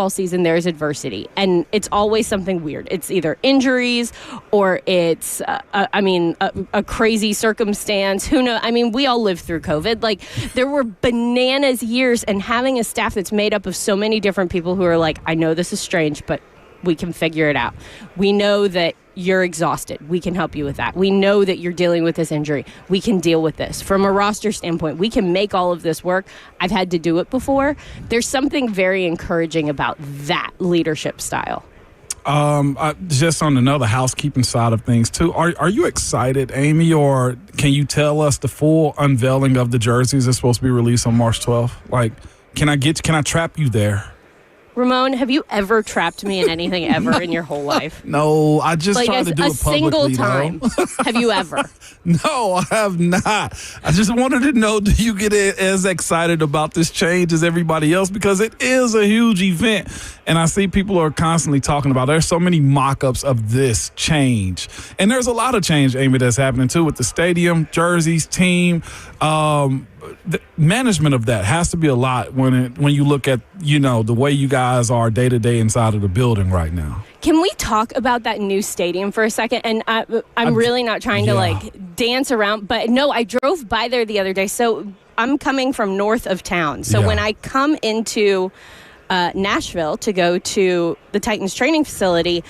G: season. There's adversity, and it's always something weird. It's either injuries or it's a crazy circumstance. Who knows? I mean, we all lived through COVID. There were bananas years, and having a staff that's made up of so many different people who are like, I know this is strange, but we can figure it out. We know that you're exhausted. We can help you with that. We know that you're dealing with this injury. We can deal with this. From a roster standpoint, we can make all of this work. I've had to do it before. There's something very encouraging about that leadership style.
C: Just on another housekeeping side of things too, are you excited, Amy, or can you tell us the full unveiling of the jerseys that's supposed to be released on March 12th? Can I trap you there?
G: Ramon, have you ever trapped me in anything ever in your whole life?
C: No, I just tried to do it publicly.
G: A single time. Have you ever?
C: No, I have not. I just wanted to know, do you get as excited about this change as everybody else? Because it is a huge event, and I see people are constantly talking about it. There's so many mock-ups of this change. And there's a lot of change, Amy, that's happening, too, with the stadium, jerseys, team. The management of that has to be a lot when you look at, the way you guys are day-to-day inside of the building right now.
G: Can we talk about that new stadium for a second? And I'm really not trying to dance around, but no, I drove by there the other day. So I'm coming from north of town. So when I come into Nashville to go to the Titans training facility,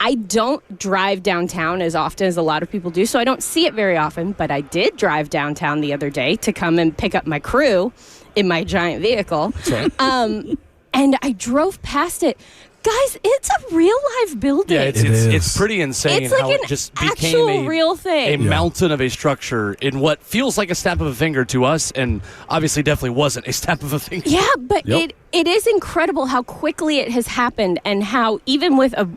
G: I don't drive downtown as often as a lot of people do, so I don't see it very often, but I did drive downtown the other day to come and pick up my crew in my giant vehicle. That's right. And I drove past it. Guys, it's a real live building.
B: Yeah, it's pretty insane.
G: It's like
B: how
G: an
B: it just
G: actual
B: became
G: real thing.
B: A mountain of a structure in what feels like a snap of a finger to us, and obviously definitely wasn't a snap of a finger.
G: Yeah, but it is incredible how quickly it has happened, and how even with a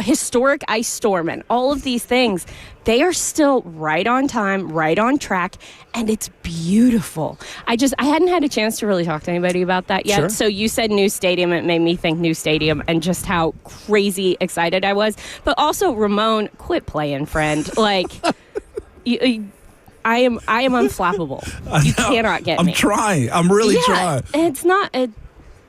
G: historic ice storm and all of these things, they are still right on time, right on track, and it's beautiful. I hadn't had a chance to really talk to anybody about that yet.
B: Sure.
G: So you said new stadium, it made me think new stadium and just how crazy excited I was. But also, Ramon, quit playing, friend. I am unflappable. You cannot get me.
C: I'm trying. I'm really trying.
G: It's not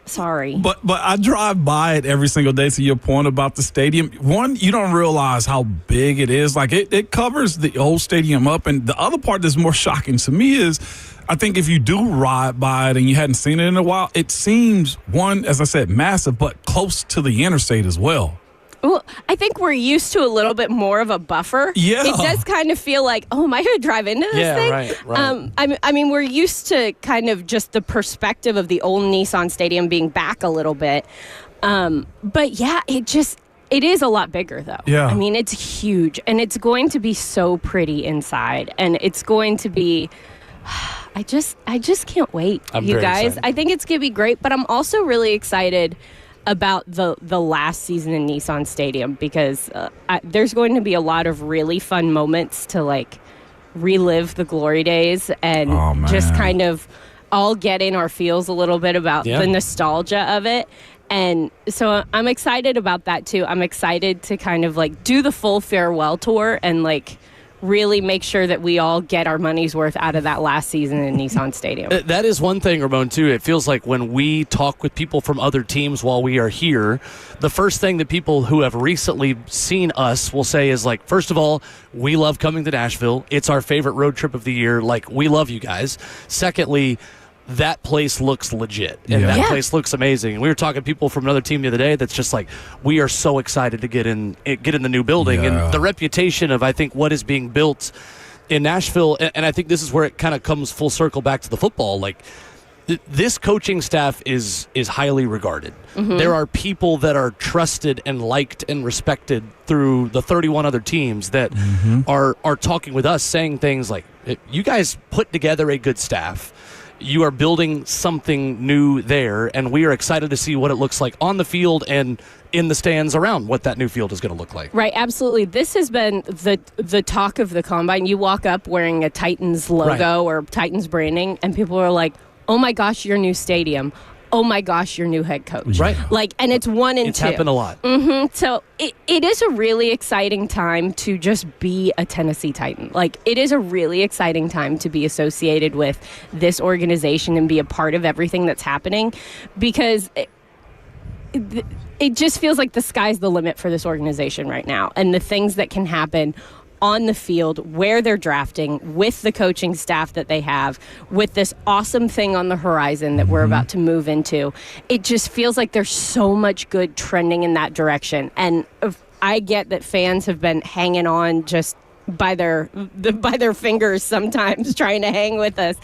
G: sorry.
C: But I drive by it every single day. To your point about the stadium, one, you don't realize how big it is. It covers the old stadium up. And the other part that's more shocking to me is, I think if you do ride by it and you hadn't seen it in a while, it seems, one, as I said, massive, but close to the interstate as well.
G: Well, I think we're used to a little bit more of a buffer.
C: Yeah.
G: It does kind of feel like, am I going to drive into this thing?
B: Right.
G: I mean, we're used to kind of just the perspective of the old Nissan Stadium being back a little bit. But yeah, it is a lot bigger, though.
C: Yeah.
G: I mean, it's huge, and it's going to be so pretty inside, and it's going to be. I just can't wait,
B: I'm
G: you
B: very
G: guys.
B: excited.
G: I think it's going to be great, but I'm also really excited about the last season in Nissan Stadium because there's going to be a lot of really fun moments to like relive the glory days and just kind of all get in our feels a little bit about the nostalgia of it. And so I'm excited about that too. I'm excited to kind of like do the full farewell tour and like really make sure that we all get our money's worth out of that last season in Nissan Stadium.
B: That is one thing, Ramon, too. It feels like when we talk with people from other teams while we are here, the first thing that people who have recently seen us will say is like, first of all, we love coming to Nashville. It's our favorite road trip of the year. Like, we love you guys. Secondly, that place looks legit, and that place looks amazing. And we were talking to people from another team the other day that's just like, we are so excited to get in the new building. And the reputation of, I think, what is being built in Nashville, and I think this is where it kind of comes full circle back to the football, like, this coaching staff is highly regarded. Mm-hmm. There are people that are trusted and liked and respected through the 31 other teams that are talking with us, saying things like, you guys put together a good staff. You are building something new there, and we are excited to see what it looks like on the field and in the stands around what that new field is going to look like.
G: Right, absolutely. This has been the talk of the Combine. You walk up wearing a Titans logo or Titans branding, and people are like, oh my gosh, your new stadium. Oh my gosh, your new head coach.
B: Right.
G: Like, and it's 1 and 2.
B: It's happened a lot.
G: Mm-hmm. So it is a really exciting time to just be a Tennessee Titan. Like, it is a really exciting time to be associated with this organization and be a part of everything that's happening because it just feels like the sky's the limit for this organization right now. And the things that can happen on the field, where they're drafting, with the coaching staff that they have, with this awesome thing on the horizon that we're about to move into. It just feels like there's so much good trending in that direction. And I get that fans have been hanging on just by their fingers sometimes trying to hang with us.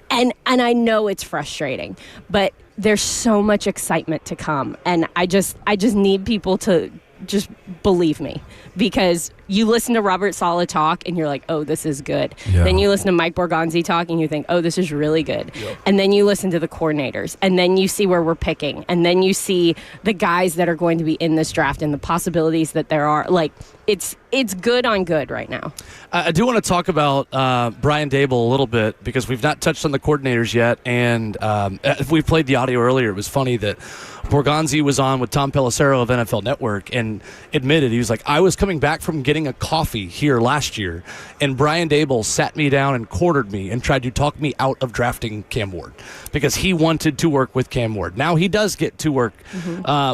G: And I know it's frustrating, but there's so much excitement to come. And I just need people to just believe me, because you listen to Robert Saleh talk and you're like, oh, this is good.
C: Yeah.
G: Then you listen to Mike Borgonzi talk and you think, oh, this is really good. Yep. And then you listen to the coordinators, and then you see where we're picking, and then you see the guys that are going to be in this draft and the possibilities that there are. Like, it's good on good right now.
B: I do want to talk about Brian Dable a little bit, because we've not touched on the coordinators yet, and we played the audio earlier. It was funny that Borgonzi was on with Tom Pelissero of NFL Network and admitted, he was like, I was coming back from getting a coffee here last year, and Brian Dable sat me down and cornered me and tried to talk me out of drafting Cam Ward because he wanted to work with Cam Ward. Now he does get to work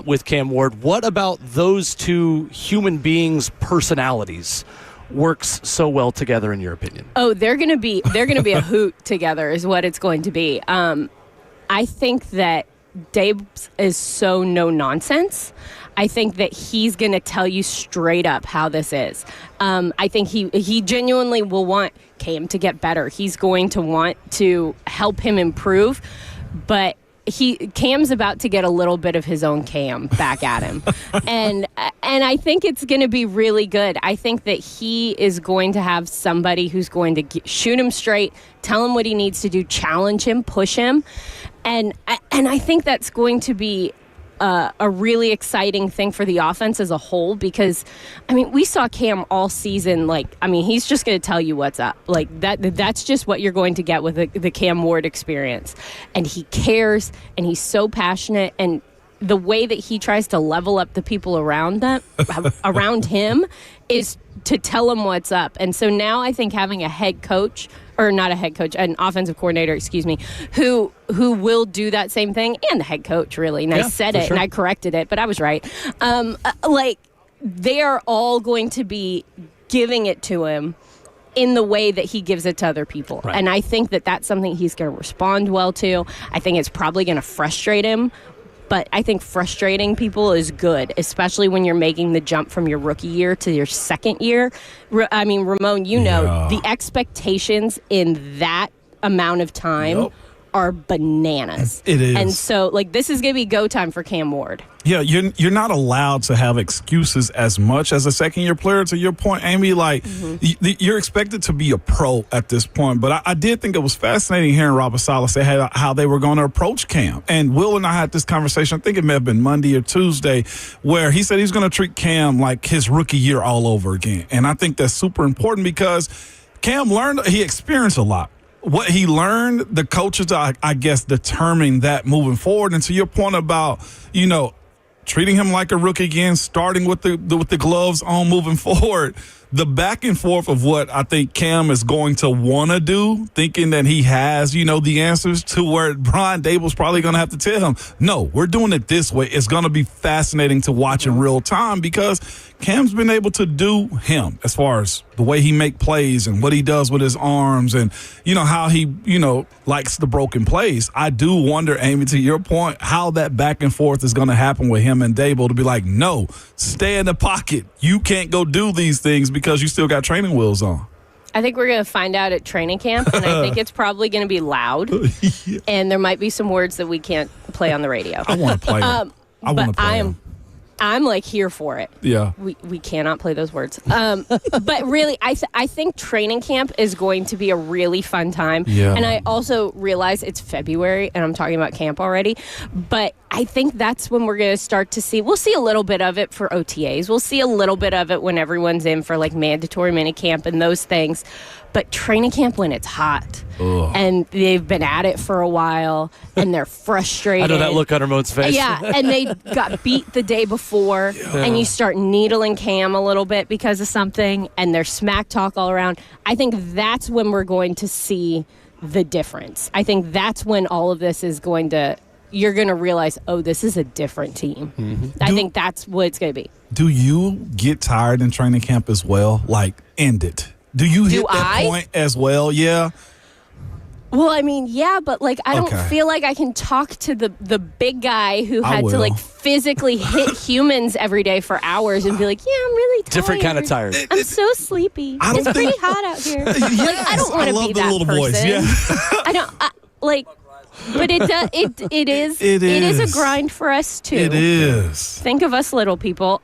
B: with Cam Ward. What about those two human beings' personalities works so well together, in your opinion?
G: Oh, they're gonna be a hoot together is what it's going to be. I think that Dave is so no nonsense. I think that he's going to tell you straight up how this is. I think he genuinely will want Cam to get better. He's going to want to help him improve, but Cam's about to get a little bit of his own Cam back at him. and I think it's going to be really good. I think that he is going to have somebody who's going to shoot him straight, tell him what he needs to do, challenge him, push him. And I think that's going to be a really exciting thing for the offense as a whole, because, I mean, we saw Cam all season. Like, I mean, he's just going to tell you what's up. Like, that's just what you're going to get with the Cam Ward experience. And he cares, and he's so passionate, and the way that he tries to level up the people around him is to tell him what's up. And so now I think having a head coach, or not a head coach, an offensive coordinator, excuse me, who will do that same thing, and the head coach, really. And I said it, and I corrected it, but I was right. Like, they are all going to be giving it to him in the way that he gives it to other people. Right. And I think that that's something he's going to respond well to. I think it's probably going to frustrate him But I think frustrating people is good, especially when you're making the jump from your rookie year to your second year. Ramon, know the expectations in that amount of time are bananas.
C: It is.
G: And so, this is going to be go time for Cam Ward.
C: Yeah, you're not allowed to have excuses as much as a second-year player. To your point, Amy, you're expected to be a pro at this point. But I did think it was fascinating hearing Robert Saleh say how they were going to approach Cam. And Will and I had this conversation, I think it may have been Monday or Tuesday, where he said he's going to treat Cam like his rookie year all over again. And I think that's super important because Cam he experienced a lot. What he learned, the coaches, I guess, determined that moving forward. And to your point about, treating him like a rookie again, starting with the gloves on, moving forward, the back and forth of what I think Cam is going to want to do, thinking that he has, the answers to where Brian Dable's probably going to have to tell him, no, we're doing it this way. It's going to be fascinating to watch in real time because Cam's been able to do him as far as the way he make plays and what he does with his arms and, how he, likes the broken plays. I do wonder, Amy, to your point, how that back and forth is going to happen with him and Dable to be like, no, stay in the pocket. You can't go do these things because you still got training wheels on.
G: I think we're going to find out at training camp, and I think it's probably going to be loud, and there might be some words that we can't play on the radio.
C: I want to play them.
G: I'm here for it.
C: Yeah.
G: We cannot play those words. But really, I think training camp is going to be a really fun time.
C: Yeah.
G: And I also realize it's February and I'm talking about camp already. But I think that's when we're going to start to see, we'll see a little bit of it for OTAs. We'll see a little bit of it when everyone's in for mandatory mini camp and those things. But training camp when it's hot and they've been at it for a while and they're frustrated.
B: I know that look on Ramon's face.
G: Yeah, and they got beat the day before and you start needling Cam a little bit because of something and there's smack talk all around. I think that's when we're going to see the difference. I think that's when all of this is you're going to realize, this is a different team. Mm-hmm. I think that's what it's going to be.
C: Do you get tired in training camp as well? End it. Do you hit that point as well? Yeah.
G: Well, yeah, but I don't feel like I can talk to the big guy who had to physically hit humans every day for hours and be like, yeah, I'm really tired.
B: Different kind of tired.
G: I'm so sleepy. It's pretty hot out here.
C: Yes,
G: I don't want to be that
C: little
G: person.
C: Voice. Yeah.
G: I don't but it is a grind for us too.
C: It is.
G: Think of us little people.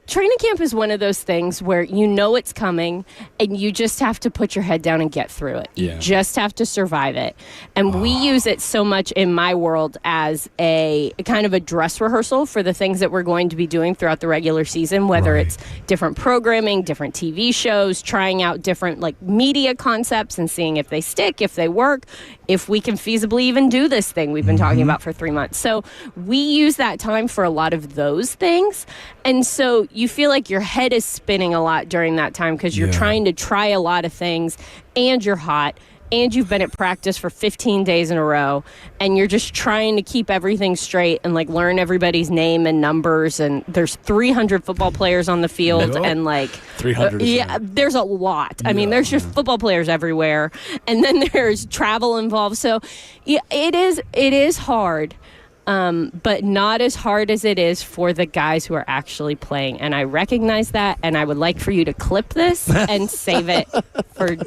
G: Training camp is one of those things where it's coming and you just have to put your head down and get through it. You just have to survive it. And we use it so much in my world as a kind of a dress rehearsal for the things that we're going to be doing throughout the regular season, whether it's different programming, different TV shows, trying out different media concepts and seeing if they stick, if they work, if we can feasibly even do this thing we've been talking about for 3 months. So we use that time for a lot of those things. And so you feel like your head is spinning a lot during that time because you're trying to try a lot of things and you're hot and you've been at practice for 15 days in a row and you're just trying to keep everything straight and learn everybody's name and numbers. And there's 300 football players on the field and
B: 300.
G: There's a lot. I mean, there's just football players everywhere. And then there's travel involved. So it is hard. But not as hard as it is for the guys who are actually playing. And I recognize that, and I would like for you to clip this and save it for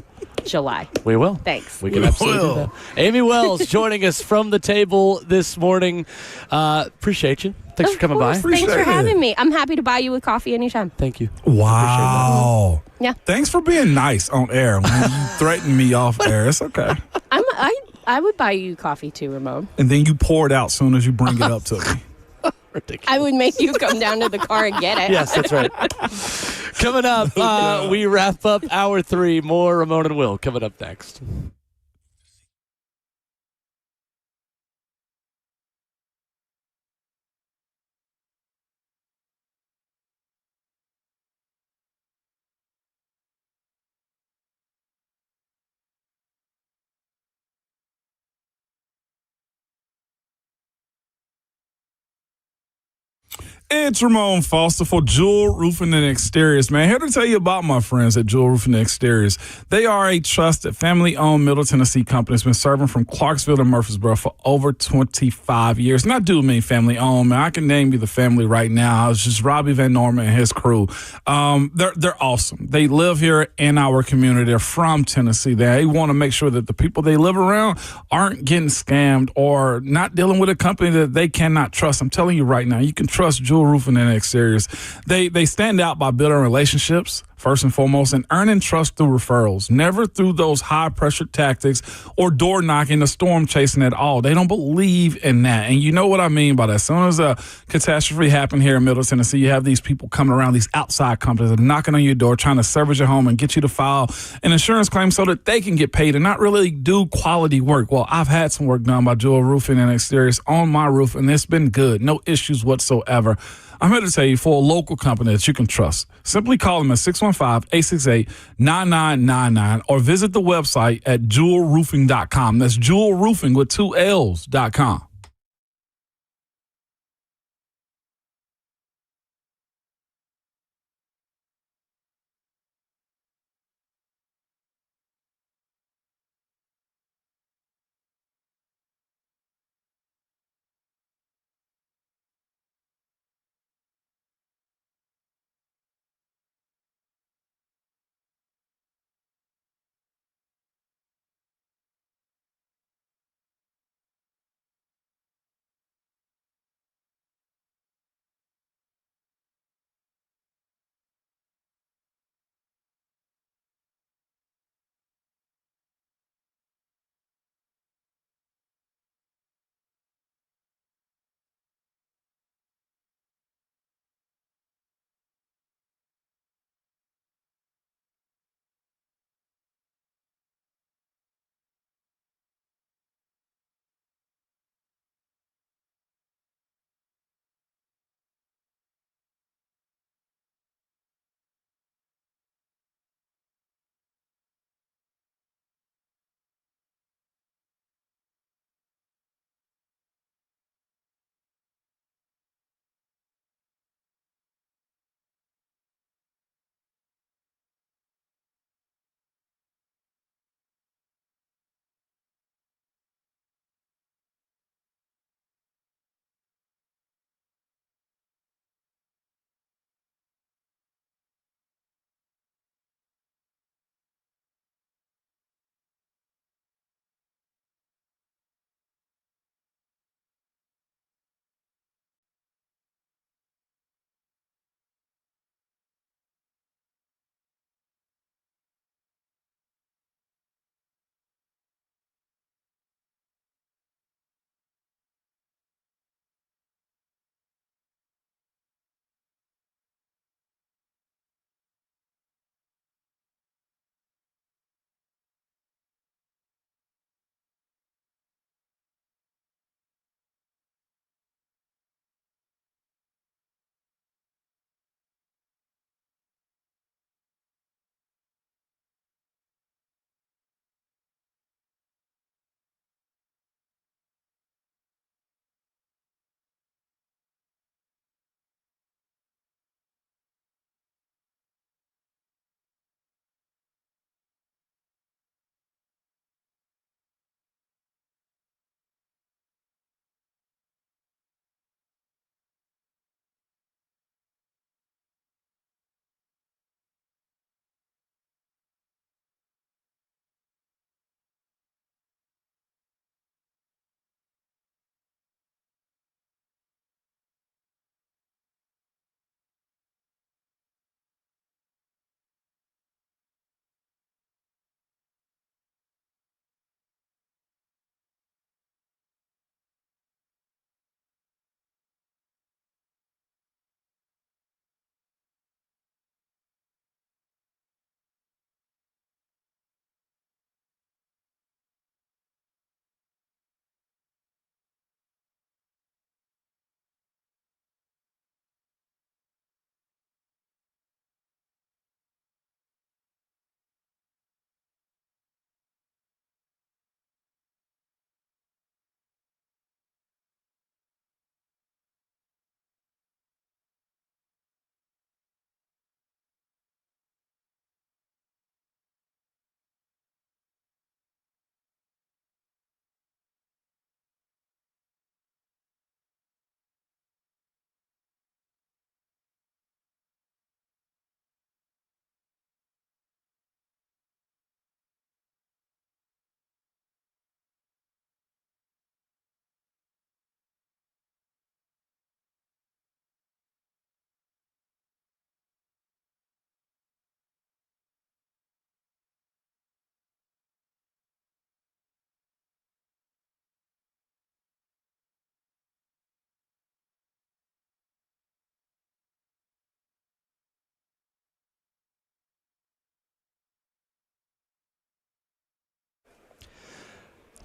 G: July.
B: We will.
G: Thanks.
B: We can absolutely do that. Amy Wells joining us from the table this morning. Appreciate you. Thanks for coming by.
G: Thanks for having me. I'm happy to buy you a coffee anytime.
B: Thank you.
C: Wow.
G: Yeah.
C: Thanks for being nice on air. When you threaten me off air, it's okay.
G: I would buy you coffee too, Ramon.
C: And then you pour it out soon as you bring it up to me.
B: Ridiculous.
G: I would make you come down to the car and get it.
B: Yes, that's right. Coming up, we wrap up hour 3. More Ramon and Will coming up next.
C: It's Ramon Foster for Jewel Roofing and Exteriors, man. Here to tell you about my friends at Jewel Roofing and Exteriors. They are a trusted, family-owned Middle Tennessee company that's been serving from Clarksville to Murfreesboro for over 25 years. And I do mean family-owned, man. I can name you the family right now. It's just Robbie Van Norman and his crew. They're awesome. They live here in our community. They're from Tennessee. They want to make sure that the people they live around aren't getting scammed or not dealing with a company that they cannot trust. I'm telling you right now, you can trust Jewel Roofing and Exteriors. They stand out by building relationships, first and foremost, and earning trust through referrals, never through those high-pressure tactics or door knocking or storm chasing at all. They don't believe in that. And you know what I mean by that. As soon as a catastrophe happened here in Middle Tennessee, you have these people coming around, these outside companies that are knocking on your door, trying to service your home and get you to file an insurance claim so that they can get paid and not really do quality work. Well, I've had some work done by Jewel Roofing and Exteriors on my roof, and it's been good. No issues whatsoever. I'm here to tell you, for a local company that you can trust, simply call them at 615-868-9999 or visit the website at jewelroofing.com. That's Jewel Roofing with 2 L's.com.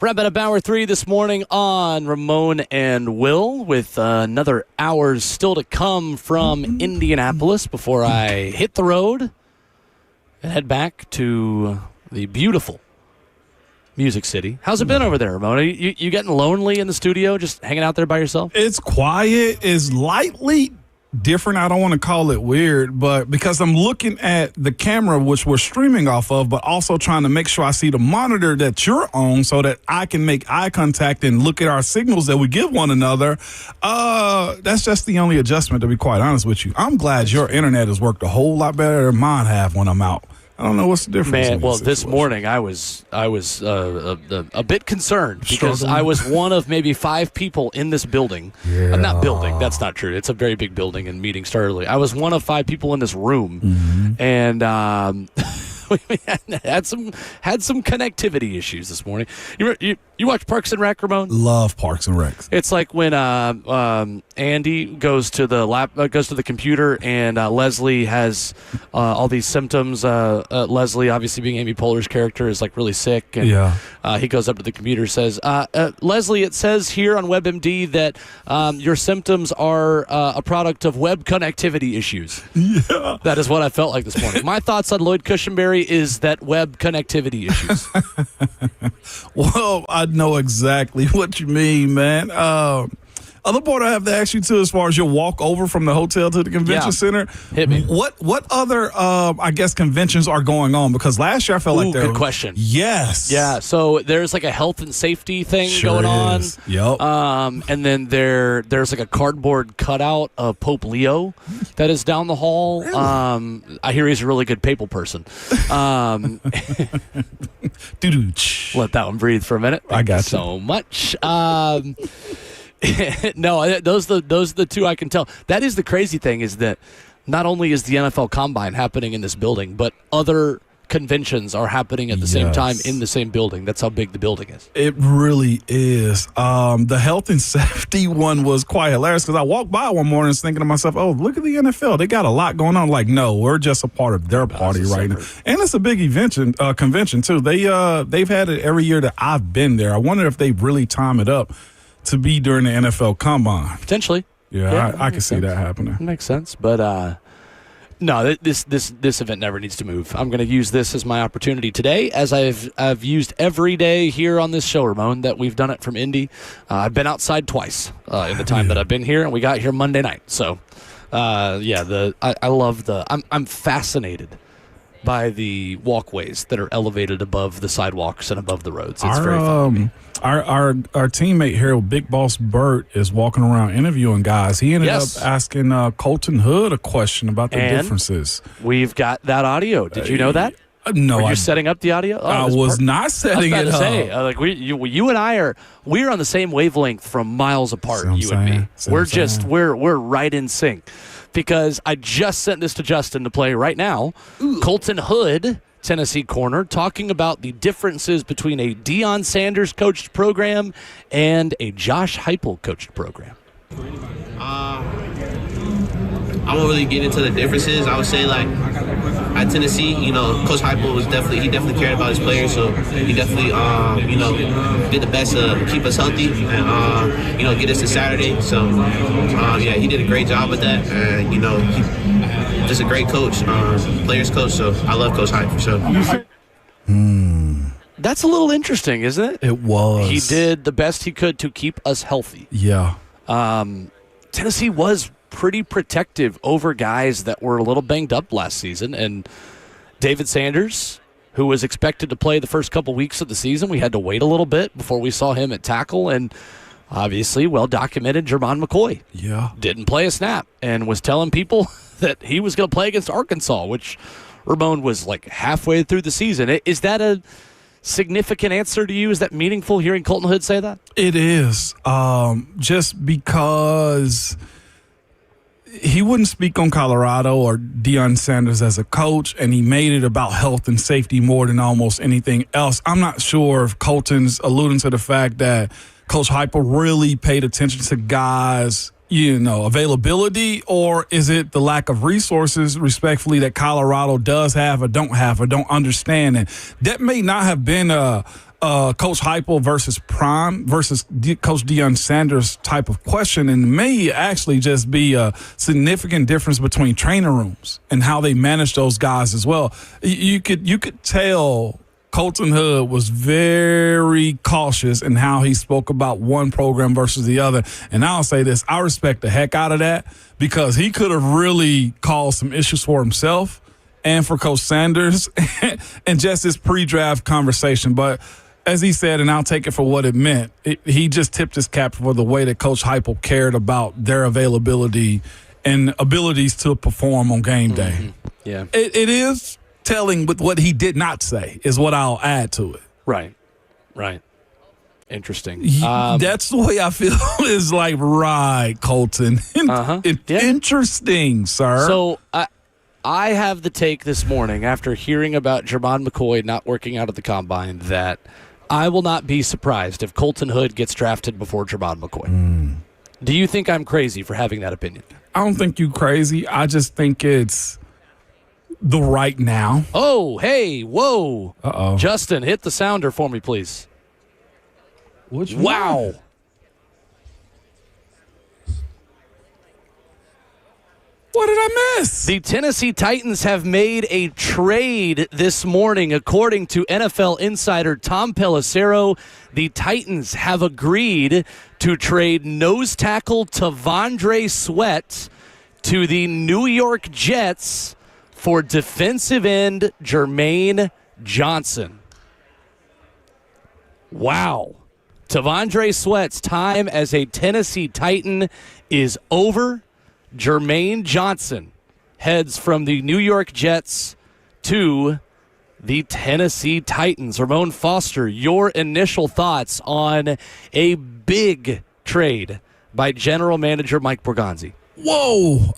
B: Wrapping up hour 3 this morning on Ramon and Will with another hour still to come from Indianapolis before I hit the road and head back to the beautiful Music City. How's it been over there, Ramon? You getting lonely in the studio, just hanging out there by yourself?
C: It's quiet. It's lightly different. I don't want to call it weird, but because I'm looking at the camera, which we're streaming off of, but also trying to make sure I see the monitor that you're on so that I can make eye contact and look at our signals that we give one another. That's just the only adjustment, to be quite honest with you. I'm glad your internet has worked a whole lot better than mine have when I'm out. I don't know what's the difference.
B: Man, well, this morning I was a bit concerned because I was one of maybe 5 people in this building.
C: Yeah.
B: Not building, that's not true. It's a very big building and meeting started early. I was one of 5 people in this room, and we had some connectivity issues this morning. You watch Parks and Rec, Ramon?
C: Love Parks and Rec.
B: It's like when Andy goes to the computer and Leslie has all these symptoms. Leslie, obviously being Amy Poehler's character, is like really sick, and he goes up to the computer, says, "Leslie, it says here on WebMD that your symptoms are a product of web connectivity issues." Yeah, that is what I felt like this morning. My thoughts on Lloyd Cushenberry is that web connectivity issues.
C: Well, I know exactly what you mean, man. Other part I have to ask you too, as far as your walk over from the hotel to the convention center.
B: Hit me.
C: What other I guess conventions are going on? Because last year I felt like there.
B: Good question.
C: Yes.
B: Yeah. So there's like a health and safety thing going on.
C: Yep.
B: And then there's like a cardboard cutout of Pope Leo that is down the hall.
C: Really?
B: I hear he's a really good papal person.
C: Doo-doo.
B: Let that one breathe for a minute.
C: I got you
B: so much. No, those are the 2 I can tell. That is the crazy thing, is that not only is the NFL Combine happening in this building, but other conventions are happening at the same time in the same building. That's how big the building is.
C: It really is. The health and safety one was quite hilarious because I walked by one morning thinking to myself, oh, look at the NFL. They got a lot going on. Like, no, we're just a part of their party right now. And it's a big convention, too. They've had it every year that I've been there. I wonder if they really time it up to be during the NFL Combine.
B: Potentially.
C: Yeah, I can see that happening.
B: Makes sense. But no, this event never needs to move. I'm going to use this as my opportunity today, as I've used every day here on this show, Ramon, that we've done it from Indy. I've been outside twice in the time that I've been here, and we got here Monday night. So, I love I'm fascinated by the walkways that are elevated above the sidewalks and above the roads. It's very fun.
C: Our teammate here, Big Boss Bert, is walking around interviewing guys. He ended up asking Colton Hood a question about the differences.
B: We've got that audio. Did you know that?
C: No,
B: Were you setting up the audio?
C: I was not setting it up.
B: Like you and I we're on the same wavelength from miles apart. You and me. We're right in sync. Because I just sent this to Justin to play right now. Colton Hood, Tennessee corner, talking about the differences between a Deion Sanders coached program and a Josh Heupel coached program.
H: I won't really get into the differences. I would say, like, at Tennessee, Coach Heupel he definitely cared about his players, so he definitely, did the best to keep us healthy and, get us to Saturday. So, he did a great job with that, and, he's just a great coach, players coach, so I love Coach Heupel for sure.
B: That's a little interesting, isn't it?
C: It was.
B: He did the best he could to keep us healthy.
C: Yeah.
B: Tennessee was pretty protective over guys that were a little banged up last season, and David Sanders, who was expected to play the first couple weeks of the season, we had to wait a little bit before we saw him at tackle, and obviously well-documented Germad McCoy didn't play a snap and was telling people that he was going to play against Arkansas, which Ramon was like halfway through the season. Is that a significant answer to you? Is that meaningful, hearing Colton Hood say that?
C: It is, just because he wouldn't speak on Colorado or Deion Sanders as a coach, and he made it about health and safety more than almost anything else. I'm not sure if Colton's alluding to the fact that Coach Heupel really paid attention to guys' availability, or is it the lack of resources, respectfully, that Colorado does have or don't understand? And that may not have been a Coach Heupel versus Prime versus Coach Deion Sanders type of question, and may actually just be a significant difference between training rooms and how they manage those guys as well. You could tell Colton Hood was very cautious in how he spoke about one program versus the other. And I'll say this, I respect the heck out of that, because he could have really caused some issues for himself and for Coach Sanders and just his pre-draft conversation. But as he said, and I'll take it for what it meant, he just tipped his cap for the way that Coach Heupel cared about their availability and abilities to perform on game day.
B: Mm-hmm. Yeah.
C: It is telling with what he did not say is what I'll add to it.
B: Right. Interesting.
C: That's the way I feel is like, right, Colton. Interesting, sir.
B: So I have the take this morning after hearing about Germad McCoy not working out at the Combine that I will not be surprised if Colton Hood gets drafted before Germad McCoy. Do you think I'm crazy for having that opinion?
C: I don't think you crazy. I just think it's the right now.
B: Oh, hey, whoa.
C: Uh-oh.
B: Justin, hit the sounder for me, please.
C: Which
B: wow.
C: one? What did I miss?
B: The Tennessee Titans have made a trade this morning. According to NFL insider Tom Pelissero, the Titans have agreed to trade nose tackle T'Vondre Sweat to the New York Jets for defensive end Jermaine Johnson. Wow. T'Vondre Sweat's time as a Tennessee Titan is over. Jermaine Johnson heads from the New York Jets to the Tennessee Titans. Ramon Foster, your initial thoughts on a big trade by General Manager Mike Borgonzi?
C: Whoa,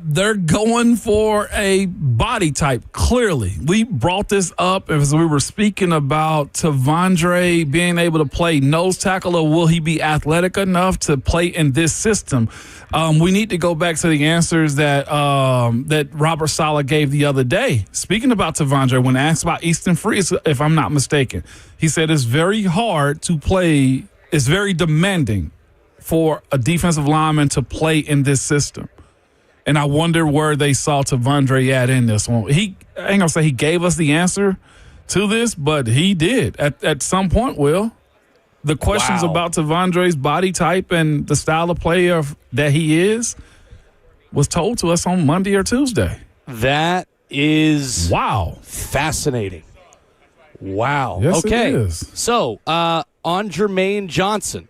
C: they're going for a body type, clearly. We brought this up as we were speaking about T'Vondre being able to play nose tackle, or will he be athletic enough to play in this system? We need to go back to the answers that that Robert Saleh gave the other day. Speaking about T'Vondre, when asked about Easton Freeze, if I'm not mistaken, he said it's very hard to play, it's very demanding for a defensive lineman to play in this system. And I wonder where they saw T'Vondre at in this one. I ain't going to say he gave us the answer to this, but he did at some point, Will. The questions about T'Vondre's body type and the style of player that he is was told to us on Monday or Tuesday.
B: That is fascinating. Wow.
C: Yes,
B: okay.
C: it is.
B: So, on Jermaine Johnson,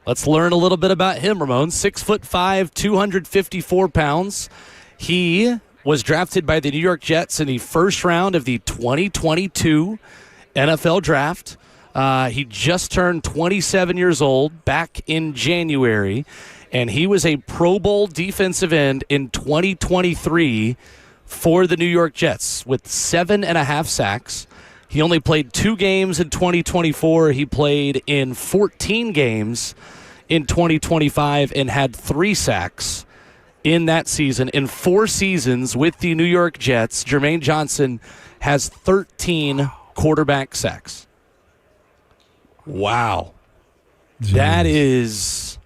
B: let's learn a little bit about him, Ramon. 6'5", 254 pounds. He was drafted by the New York Jets in the first round of the 2022 NFL Draft. He just turned 27 years old back in January, and he was a Pro Bowl defensive end in 2023 for the New York Jets with 7.5 sacks. He only played 2 games in 2024. He played in 14 games in 2025 and had 3 sacks in that season. In 4 seasons with the New York Jets, Jermaine Johnson has 13 quarterback sacks. Wow.
C: Jeez.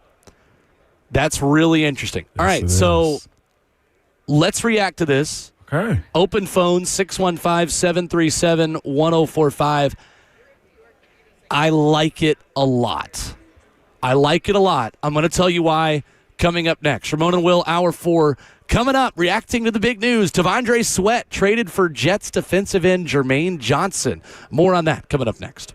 B: That's really interesting. All right, so let's react to this.
C: Okay.
B: Open phone, 615-737-1045. I like it a lot. I'm going to tell you why coming up next. Ramon and Will, Hour 4. Coming up, reacting to the big news. T'Vondre Sweat traded for Jets defensive end Jermaine Johnson. More on that coming up next.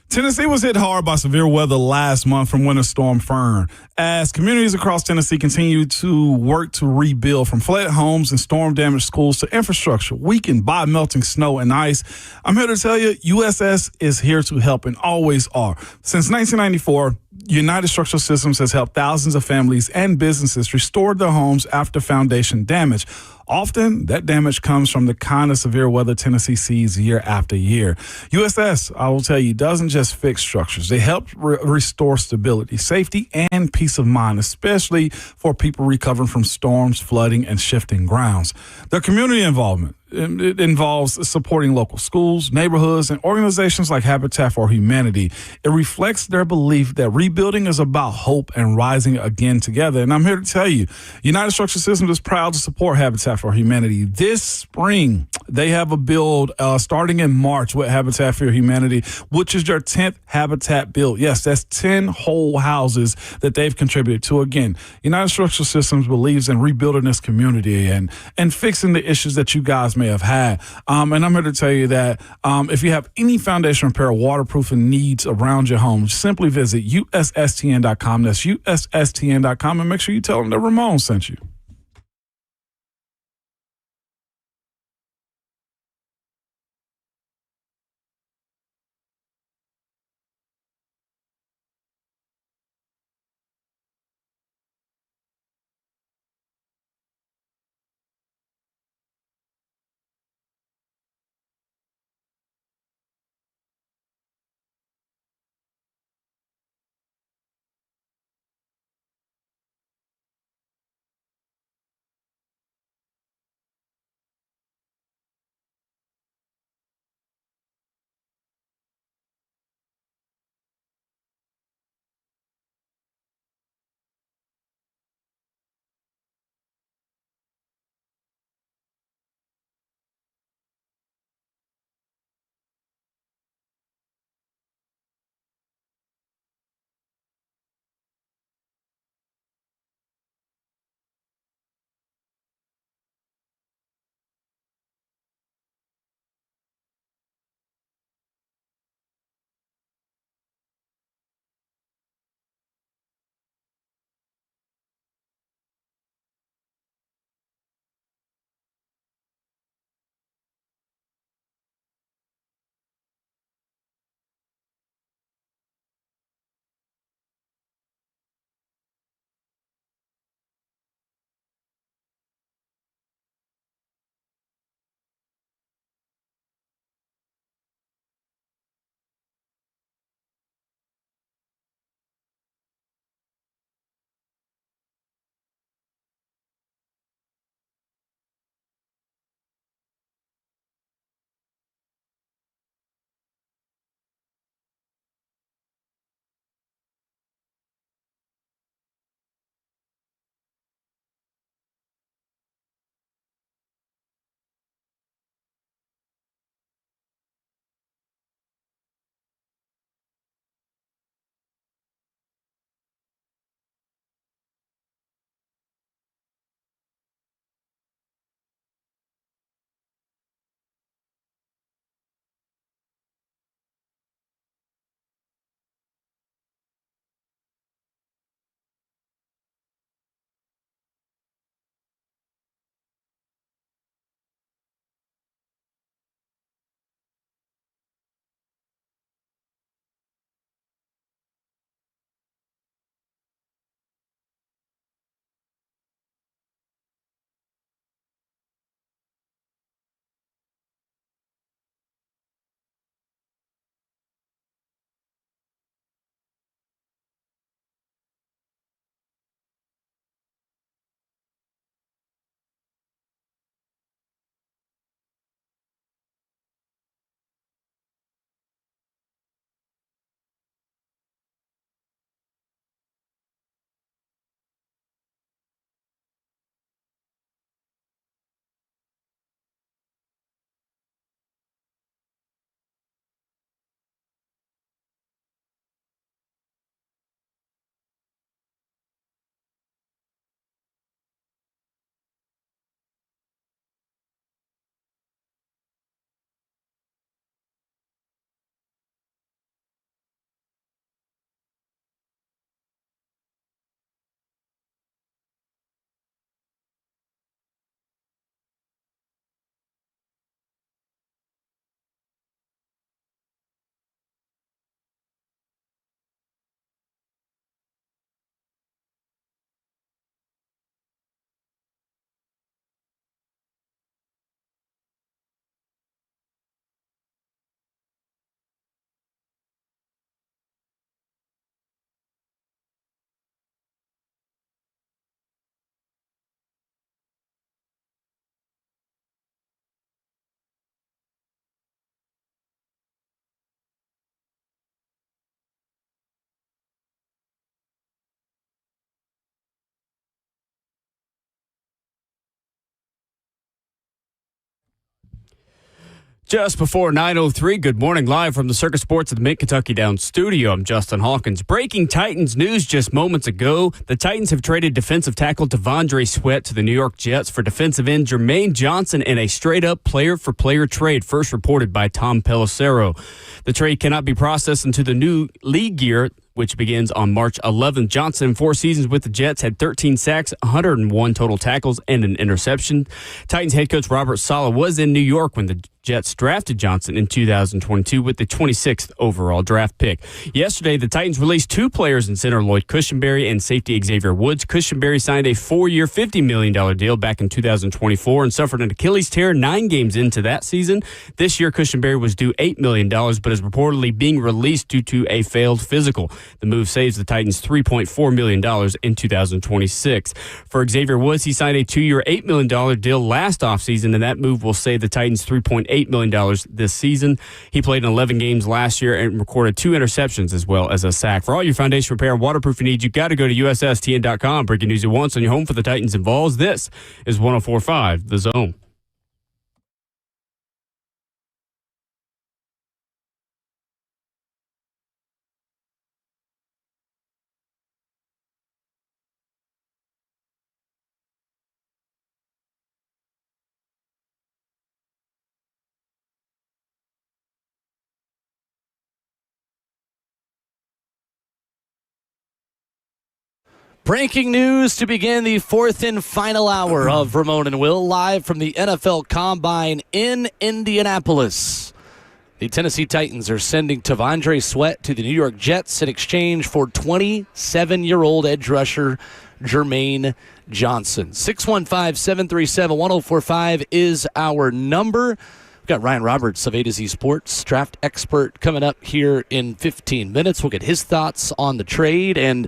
C: Tennessee was hit hard by severe weather last month from Winter Storm Fern. As communities across Tennessee continue to work to rebuild from flooded homes and storm-damaged schools to infrastructure weakened by melting snow and ice, I'm here to tell you USS is here to help and always are. Since 1994, United Structural Systems has helped thousands of families and businesses restore their homes after foundation damage. Often, that damage comes from the kind of severe weather Tennessee sees year after year. USS, I will tell you, doesn't just fix structures. They help restore stability, safety, and peace of mind, especially for people recovering from storms, flooding, and shifting grounds. Their community involvement, it involves supporting local schools, neighborhoods, and organizations like Habitat for Humanity. It reflects their belief that rebuilding is about hope and rising again together. And I'm here to tell you, United Structural Systems is proud to support Habitat for Humanity. This spring, they have a build starting in March with Habitat for Humanity, which is their 10th Habitat build. Yes, that's 10 whole houses that they've contributed to. Again, United Structural Systems believes in rebuilding this community and fixing the issues that you guys may have had. And I'm here to tell you that if you have any foundation repair or waterproofing needs around your home, simply visit USSTN.com. That's USSTN.com, and make sure you tell them that Ramon sent you.
A: Just before 9:03, good morning, live from the Circus Sports at the Mid-Kentucky Downs studio. I'm Justin Hawkins. Breaking Titans news just moments ago. The Titans have traded defensive tackle T'Vondre Sweat to the New York Jets for defensive end Jermaine Johnson in a straight-up player-for-player trade, first reported by Tom Pelissero. The trade cannot be processed into the new league year, which begins on March 11th. Johnson, in 4 seasons with the Jets, had 13 sacks, 101 total tackles, and an interception. Titans head coach Robert Saleh was in New York when the Jets drafted Johnson in 2022 with the 26th overall draft pick. Yesterday, the Titans released 2 players in center Lloyd Cushenberry and safety Xavier Woods. Cushenberry signed a 4-year, $50 million deal back in 2024 and suffered an Achilles tear 9 games into that season. This year, Cushenberry was due $8 million, but is reportedly being released due to a failed physical. The move saves the Titans $3.4 million in 2026. For Xavier Woods, he signed a 2-year, $8 million deal last offseason, and that move will save the Titans $3.8 million this season. He played in 11 games last year and recorded 2 interceptions as well as a sack. For all your foundation repair and waterproofing needs, you got to go to USSTN.com. Breaking news at once on your home for the Titans and Vols. This is 104.5 The Zone.
B: Breaking news to begin the 4th and final hour of Ramon and Will, live from the NFL Combine in Indianapolis. The Tennessee Titans are sending T'Vondre Sweat to the New York Jets in exchange for 27-year-old edge rusher Jermaine Johnson. 615-737-1045 is our number. We've got Ryan Roberts of A to Z Sports, draft expert, coming up here in 15 minutes. We'll get his thoughts on the trade and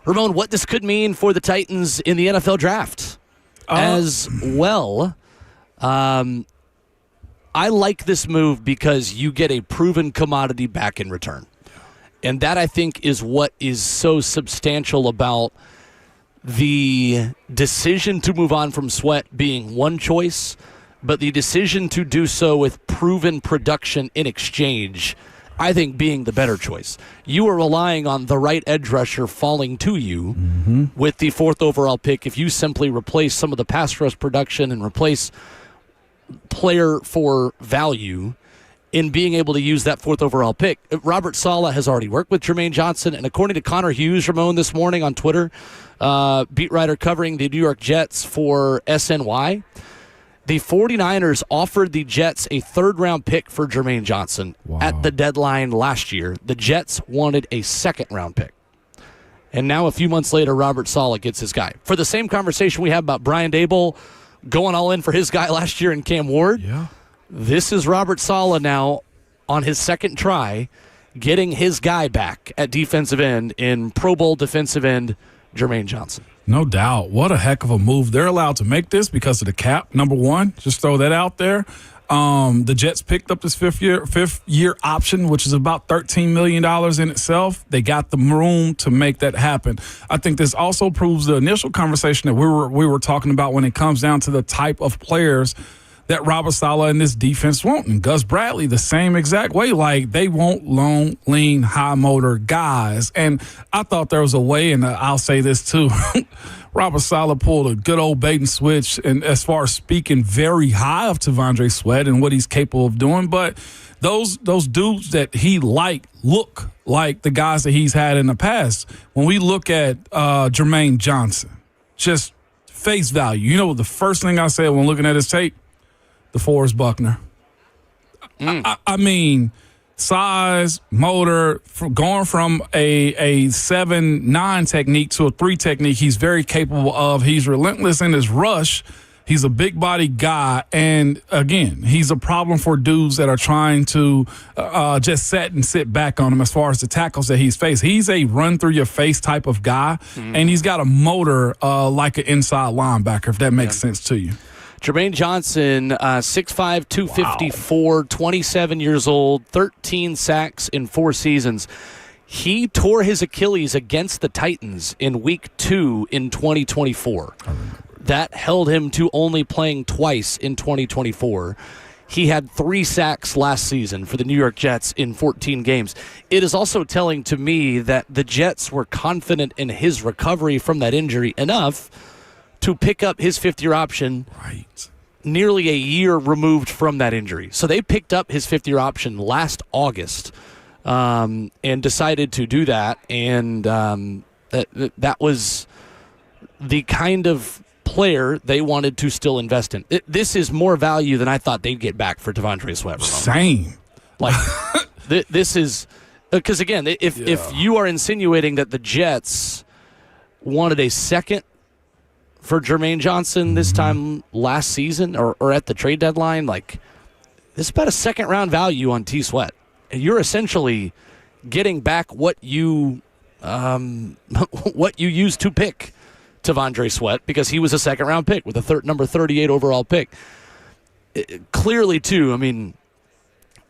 B: Ramon, what this could mean for the Titans in the NFL draft as well. I like this move because you get a proven commodity back in return. And that, I think, is what is so substantial about the decision to move on from Sweat being one choice, but the decision to do so with proven production in exchange, I think, being the better choice. You are relying on the right edge rusher falling to you with the 4th overall pick if you simply replace some of the pass rush production and replace player for value in being able to use that 4th overall pick. Robert Saleh has already worked with Jermaine Johnson, and according to Connor Hughes, Ramon, this morning on Twitter, beat writer covering the New York Jets for SNY, the 49ers offered the Jets a 3rd-round pick for Jermaine Johnson at the deadline last year. The Jets wanted a 2nd-round pick. And now a few months later, Robert Saleh gets his guy. For the same conversation we had about Brian Dable going all in for his guy last year in Cam Ward, this is Robert Saleh now on his 2nd try, getting his guy back at defensive end in Pro Bowl defensive end Jermaine Johnson.
C: No doubt. What a heck of a move. They're allowed to make this because of the cap, number one. Just throw that out there. The Jets picked up this fifth year option, which is about $13 million in itself. They got the room to make that happen. I think this also proves the initial conversation that we were talking about when it comes down to the type of players that Robert Saleh and this defense want. And Gus Bradley, the same exact way. Like, they want long, lean, high-motor guys. And I thought there was a way, and I'll say this too, Robert Saleh pulled a good old bait and switch, and as far as speaking very high of T'Vondre Sweat and what he's capable of doing. But those dudes that he look like the guys that he's had in the past. When we look at Jermaine Johnson, just face value. You know, the first thing I said when looking at his tape, the Forrest Buckner. I mean, size, motor, going from a 7-9 technique to a 3 technique, he's very capable of. He's relentless in his rush. He's a big body guy. And again, he's a problem for dudes that are trying to just sit back on him as far as the tackles that he's faced. He's a run through your face type of guy. And he's got a motor like an inside linebacker, if that makes sense to you.
B: Jermaine Johnson, 6'5", 254, 27 years old, 13 sacks in 4 seasons. He tore his Achilles against the Titans in Week 2 in 2024. That held him to only playing twice in 2024. He had 3 sacks last season for the New York Jets in 14 games. It is also telling to me that the Jets were confident in his recovery from that injury enough to pick up his 5th-year option nearly a year removed from that injury. So they picked up his 5th-year option last August and decided to do that. And that was the kind of player they wanted to still invest in. This is more value than I thought they'd get back for Devondre Sweat.
C: Same.
B: Like, this is because, again, if you are insinuating that the Jets wanted a second for Jermaine Johnson this time last season or at the trade deadline, like, this is about a second-round value on T. Sweat. And you're essentially getting back what you used to pick Devondre Sweat, because he was a second-round pick with a number 38 overall pick. Clearly, too, I mean,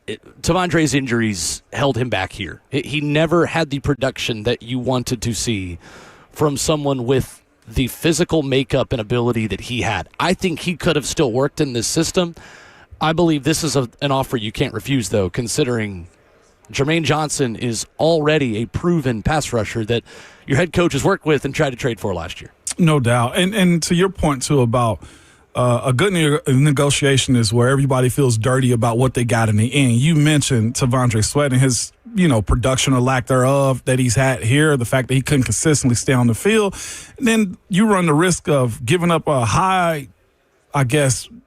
B: Devondre's injuries held him back here. He never had the production that you wanted to see from someone with the physical makeup and ability that he had. I think he could have still worked in this system. I believe this is an offer you can't refuse, though, considering Jermaine Johnson is already a proven pass rusher that your head coach has worked with and tried to trade for last year.
C: No doubt. And to your point, too, about a good negotiation is where everybody feels dirty about what they got in the end. You mentioned Devondre Sweat and his, production or lack thereof that he's had here, the fact that he couldn't consistently stay on the field. And then you run the risk of giving up a high,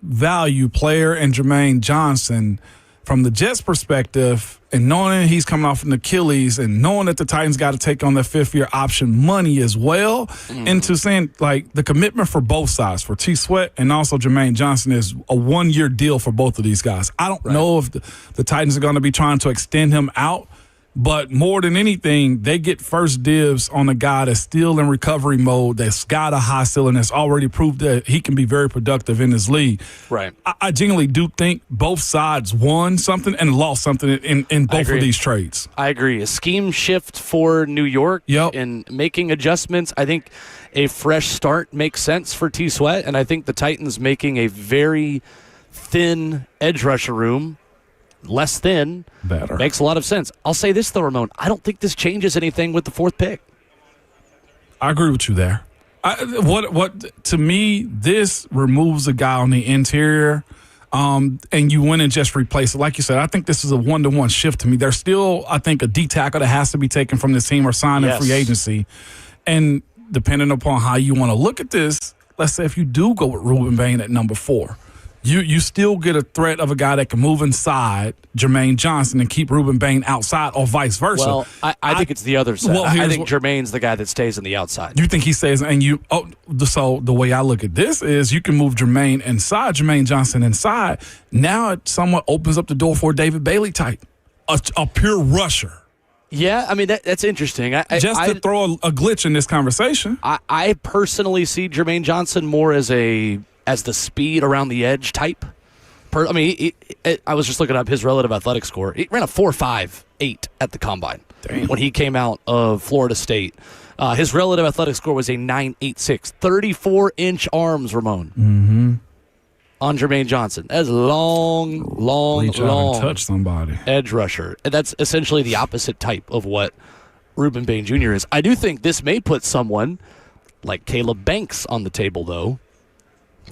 C: value player in Jermaine Johnson from the Jets' perspective, and knowing he's coming off an Achilles and knowing that the Titans got to take on their 5th-year option money as well, into saying, like, the commitment for both sides, for T. Sweat and also Jermaine Johnson, is a 1-year deal for both of these guys. I don't know if the Titans are going to be trying to extend him out, but more than anything, they get first dibs on a guy that's still in recovery mode, that's got a high ceiling, that's already proved that he can be very productive in this league.
B: Right.
C: I genuinely do think both sides won something and lost something in both of these trades.
B: I agree. A scheme shift for New York and making adjustments. I think a fresh start makes sense for T. Sweat, and I think the Titans making a very thin edge rusher room less thin
C: better
B: makes a lot of sense. I'll say this, though, Ramon. I don't think this changes anything with the 4th pick.
C: I agree with you there. What to me, this removes a guy on the interior, and you went and just replace it. Like you said, I think this is a 1-to-1 shift to me. There's still, I think, a D tackle that has to be taken from this team or signed in free agency. And depending upon how you want to look at this, let's say if you do go with Ruben Bane at number 4, You still get a threat of a guy that can move inside Jermaine Johnson and keep Ruben Bane outside, or vice versa.
B: Well, I think it's the other side. I think Jermaine's the guy that stays on the outside.
C: You think he stays, and so the way I look at this is you can move Jermaine inside, Jermaine Johnson inside. Now it somewhat opens up the door for a David Bailey type, a pure rusher.
B: Yeah, I mean, that's interesting.
C: Just to throw a glitch in this conversation.
B: I personally see Jermaine Johnson more as the speed around the edge type. I was just looking up his relative athletic score. He ran a 4.58 at the combine when he came out of Florida State. His relative athletic score was a 9.86. 34-inch arms, Ramon, on Jermaine Johnson. That's long
C: touch somebody.
B: Edge rusher. And that's essentially the opposite type of what Ruben Bane Jr. is. I do think this may put someone like Caleb Banks on the table, though,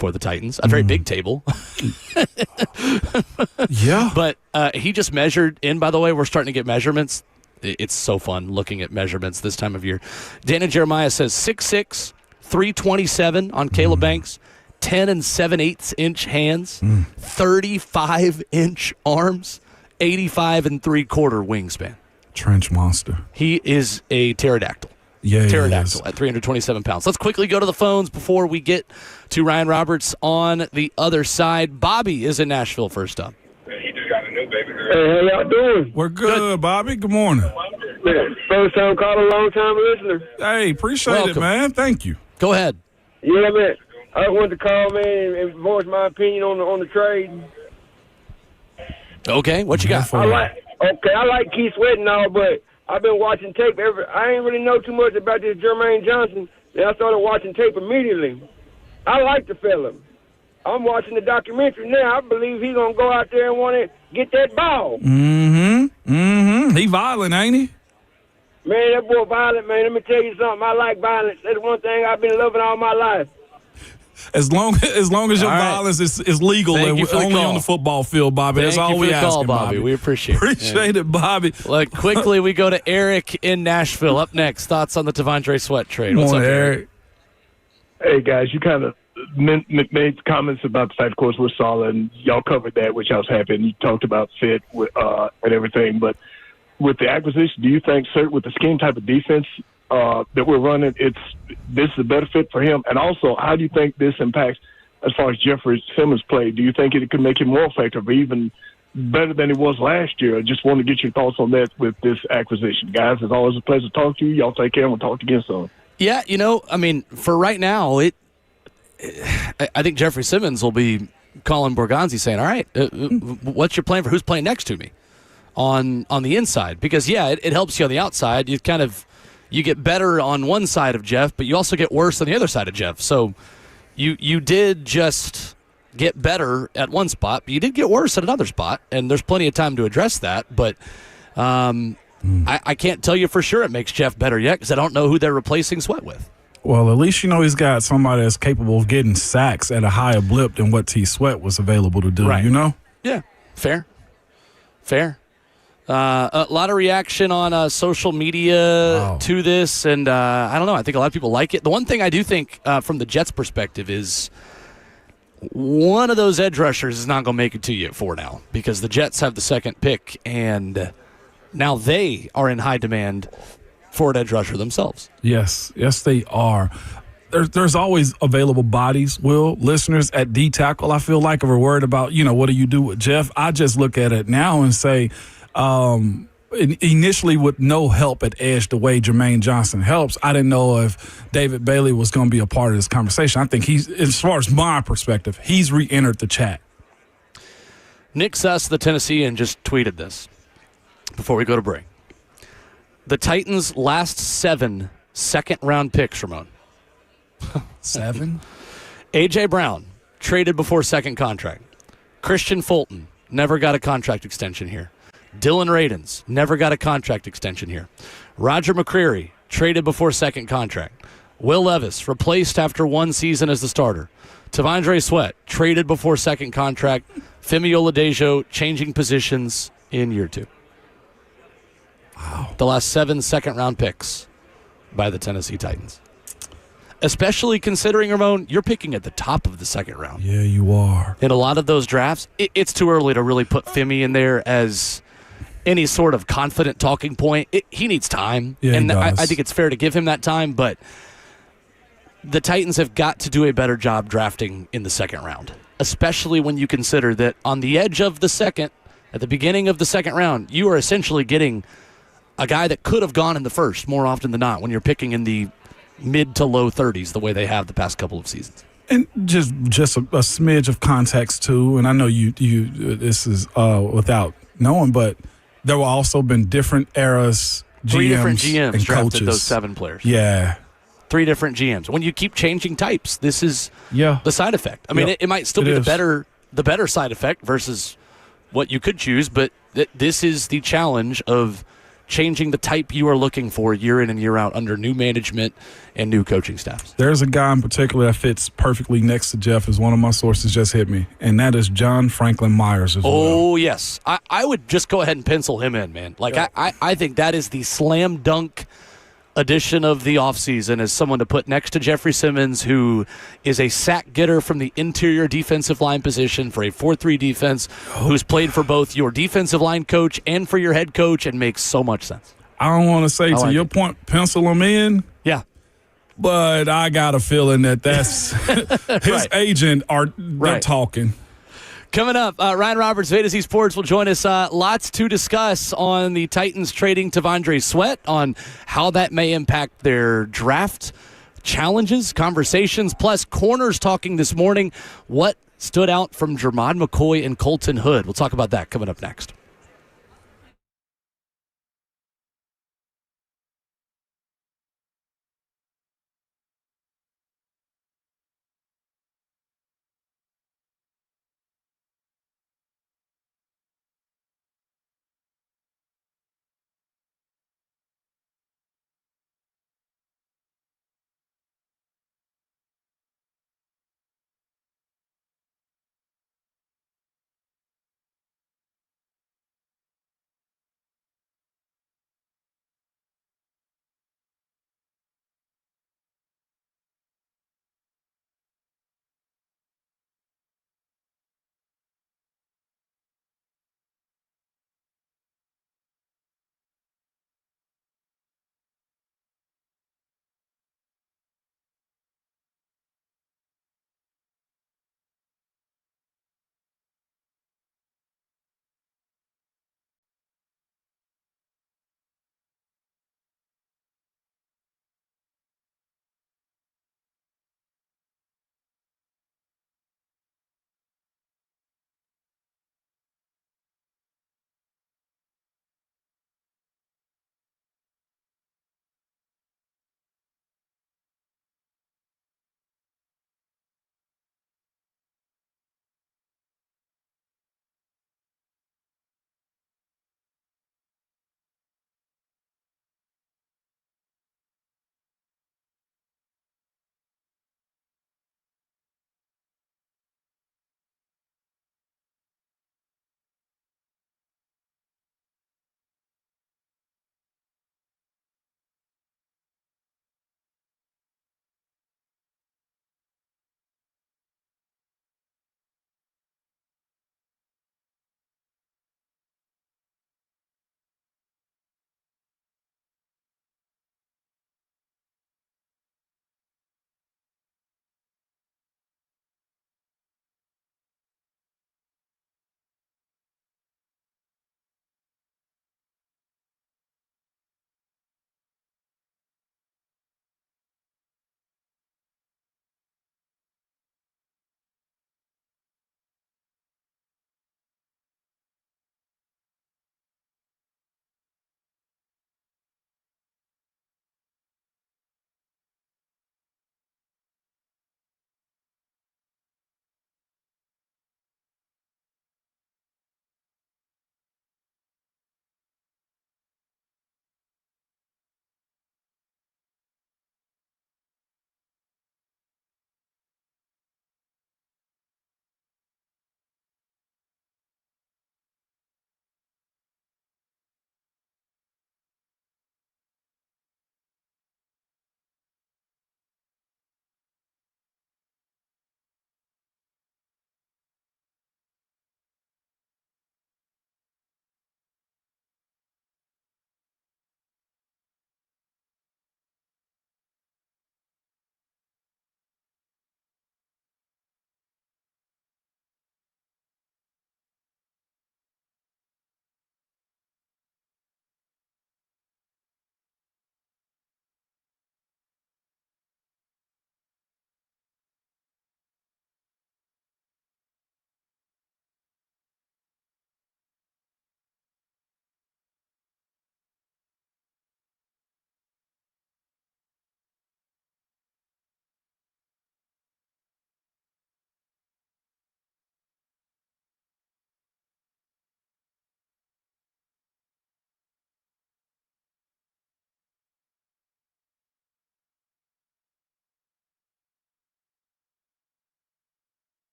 B: for the Titans. A very big table.
C: Yeah.
B: But he just measured in, by the way, we're starting to get measurements. It's so fun looking at measurements this time of year. Dana Jeremiah says 6'6", 327 on Caleb Banks, 10 7/8 hands, 35-inch arms, 85 3/4 wingspan.
C: Trench monster.
B: He is a pterodactyl.
C: Yeah,
B: pterodactyl at 327 pounds. Let's quickly go to the phones before we get to Ryan Roberts on the other side. Bobby is in Nashville first up.
I: He just got a new baby girl.
J: Hey, how y'all doing?
C: We're good, Bobby. Good morning.
J: First time caller, long time listener.
C: Hey, appreciate it, man. Thank you.
B: Go ahead.
J: Yeah, man. I wanted to call, man, and voice my opinion on the trade.
B: Okay, what you got?
J: I like Keith Sweat and all, but I've been watching tape. I ain't really know too much about this Jermaine Johnson. Then I started watching tape immediately. I like the fella. I'm watching the documentary now. I believe he's going to go out there and want to get that ball.
C: He violent, ain't he?
J: Man, that boy violent, man. Let me tell you something. I like violence. That's one thing I've been loving all my life.
C: As long as your violence is legal and only on the football field, Bobby. That's all we ask,
B: Bobby. We appreciate
C: it, Bobby.
B: Quickly, we go to Eric in Nashville. Up next, thoughts on the T'Vondre Sweat trade. What's up, Eric?
K: Hey, guys, you kind of made comments about the fact, of course, we're solid, and y'all covered that, which I was happy, and you talked about fit and everything. But with the acquisition, do you think, sir, with the scheme type of defense that we're running, this is a better fit for him? And also, how do you think this impacts as far as Jeffrey Simmons' play? Do you think it could make him more effective or even better than he was last year? I just want to get your thoughts on that with this acquisition. Guys, it's always a pleasure to talk to you. Y'all take care, and we'll talk again soon.
B: Yeah, for right now, I think Jeffrey Simmons will be calling Borgonzi saying, all right, what's your plan for who's playing next to me on the inside? Because, it helps you on the outside. You get better on one side of Jeff, but you also get worse on the other side of Jeff. So you did just get better at one spot, but you did get worse at another spot, and there's plenty of time to address that. But I can't tell you for sure it makes Jeff better yet because I don't know who they're replacing Sweat with.
C: Well, at least he's got somebody that's capable of getting sacks at a higher blip than what T. Sweat was available to do,
B: Yeah, fair. A lot of reaction on social media to this, and I don't know. I think a lot of people like it. The one thing I do think from the Jets' perspective is one of those edge rushers is not going to make it to you at 4 now because the Jets have the second pick, and now they are in high demand for an edge rusher themselves.
C: Yes, they are. There's always available bodies, listeners, at D-tackle. I feel like if we're worried about, what do you do with Jeff? I just look at it now and say, initially with no help at edge the way Jermaine Johnson helps, I didn't know if David Bailey was going to be a part of this conversation. I think he's, as far as my perspective, he's re-entered the chat.
B: Nick Suss, the Tennessean, just tweeted this before we go to break. The Titans' last 7 second-round picks, Ramon.
C: 7?
B: A.J. Brown, traded before second contract. Christian Fulton, never got a contract extension here. Dylan Radins, never got a contract extension here. Roger McCreary, traded before second contract. Will Levis, replaced after 1 season as the starter. T'Vondre Sweat, traded before second contract. Femi Oladejo, changing positions in year 2.
C: Wow.
B: The last 7 second-round picks by the Tennessee Titans. Especially considering, Ramon, you're picking at the top of the second round.
C: Yeah, you are.
B: In a lot of those drafts, it's too early to really put Femi in there as any sort of confident talking point. He needs time, and I think it's fair to give him that time, but the Titans have got to do a better job drafting in the second round, especially when you consider that on the edge of the second, at the beginning of the second round, you are essentially getting a guy that could have gone in the first more often than not when you're picking in the mid to low 30s the way they have the past couple of seasons.
C: And just a smidge of context, too, and I know you this is without knowing, but there will also been different eras,
B: 3 different
C: GMs
B: GMs drafted
C: coaches.
B: those 7 players.
C: Yeah.
B: 3 different GMs. When you keep changing types, this is the side effect. I mean, it might still be the better side effect versus what you could choose, but this is the challenge of changing the type you are looking for year in and year out under new management and new coaching staffs.
C: There's a guy in particular that fits perfectly next to Jeff, as one of my sources just hit me, and that is John Franklin Myers as well.
B: Oh, yes. I would just go ahead and pencil him in, man. Like, I think that is the slam dunk addition of the offseason as someone to put next to Jeffrey Simmons, who is a sack getter from the interior defensive line position for a 4-3 defense, who's played for both your defensive line coach and for your head coach, and makes so much sense.
C: I don't want to say to your point, pencil him in.
B: Yeah.
C: But I got a feeling that's his agent they're talking.
B: Coming up, Ryan Roberts, Fantasy Sports, will join us. Lots to discuss on the Titans trading T'Vondre Sweat, on how that may impact their draft challenges, conversations, plus corners talking this morning. What stood out from Germad McCoy and Colton Hood? We'll talk about that coming up next.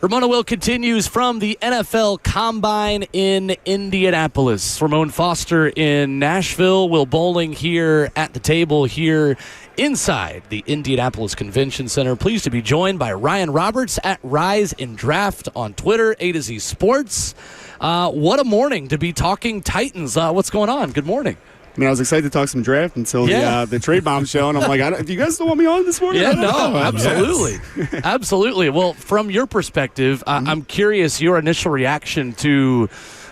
B: Ramona Will continues from the NFL Combine in Indianapolis. Ramon Foster in Nashville. Will Bowling here at the table here inside the Indianapolis Convention Center. Pleased to be joined by Ryan Roberts at Rise in Draft on Twitter, A to Z Sports. What a morning to be talking Titans. What's going on? Good morning.
L: I mean, I was excited to talk some draft until the trade bombshell, and I'm like, do you guys still want me on this morning?
B: Yeah, no, absolutely. Absolutely. Well, from your perspective, I'm curious your initial reaction to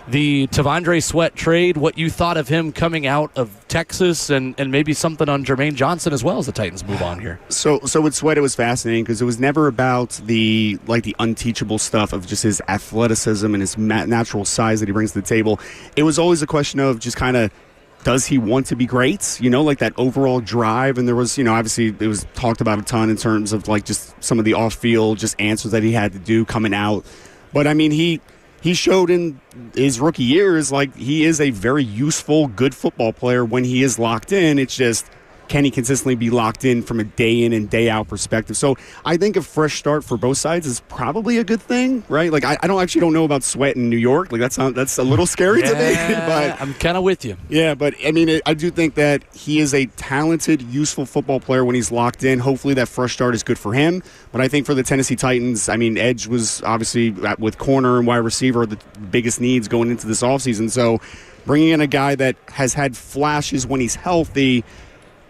B: the T'Vondre Sweat trade, what you thought of him coming out of Texas, and maybe something on Jermaine Johnson as well as the Titans move on here.
L: So with Sweat, it was fascinating because it was never about the unteachable stuff of just his athleticism and his natural size that he brings to the table. It was always a question of just kind of, does he want to be great? Like that overall drive. And there was, obviously it was talked about a ton in terms of like just some of the off-field just answers that he had to do coming out. But I mean, he showed in his rookie years like he is a very useful, good football player when he is locked in. It's just, can he consistently be locked in from a day in and day out perspective? So I think a fresh start for both sides is probably a good thing, right? Like I don't know about Sweat in New York. Like that's a little scary to me. But
B: I'm kind of with you.
L: Yeah, but I mean, I do think that he is a talented, useful football player when he's locked in. Hopefully that fresh start is good for him. But I think for the Tennessee Titans, I mean, edge was obviously with corner and wide receiver the biggest needs going into this offseason. So bringing in a guy that has had flashes when he's healthy.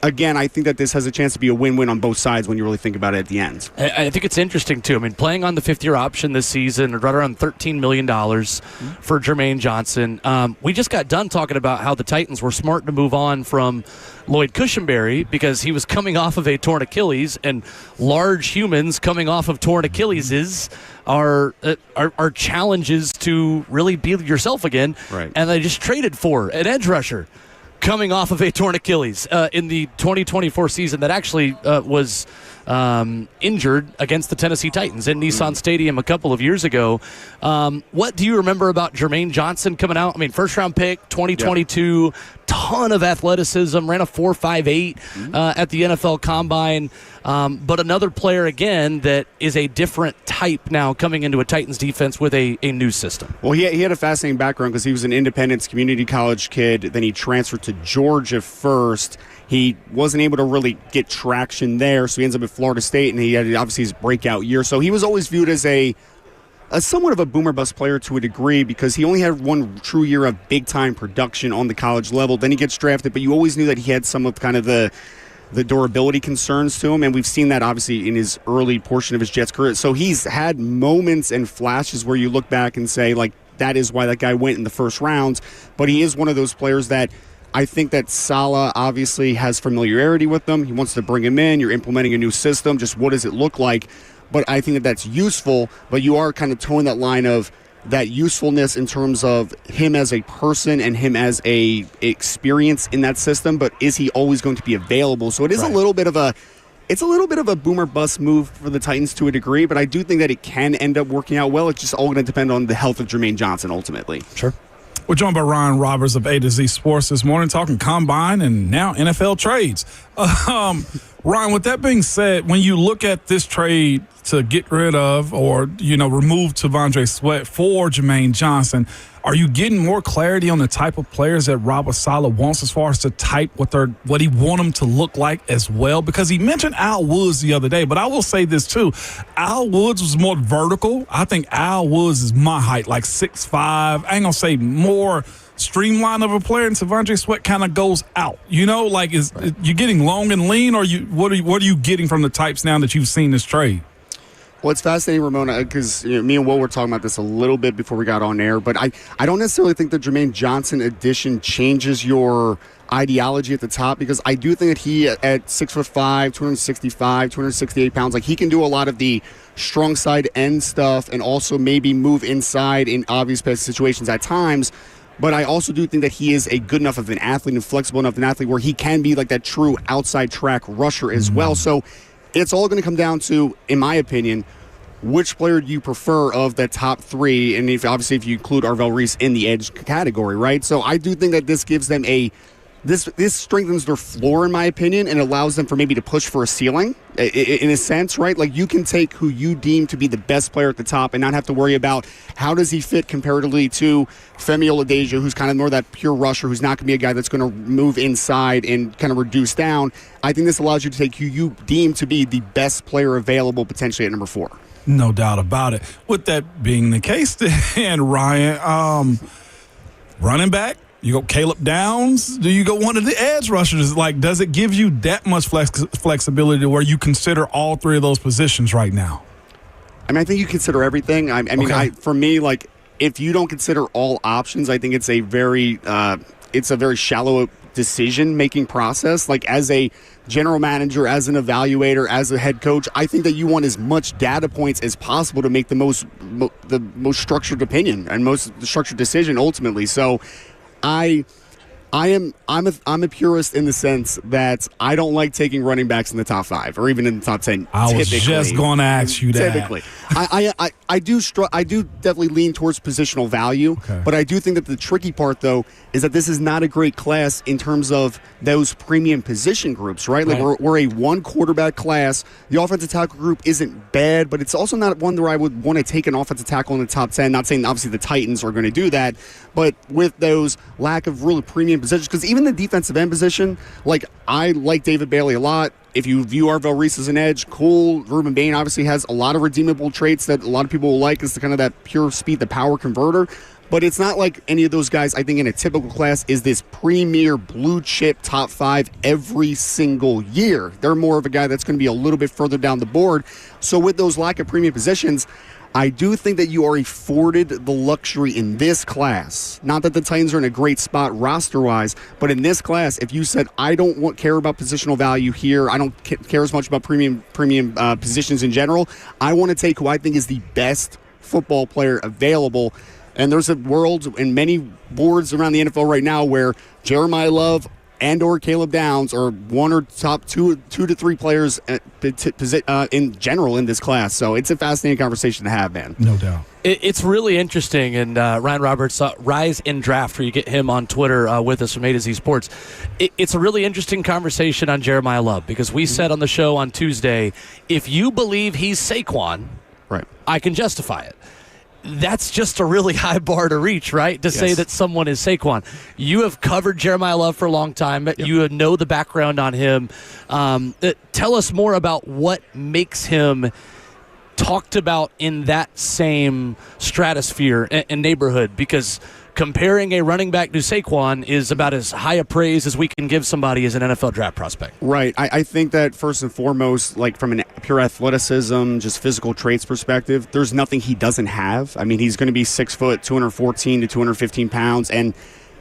L: Again, I think that this has a chance to be a win-win on both sides when you really think about it at the end.
B: I think it's interesting, too. I mean, playing on the fifth-year option this season, right around $13 million for Jermaine Johnson. We just got done talking about how the Titans were smart to move on from Lloyd Cushenberry because he was coming off of a torn Achilles, and large humans coming off of torn Achilleses are challenges to really be yourself again.
L: Right.
B: And they just traded for an edge rusher coming off of a torn Achilles in the 2024 season that actually was injured against the Tennessee Titans in Nissan Stadium a couple of years ago. What do you remember about Jermaine Johnson coming out? I mean, first-round pick, 2022, ton of athleticism, ran a 4.58 at the NFL Combine. But another player, again, that is a different type now coming into a Titans defense with a new system.
L: Well, he had a fascinating background because he was an Independence community college kid. Then he transferred to Georgia first. He wasn't able to really get traction there, so he ends up at Florida State, and he had obviously his breakout year. So he was always viewed as a somewhat of a boomer bust player to a degree because he only had one true year of big-time production on the college level. Then he gets drafted, but you always knew that he had some of kind of the durability concerns to him, and we've seen that obviously in his early portion of his Jets career. So he's had moments and flashes where you look back and say, like, that is why that guy went in the first round. But he is one of those players that I think that Saleh obviously has familiarity with them. He wants to bring him in. You're implementing a new system. Just what does it look like? But I think that that's useful, but you are kind of towing that line of that usefulness in terms of him as a person and him as a experience in that system, but is he always going to be available? So it is a little bit of a boomer bust move for the Titans to a degree, but I do think that it can end up working out well. It's just all going to depend on the health of Jermaine Johnson ultimately.
B: Sure.
C: We're joined by Ryan Roberts of A to Z Sports this morning, talking Combine and now NFL trades. Ryan, with that being said, when you look at this trade to get rid of or, remove T'Vondre Sweat for Jermaine Johnson, are you getting more clarity on the type of players that Robert Saleh wants as far as the type, what he want them to look like as well? Because he mentioned Al Woods the other day, but I will say this too. Al Woods was more vertical. I think Al Woods is my height, like 6'5". I ain't going to say more streamlined of a player, and T'Vondre Sweat kind of goes out. Is you getting long and lean, or what are you getting from the types now that you've seen this trade?
L: Well, it's fascinating, Ramona, because me and Will were talking about this a little bit before we got on air, but I don't necessarily think the Jermaine Johnson addition changes your ideology at the top, because I do think that he, at 6'5", 265, 268 pounds, like he can do a lot of the strong side end stuff and also maybe move inside in obvious pass situations at times. But I also do think that he is a good enough of an athlete and flexible enough of an athlete where he can be like that true outside track rusher as well. So it's all going to come down to, in my opinion, which player do you prefer of the top three, and if you include Arvell Reese in the edge category, right? So I do think that this gives them a this strengthens their floor, in my opinion, and allows them for maybe to push for a ceiling, in a sense, right? Like, you can take who you deem to be the best player at the top and not have to worry about how does he fit comparatively to Femi Oladejo, who's kind of more that pure rusher, who's not going to be a guy that's going to move inside and kind of reduce down. I think this allows you to take who you deem to be the best player available potentially at number 4.
C: No doubt about it. With that being the case, then, Ryan, running back, you go Caleb Downs? Do you go one of the edge rushers? Like, does it give you that much flexibility where you consider all 3 of those positions right now?
L: I mean, I think you consider everything. I mean, for me, like, if you don't consider all options, I think it's a very shallow decision-making process. Like, as a general manager, as an evaluator, as a head coach, I think that you want as much data points as possible to make the most structured opinion and most structured decision ultimately. So I'm a purist in the sense that I don't like taking running backs in the top 5 or even in the top 10.
C: I was just going to ask you that.
L: Typically, I do definitely lean towards positional value, but I do think that the tricky part though is that this is not a great class in terms of those premium position groups, right? Like we're a 1 quarterback class. The offensive tackle group isn't bad, but it's also not one where I would want to take an offensive tackle in the top 10. Not saying obviously the Titans are going to do that, but with those lack of really premium positions, because even the defensive end position, like, I like David Bailey a lot. If you view Arvell Reese as an edge, cool. Ruben Bane obviously has a lot of redeemable traits that a lot of people will like. It's the kind of that pure speed, the power converter. But it's not like any of those guys, I think, in a typical class is this premier blue chip top 5 every single year. They're more of a guy that's going to be a little bit further down the board. So with those lack of premium positions, I do think that you are afforded the luxury in this class. Not that the Titans are in a great spot roster-wise, but in this class, if you said, I don't care about positional value here, I don't care as much about premium positions in general, I want to take who I think is the best football player available. And there's a world in many boards around the NFL right now where Jeremiah Love and or Caleb Downs are one or top two to 3 players in general in this class. So it's a fascinating conversation to have, man.
C: No doubt.
B: It's really interesting, and Ryan Roberts, Rise in Draft, where you get him on Twitter with us from A to Z Sports. It's a really interesting conversation on Jeremiah Love, because we said on the show on Tuesday, if you believe he's Saquon,
L: right,
B: I can justify it. That's just a really high bar to reach, right? To say that someone is Saquon. You have covered Jeremiah Love for a long time. Yep. You know the background on him. Tell us more about what makes him talked about in that same stratosphere and neighborhood, because comparing a running back to Saquon is about as high a praise as we can give somebody as an NFL draft prospect.
L: Right. I think that first and foremost, like from an pure athleticism, just physical traits perspective, there's nothing he doesn't have. I mean, he's going to be 6 foot, 214 to 215 pounds, and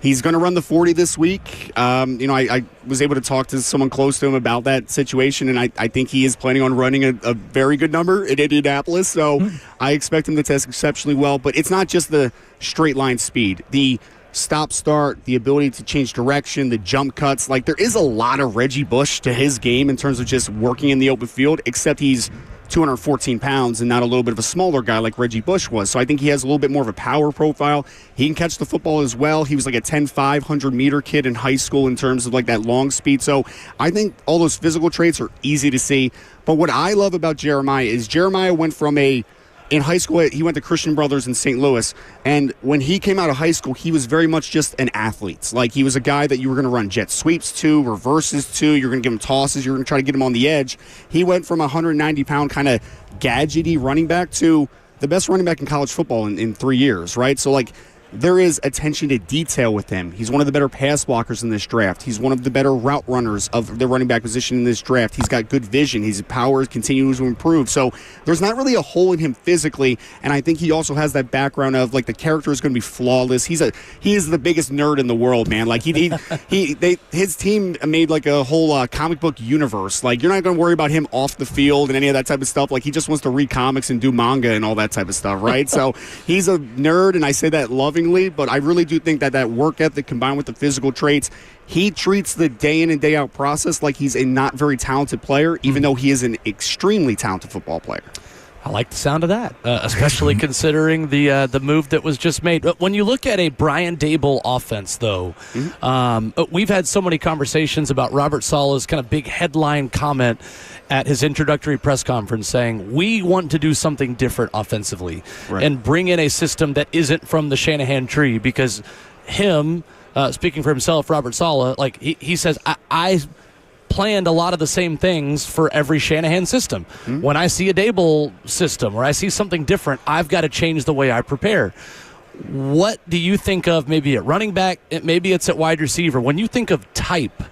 L: he's going to run the 40 this week. I was able to talk to someone close to him about that situation, and I think he is planning on running a very good number in Indianapolis. So I expect him to test exceptionally well. But it's not just the straight line speed. The stop-start, the ability to change direction, the jump cuts. Like, there is a lot of Reggie Bush to his game in terms of just working in the open field, except he's 214 pounds and not a little bit of a smaller guy like Reggie Bush was. So I think he has a little bit more of a power profile. He can catch the football as well. He was like a 10.5, 100-meter kid in high school in terms of like that long speed. So I think all those physical traits are easy to see. But what I love about Jeremiah is Jeremiah went from in high school, he went to Christian Brothers in St. Louis, and when he came out of high school, he was very much just an athlete. Like, he was a guy that you were going to run jet sweeps to, reverses to, you're going to give him tosses, you're going to try to get him on the edge. He went from a 190-pound kind of gadgety running back to the best running back in college football in 3 years, right? So, like, there is attention to detail with him. He's one of the better pass blockers in this draft. He's one of the better route runners of the running back position in this draft. He's got good vision. His power continues to improve. So there's not really a hole in him physically, and I think he also has that background of, like, the character is going to be flawless. He is the biggest nerd in the world, man. Like, his team made like a whole comic book universe. Like, you're not going to worry about him off the field and any of that type of stuff. Like, he just wants to read comics and do manga and all that type of stuff, right? So he's a nerd, and I say that lovingly. But I really do think that work ethic combined with the physical traits, he treats the day in and day out process like he's a not very talented player, even though he is an extremely talented football player.
B: I like the sound of that, especially considering the move that was just made. But when you look at a Brian Dable offense, though, we've had so many conversations about Robert Saleh's kind of big headline comment at his introductory press conference saying, we want to do something different offensively and bring in a system that isn't from the Shanahan tree, because him, speaking for himself, Robert Saleh, like he says, I planned a lot of the same things for every Shanahan system. When I see a Dable system or I see something different, I've got to change the way I prepare. What do you think of maybe at running back? Maybe it's at wide receiver. When you think of type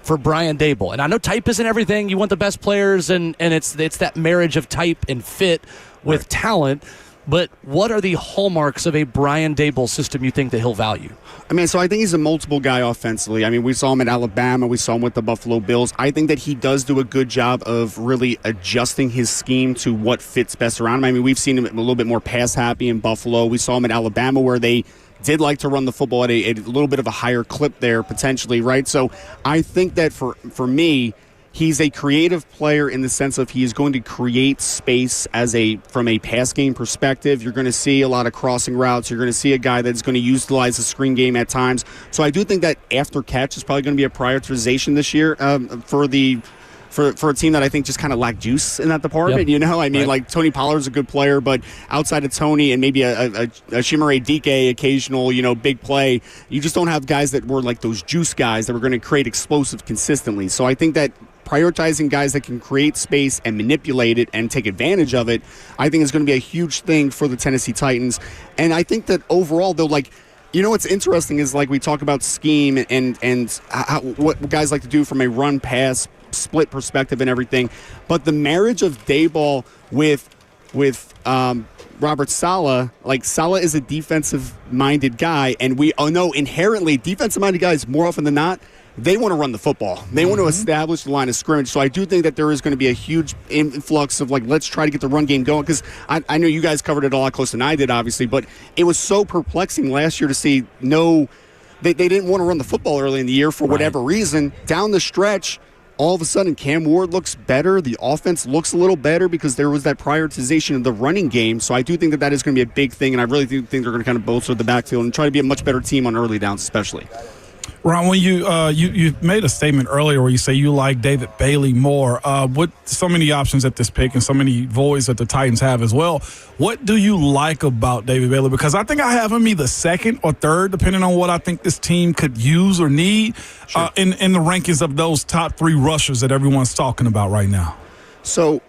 B: for Brian Dable, and I know type isn't everything. You want the best players, and it's that marriage of type and fit with talent. But what are the hallmarks of a Brian Dable system you think that he'll value?
L: I mean, so I think he's a multiple guy offensively. I mean, we saw him at Alabama. We saw him with the Buffalo Bills. I think that he does do a good job of really adjusting his scheme to what fits best around him. I mean, we've seen him a little bit more pass-happy in Buffalo. We saw him at Alabama where they did like to run the football at a little bit of a higher clip there potentially, right? So I think that for me, he's a creative player in the sense of he is going to create space from a pass game perspective. You're going to see a lot of crossing routes. You're going to see a guy that's going to utilize the screen game at times. So I do think that after catch is probably going to be a prioritization this year for a team that I think just kind of lacked juice in that department. You know, I mean, like Tony Pollard's a good player, but outside of Tony and maybe a Chimere Dike occasional, big play, you just don't have guys that were like those juice guys that were going to create explosive consistently. So I think that prioritizing guys that can create space and manipulate it and take advantage of it, I think is going to be a huge thing for the Tennessee Titans. And I think that overall, though, what's interesting is we talk about scheme and what guys like to do from a run-pass split perspective and everything. But the marriage of Dayball with Robert Saleh, Saleh is a defensive-minded guy, and we know inherently defensive-minded guys, more often than not, they want to run the football. They want to establish the line of scrimmage. So I do think that there is going to be a huge influx of, let's try to get the run game going. Because I know you guys covered it a lot closer than I did, obviously. But it was so perplexing last year to see they didn't want to run the football early in the year for whatever reason. Down the stretch, all of a sudden, Cam Ward looks better. The offense looks a little better because there was that prioritization of the running game. So I do think that is going to be a big thing. And I really do think they're going to kind of bolster the backfield and try to be a much better team on early downs especially.
C: Ron, when you made a statement earlier where you say you like David Bailey more, with so many options at this pick and so many voids that the Titans have as well, what do you like about David Bailey? Because I think I have him either second or third, depending on what I think this team could use or need in the rankings of those top three rushers that everyone's talking about right now.
L: So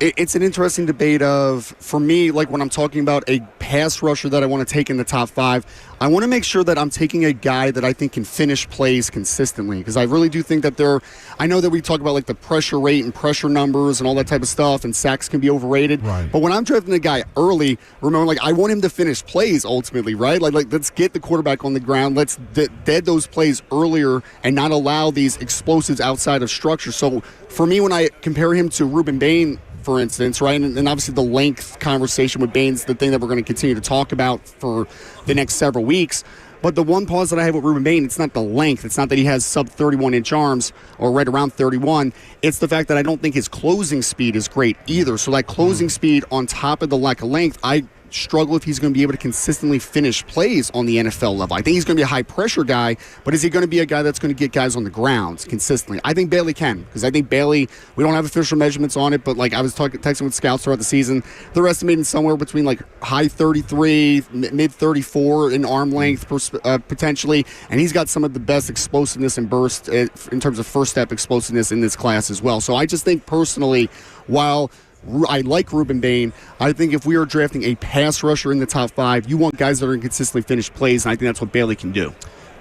L: it's an interesting debate for me, when I'm talking about a pass rusher that I want to take in the top 5, I want to make sure that I'm taking a guy that I think can finish plays consistently, because I really do think that I know that we talk about the pressure rate and pressure numbers and all that type of stuff, and sacks can be overrated. Right. But when I'm drafting a guy early, remember, I want him to finish plays ultimately, right? Let's get the quarterback on the ground. Let's dead those plays earlier and not allow these explosives outside of structure. So for me, when I compare him to Ruben Bane, for instance, right, and obviously the length conversation with Bane's the thing that we're going to continue to talk about for the next several weeks. But the one pause that I have with Ruben Bane, it's not the length. It's not that he has sub 31-inch arms or right around 31. It's the fact that I don't think his closing speed is great either. So that closing speed on top of the lack of length, I struggle if he's going to be able to consistently finish plays on the NFL level. I think he's going to be a high-pressure guy, but is he going to be a guy that's going to get guys on the ground consistently? I think Bailey can, because I think Bailey, we don't have official measurements on it, but I was texting with scouts throughout the season, they're estimating somewhere between high 33, mid 34 in arm length potentially, and he's got some of the best explosiveness and burst in terms of first-step explosiveness in this class as well. So I just think personally, while I like Ruben Bane, I think if we are drafting a pass rusher in the top 5, you want guys that are going to consistently finish plays, and I think that's what Bailey can do.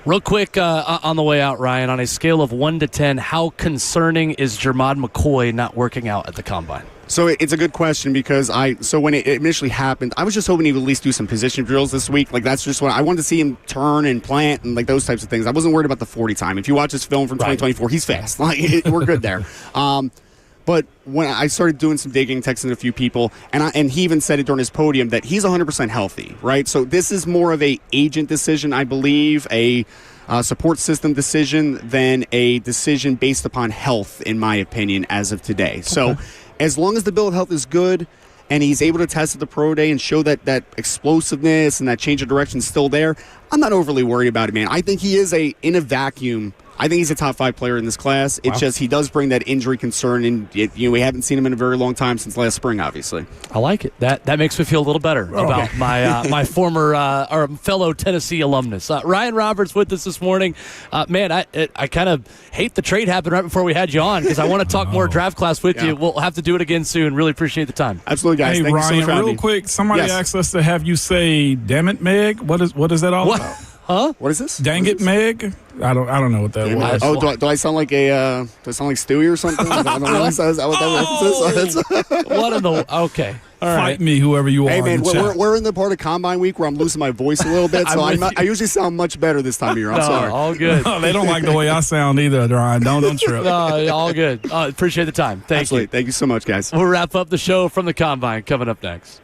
B: Real quick on the way out, Ryan, on a scale of 1 to 10, how concerning is Germad McCoy not working out at the Combine?
L: So it's a good question because when it initially happened, I was just hoping he would at least do some position drills this week. That's just what I wanted to see him turn and plant and those types of things. I wasn't worried about the 40 time. If you watch his film from 2024, he's fast. We're good there. But when I started doing some digging, texting a few people, and he even said it during his podium that he's 100% healthy, right? So this is more of a agent decision, I believe, a support system decision than a decision based upon health, in my opinion, as of today. Okay. So as long as the bill of health is good and he's able to test at the pro day and show that explosiveness and that change of direction still there, I'm not overly worried about it, man. I think he is in a vacuum. I think he's a top 5 player in this class. It's just he does bring that injury concern, and we haven't seen him in a very long time since last spring, obviously.
B: I like it. That makes me feel a little better about my former or fellow Tennessee alumnus. Ryan Roberts with us this morning. Man, I kind of hate the trade happened right before we had you on because I want to talk more draft class with you. We'll have to do it again soon. Really appreciate the time.
L: Absolutely, guys.
C: Hey,
L: Thank
C: Ryan,
L: you so much
C: real quick, somebody asked us to have you say, "Damn it, Meg." What is that all about?
B: Huh?
L: What is this?
C: Dang it, Meg. I don't know what that was.
L: Oh, do I sound like Stewie or something? Is that what that reference is?
B: What in the? Okay. All right.
C: Fight me, whoever you are.
L: Hey, man,
C: in the chat.
L: we're in the part of Combine Week where I'm losing my voice a little bit, so I usually sound much better this time of year. I'm sorry.
B: All good.
C: No, they don't like the way I sound either, Ryan. Don't trip.
B: No, all good. Appreciate the time. Thank you.
L: Thank you so much, guys.
B: We'll wrap up the show from the Combine coming up next.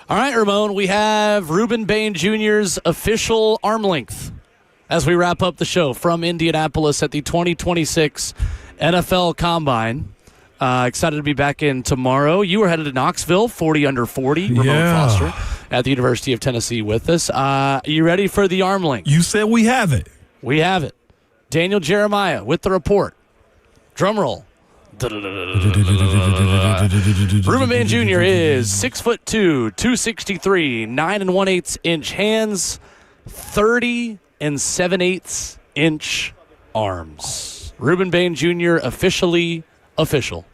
B: All right, Ramon, we have Ruben Bane Jr.'s official arm length as we wrap up the show from Indianapolis at the 2026 NFL Combine. Excited to be back in tomorrow. You were headed to Knoxville, 40 under 40. Ramon Foster at the University of Tennessee with us. You ready for the arm length?
C: You said we have it.
B: We have it. Daniel Jeremiah with the report. Drum roll. Ruben Bane Jr. is 6'2", 263, 9 1/8 inch hands, 30 7/8 inch arms. Ruben Bane Jr. official.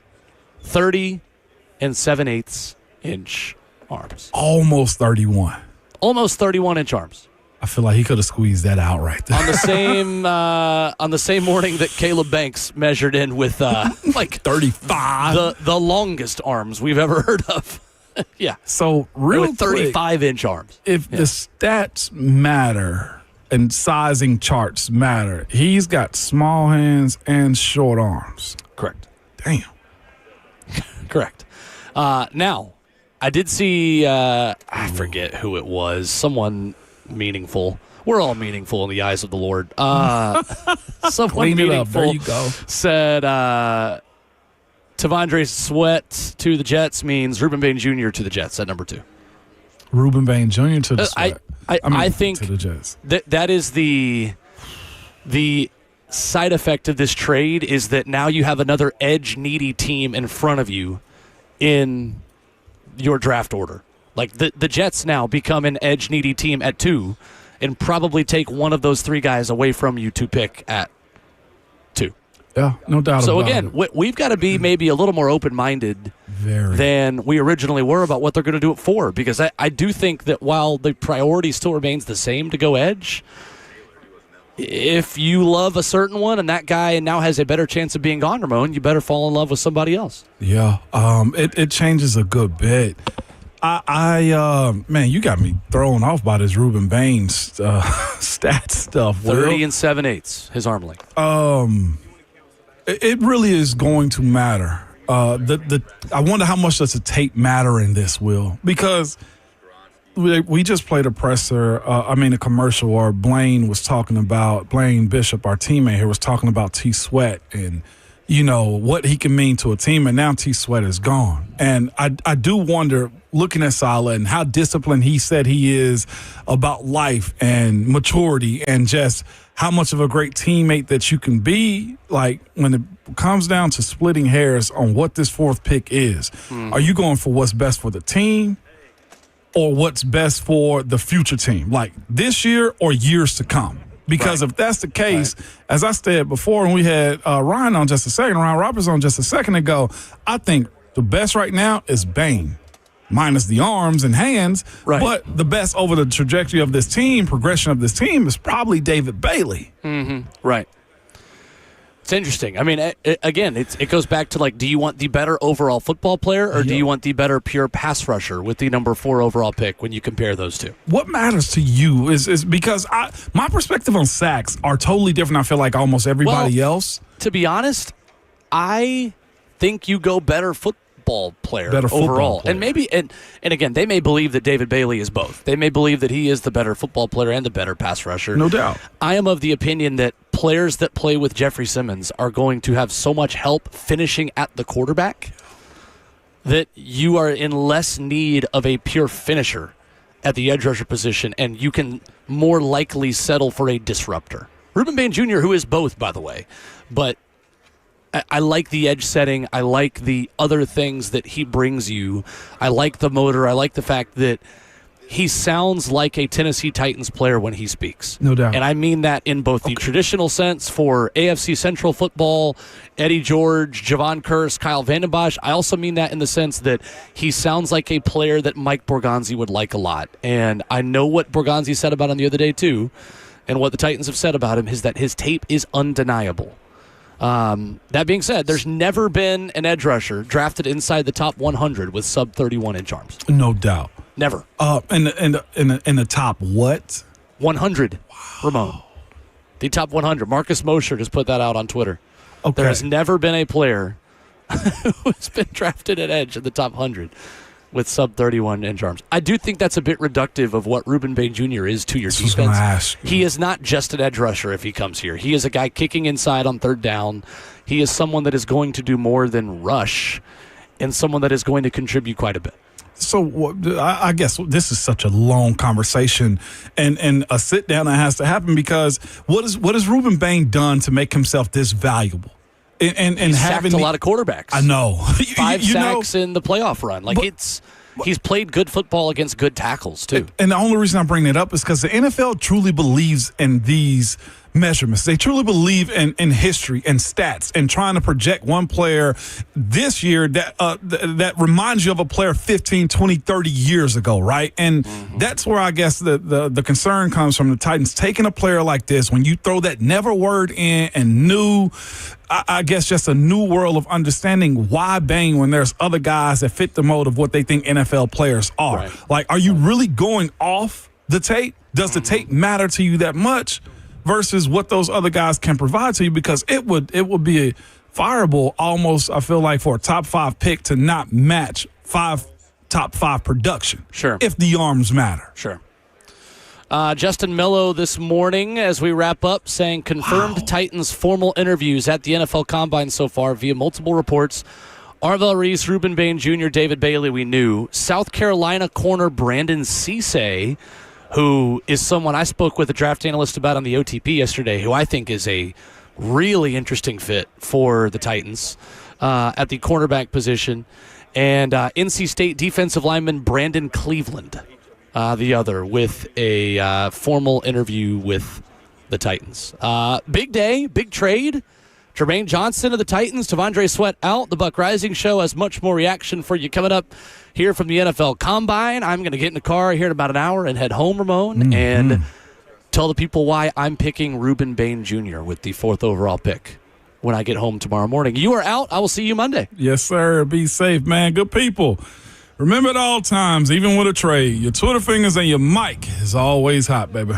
B: 30 7/8 inch arms.
C: Almost 31.
B: Almost 31 inch arms.
C: I feel like he could have squeezed that out right there.
B: On the same morning that Caleb Banks measured in with like
C: 35,
B: the longest arms we've ever heard of. Yeah.
C: So real
B: with 35-inch arms.
C: If the stats matter and sizing charts matter, he's got small hands and short arms.
B: Correct.
C: Damn.
B: Correct. Now, I did see I forget who it was. Someone meaningful. We're all meaningful in the eyes of the Lord. Someone
C: Clean it up.
B: meaningful
C: There you go.
B: said Tavondre Sweat to the Jets means Ruben Bane Jr. to the Jets at number 2.
C: Ruben Bane Jr. to the Sweat.
B: I think
C: to the Jets.
B: that is the side effect of this trade is that now you have another edge-needy team in front of you in your draft order. Like the Jets now become an edge-needy team at 2 and probably take one of those 3 guys away from you to pick at 2.
C: Yeah, no doubt
B: so
C: about
B: again,
C: it.
B: we've got to be maybe a little more open-minded than we originally were about what they're going to do it for, because I do think that while the priority still remains the same to go edge, if you love a certain one and that guy now has a better chance of being gone, Ramon, you better fall in love with somebody else.
C: Yeah, it changes a good bit. Man, you got me thrown off by this Ruben Bane stat stuff.
B: 30 7/8, his arm length.
C: It really is going to matter. I wonder how much does the tape matter in this, Will? Because we just played a commercial where Blaine Bishop, our teammate here, was talking about T Sweat and, what he can mean to a team, and now T Sweat is gone. And I do wonder, looking at Saleh and how disciplined he said he is about life and maturity and just how much of a great teammate that you can be, like when it comes down to splitting hairs on what this 4th pick is, are you going for what's best for the team or what's best for the future team, like this year or years to come? Because if that's the case, as I said before, and we had Ryan Roberts on just a second ago, I think the best right now is Bane, minus the arms and hands.
B: Right.
C: But the best over the trajectory of this team, progression of this team, is probably David Bailey.
B: Mm-hmm. Right. It's interesting. I mean, it goes back to, like, do you want the better overall football player or do you want the better pure pass rusher with the number 4 overall pick when you compare those two?
C: What matters to you is because my perspective on sacks are totally different, I feel like, almost everybody else.
B: To be honest, I think you go better football player overall.
C: Player.
B: And maybe and again, they may believe that David Bailey is both. They may believe that he is the better football player and the better pass rusher.
C: No doubt.
B: I am of the opinion that players that play with Jeffrey Simmons are going to have so much help finishing at the quarterback that you are in less need of a pure finisher at the edge rusher position, and you can more likely settle for a disruptor. Ruben Bane Jr., who is both, by the way, but I like the edge setting. I like the other things that he brings you. I like the motor. I like the fact that he sounds like a Tennessee Titans player when he speaks.
C: No doubt.
B: And I mean that in both the traditional sense for AFC Central football, Eddie George, Javon Kearse, Kyle Vanden Bosch. I also mean that in the sense that he sounds like a player that Mike Borgonzi would like a lot. And I know what Borgonzi said about him the other day, too. And what the Titans have said about him is that his tape is undeniable. That being said, there's never been an edge rusher drafted inside the top 100 with sub 31-inch arms.
C: No doubt.
B: Never.
C: In the top what?
B: 100. Wow. Ramon. The top 100. Marcus Mosher just put that out on Twitter.
C: Okay.
B: There has never been a player who's been drafted at edge in the top 100. with sub-31 inch arms. I do think that's a bit reductive of what Ruben Bane Jr. is to your defense. He is not just an edge rusher if he comes here. He is a guy kicking inside on third down. He is someone that is going to do more than rush and someone that is going to contribute quite a bit.
C: So I guess this is such a long conversation and a sit-down that has to happen because what has Ruben Bane done to make himself this valuable? And
B: he's sacked a lot of quarterbacks.
C: I know.
B: 5 sacks in the playoff run. He's played good football against good tackles, too.
C: And the only reason I bring it up is because the NFL truly believes in these measurements. They truly believe in history and stats and trying to project one player this year that reminds you of a player 15, 20, 30 years ago, right? And that's where I guess the concern comes from the Titans. Taking a player like this, when you throw that never word in and new, I guess just a new world of understanding why Bane when there's other guys that fit the mold of what they think NFL players are. Right. Like, are you really going off the tape? Does the tape matter to you that much? Versus what those other guys can provide to you, because it would be a fireable almost, I feel like, for a top 5 pick to not match top 5 production.
B: Sure.
C: If the arms matter.
B: Sure. Justin Mello this morning as we wrap up saying confirmed Titans formal interviews at the NFL Combine so far via multiple reports. Arvell Reese, Ruben Bane Jr., David Bailey we knew. South Carolina corner Brandon Cisse, who is someone I spoke with a draft analyst about on the OTP yesterday, who I think is a really interesting fit for the Titans at the cornerback position. And NC State defensive lineman Brandon Cleveland, the other, with a formal interview with the Titans. Big day, big trade. Jermaine Johnson of the Titans, T'Vondre Sweat out. The Buck Rising Show has much more reaction for you coming up here from the NFL Combine. I'm going to get in the car here in about an hour and head home, Ramon, and tell the people why I'm picking Ruben Bane Jr. with the 4th overall pick when I get home tomorrow morning. You are out. I will see you Monday.
C: Yes, sir. Be safe, man. Good people. Remember at all times, even with a trade, your Twitter fingers and your mic is always hot, baby.